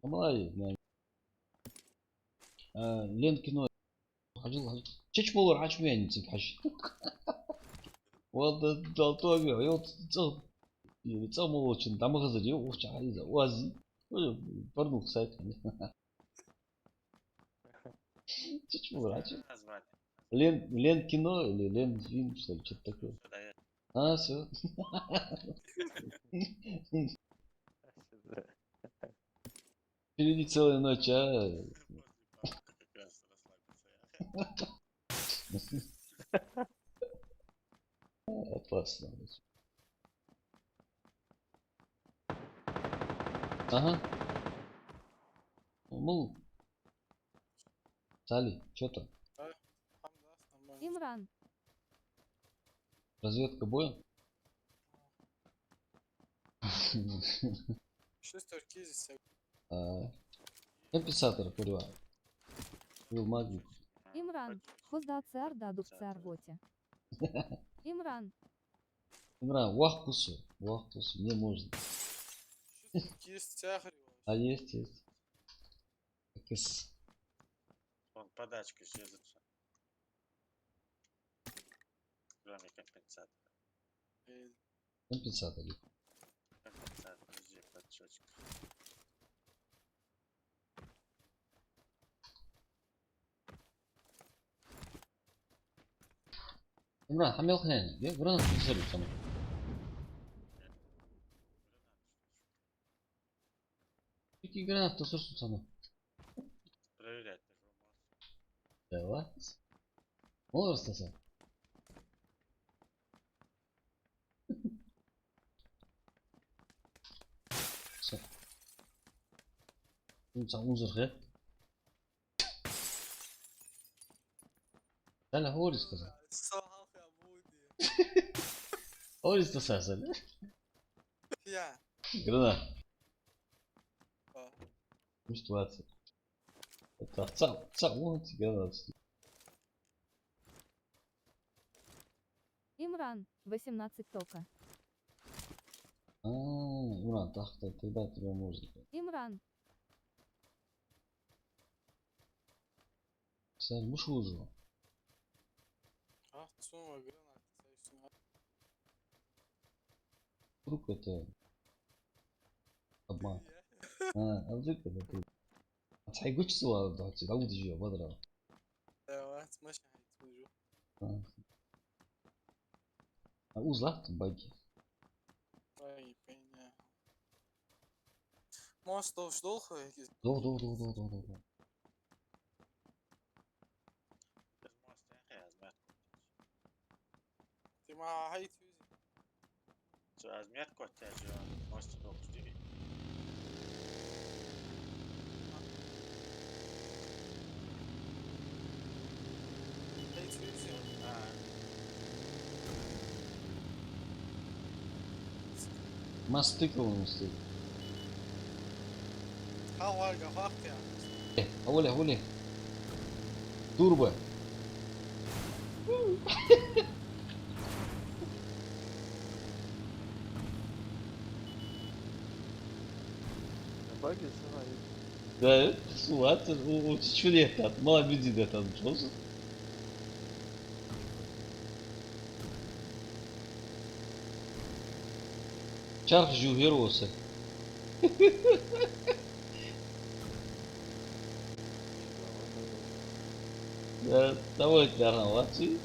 Молодец, Лен кино. Ходил. Чуть более очевидно, качать. Вот это тоже, вот это молочен, там их задел, уж чайза, уази. Порнух сайт. Чуть врач. Название. Лен кино или Лен фильм, что ли, что-то такое. Что дает? А, все. Впереди целая ночь, а. После пары как раз расслабиться я. Опасно. Ага. Ну, Сали, что там? Хамдас, нормально. Имран, Разведка боем? Шестерки здесь. Компенсатор пориваю. Был магнит. Имран, хоздацар дадукцар воте. Имран, Имран, вахкусу. Не можно. Шестерки стягиваю. А есть. Так Он подачки съездится. Кроме компенсатора. компенсатор. Компенсатор, подожди, подчетчик. Имран, хамел хнен. Я гранат не сам. Какие гранаты слышат сам? Проверять ты же можешь. Давай. Можешь сам. Все. Сам узор, хэ? Далее говори сказал. Сахар будет. Говори сказал. Я. Гранат. А, Ситуация. Это вот гранат. Имран, 18 тока. Имран, так тогда тебя можно. Имран, Кстати, муж выжил. а, сумма гранат. Sayısın. Вдруг это обман. Ya. А вдруг это ты. هتحيجوش سوا ده تعود يجي بدرة. Evet, ماشي هيتوجه. Uzak باقي. طيب يعني. Most of dolgo якісь. До. Без моста я разметку. Ти ма هيتوجه. Что, разметку от тебя же мост был 4. هيتوجه. Мостыковый мосты. Kan var gafak yani. Оля. Турбо. Bak ya sana Да, Суат, у чечулета, мала бензина там, что? Чарх жугероса. Да, давай, молодцы.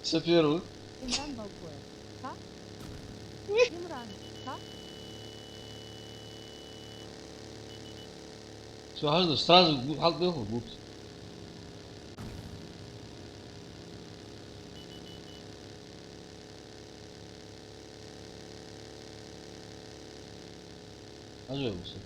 Саперу. Имран Балкоев. Как? Имран, как? Сразу halk yok mu? Acıyor musun?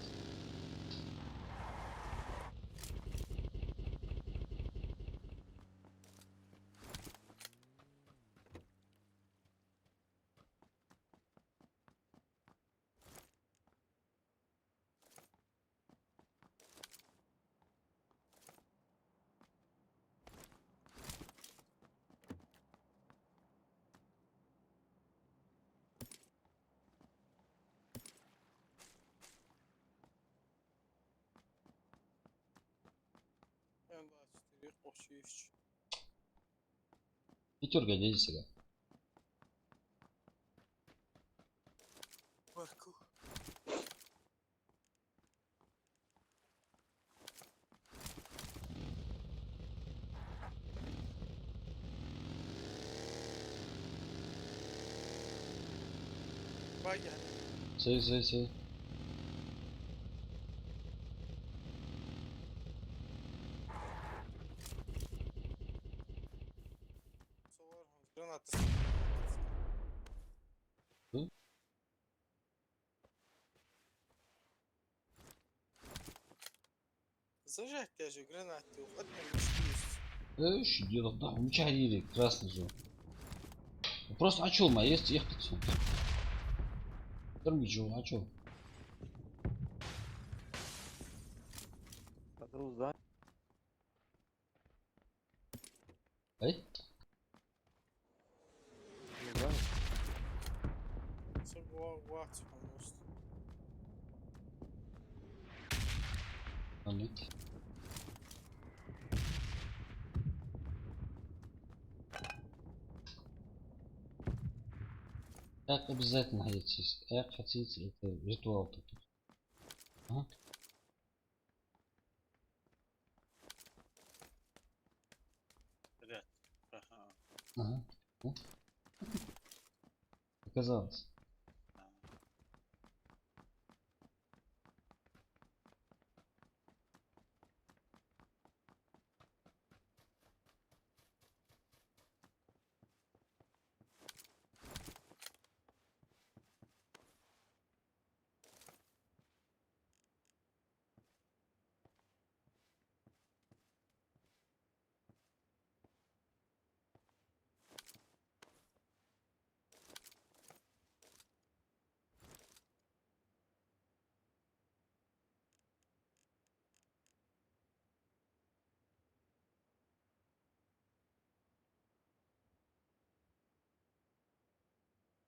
Ben daha 4 Oşuyevç. Пятерка дядя сега. Marku. Bak yani. Сей. Solar granatı. Hı? Зажать даже гранаты. Одну мечту есть. Эш, дело да, мчали, красный же. Просто а чё, ма, есть ехать отсюда. Тормичу, а чё? hadi uzan. Эй? Uzan. Вать, просто. Амик. Как обязательно хотите, как хотите, это ритуал такой. Ага. Ряд. Ага. Ага. Ну. Оказалось.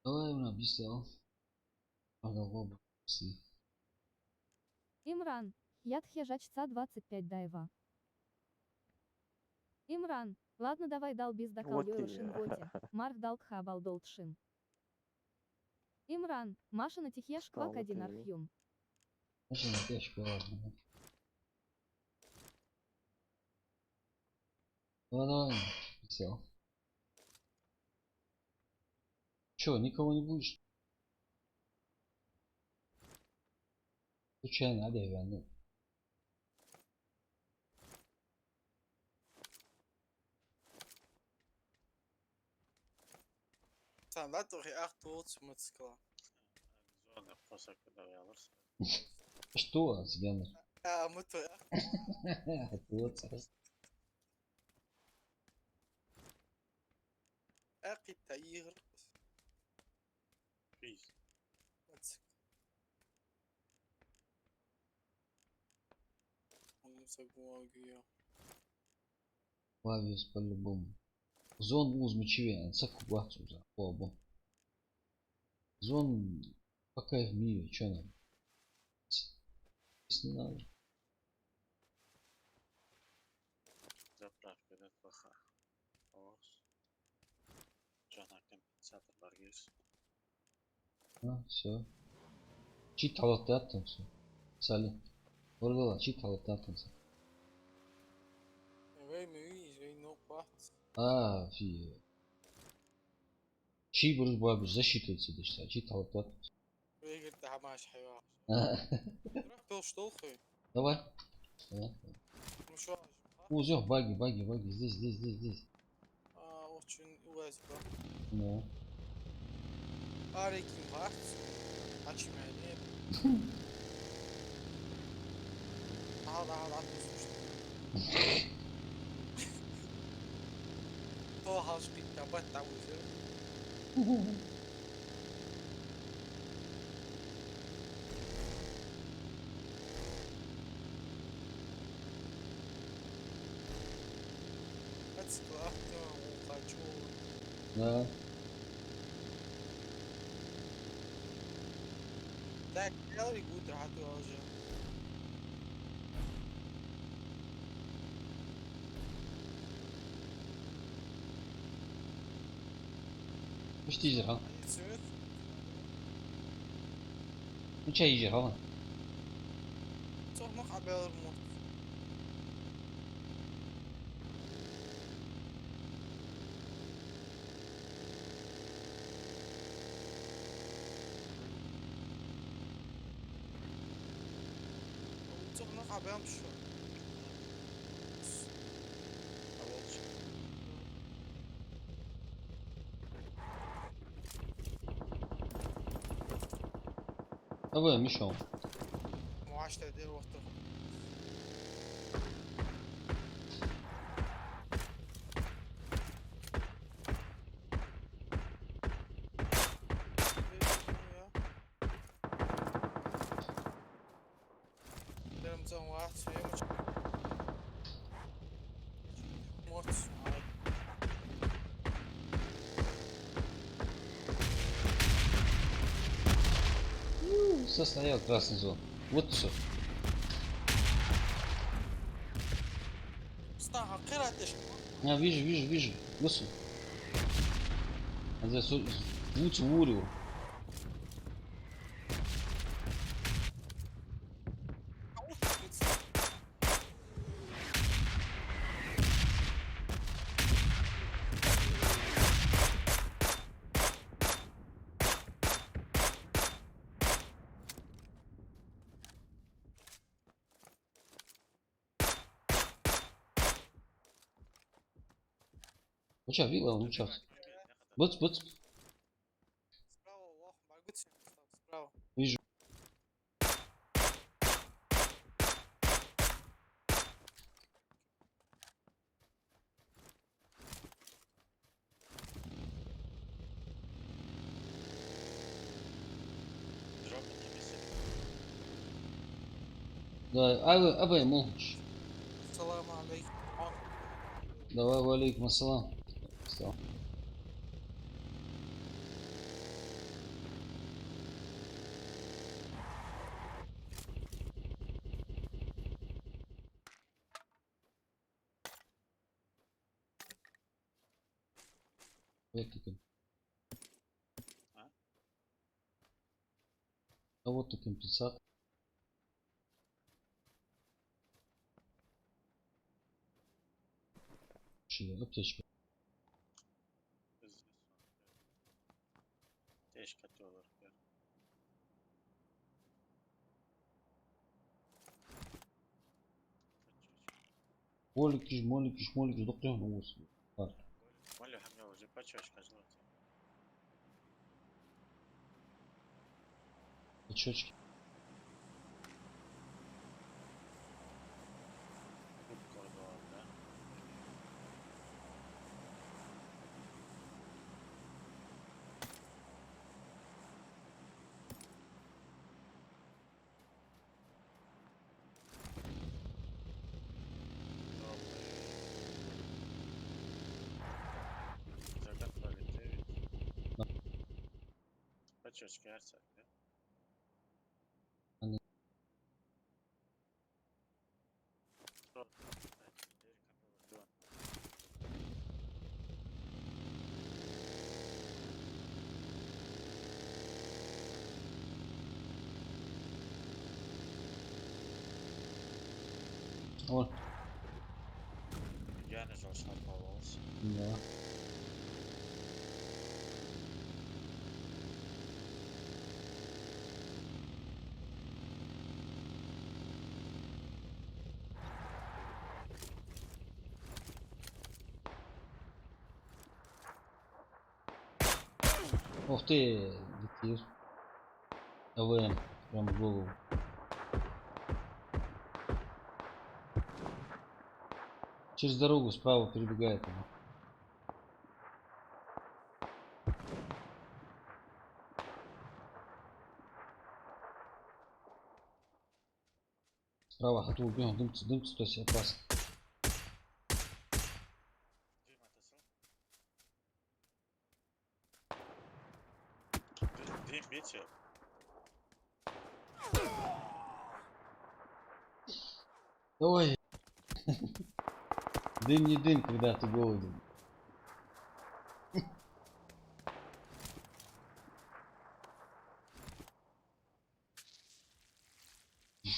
Давай он объяснял. Ага, си. Имран, Ядхе жачца 25 дайва. Имран, ладно давай долби сдакал Вот Йойлшин тебе. Готи, Марк Далкха Балдолтшин. Имран, Маша на Тихеш Квак Стало 1 ты. Архюм. Очень тяжко, ладно. Давай. Все. Чё, никого не будешь? Случайно, да, Иван? Sen laat toch je echt doodmutskel. Zona posa kadar alırsa. Что, Сгенер? Ja, moet toch echt. Вот. أقي تأيير Please. Павис по-любому. Зон уз мочеве, цаку бахцу за оба. Зон пока в мире, чё нам? Не надо. Заправка, да, плоха. Ос. Жана компенсатор баргес. Все. Чит алатты аттымсың. Сәлі. Ордала чит алатты аттымсың. في شي برز باب защита сидишь, чит алатты аттымсың. Давай. Узё, баги, здесь. Очень уязвимо. Ну. Арекин варт. Açmayın. Daha atmıştım. O house picked up what that was it. Let's go after хочу. Да. Так, gallery good راح تواجه. مش تيجر ها. Smith. مش هيجر ها. صح مقع بير موت. صح مقع بير مش. Давай, мешал. معاش تقدير وقته. Derimizden var, şeyimiz. Mot. Состоял красный зон. Вот все. Staha kırateş. Вижу. Высу. А здесь лучше урю. Уча, вилла, он уча. Быц. Справа, вах, багутся. Справа. Вижу. Дроп это месяц. Да, абай, молчь. Salam aleykum. Давай, валейкум ассалам. Встал. Вот такой. А? А вот и компенсатор. Аптечка. Тяжко доллар. Моликиш, доктор Нус. Молю, хамня уже пачочка золота. Очечки. Губка да. точки арца. Аны. О, Gerne så snart på vores. да. Ух ты, летишь. АВМ, прям в голову. Через дорогу справа перебегает она. Справа, а то убьем, дымцы, то есть опасно. Дым бейте. Ой. Дым не дым, когда ты голоден.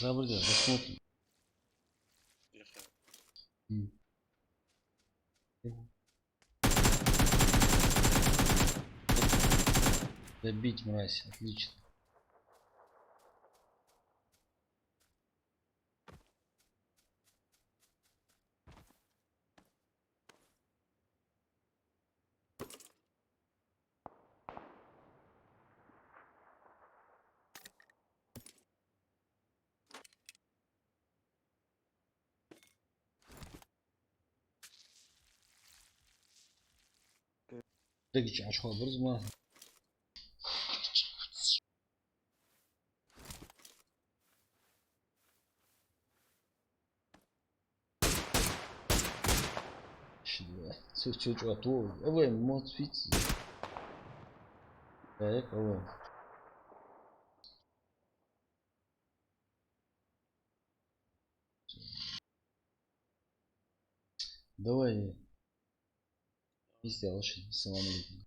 Забрали, посмотрим. М. Добить, мразь, отлично. Dagi açıq alırız mı? Şimdi sırf çocuğa doğru. Evet, mod fit. Evet, evet. Давай. Не сделал, что самому.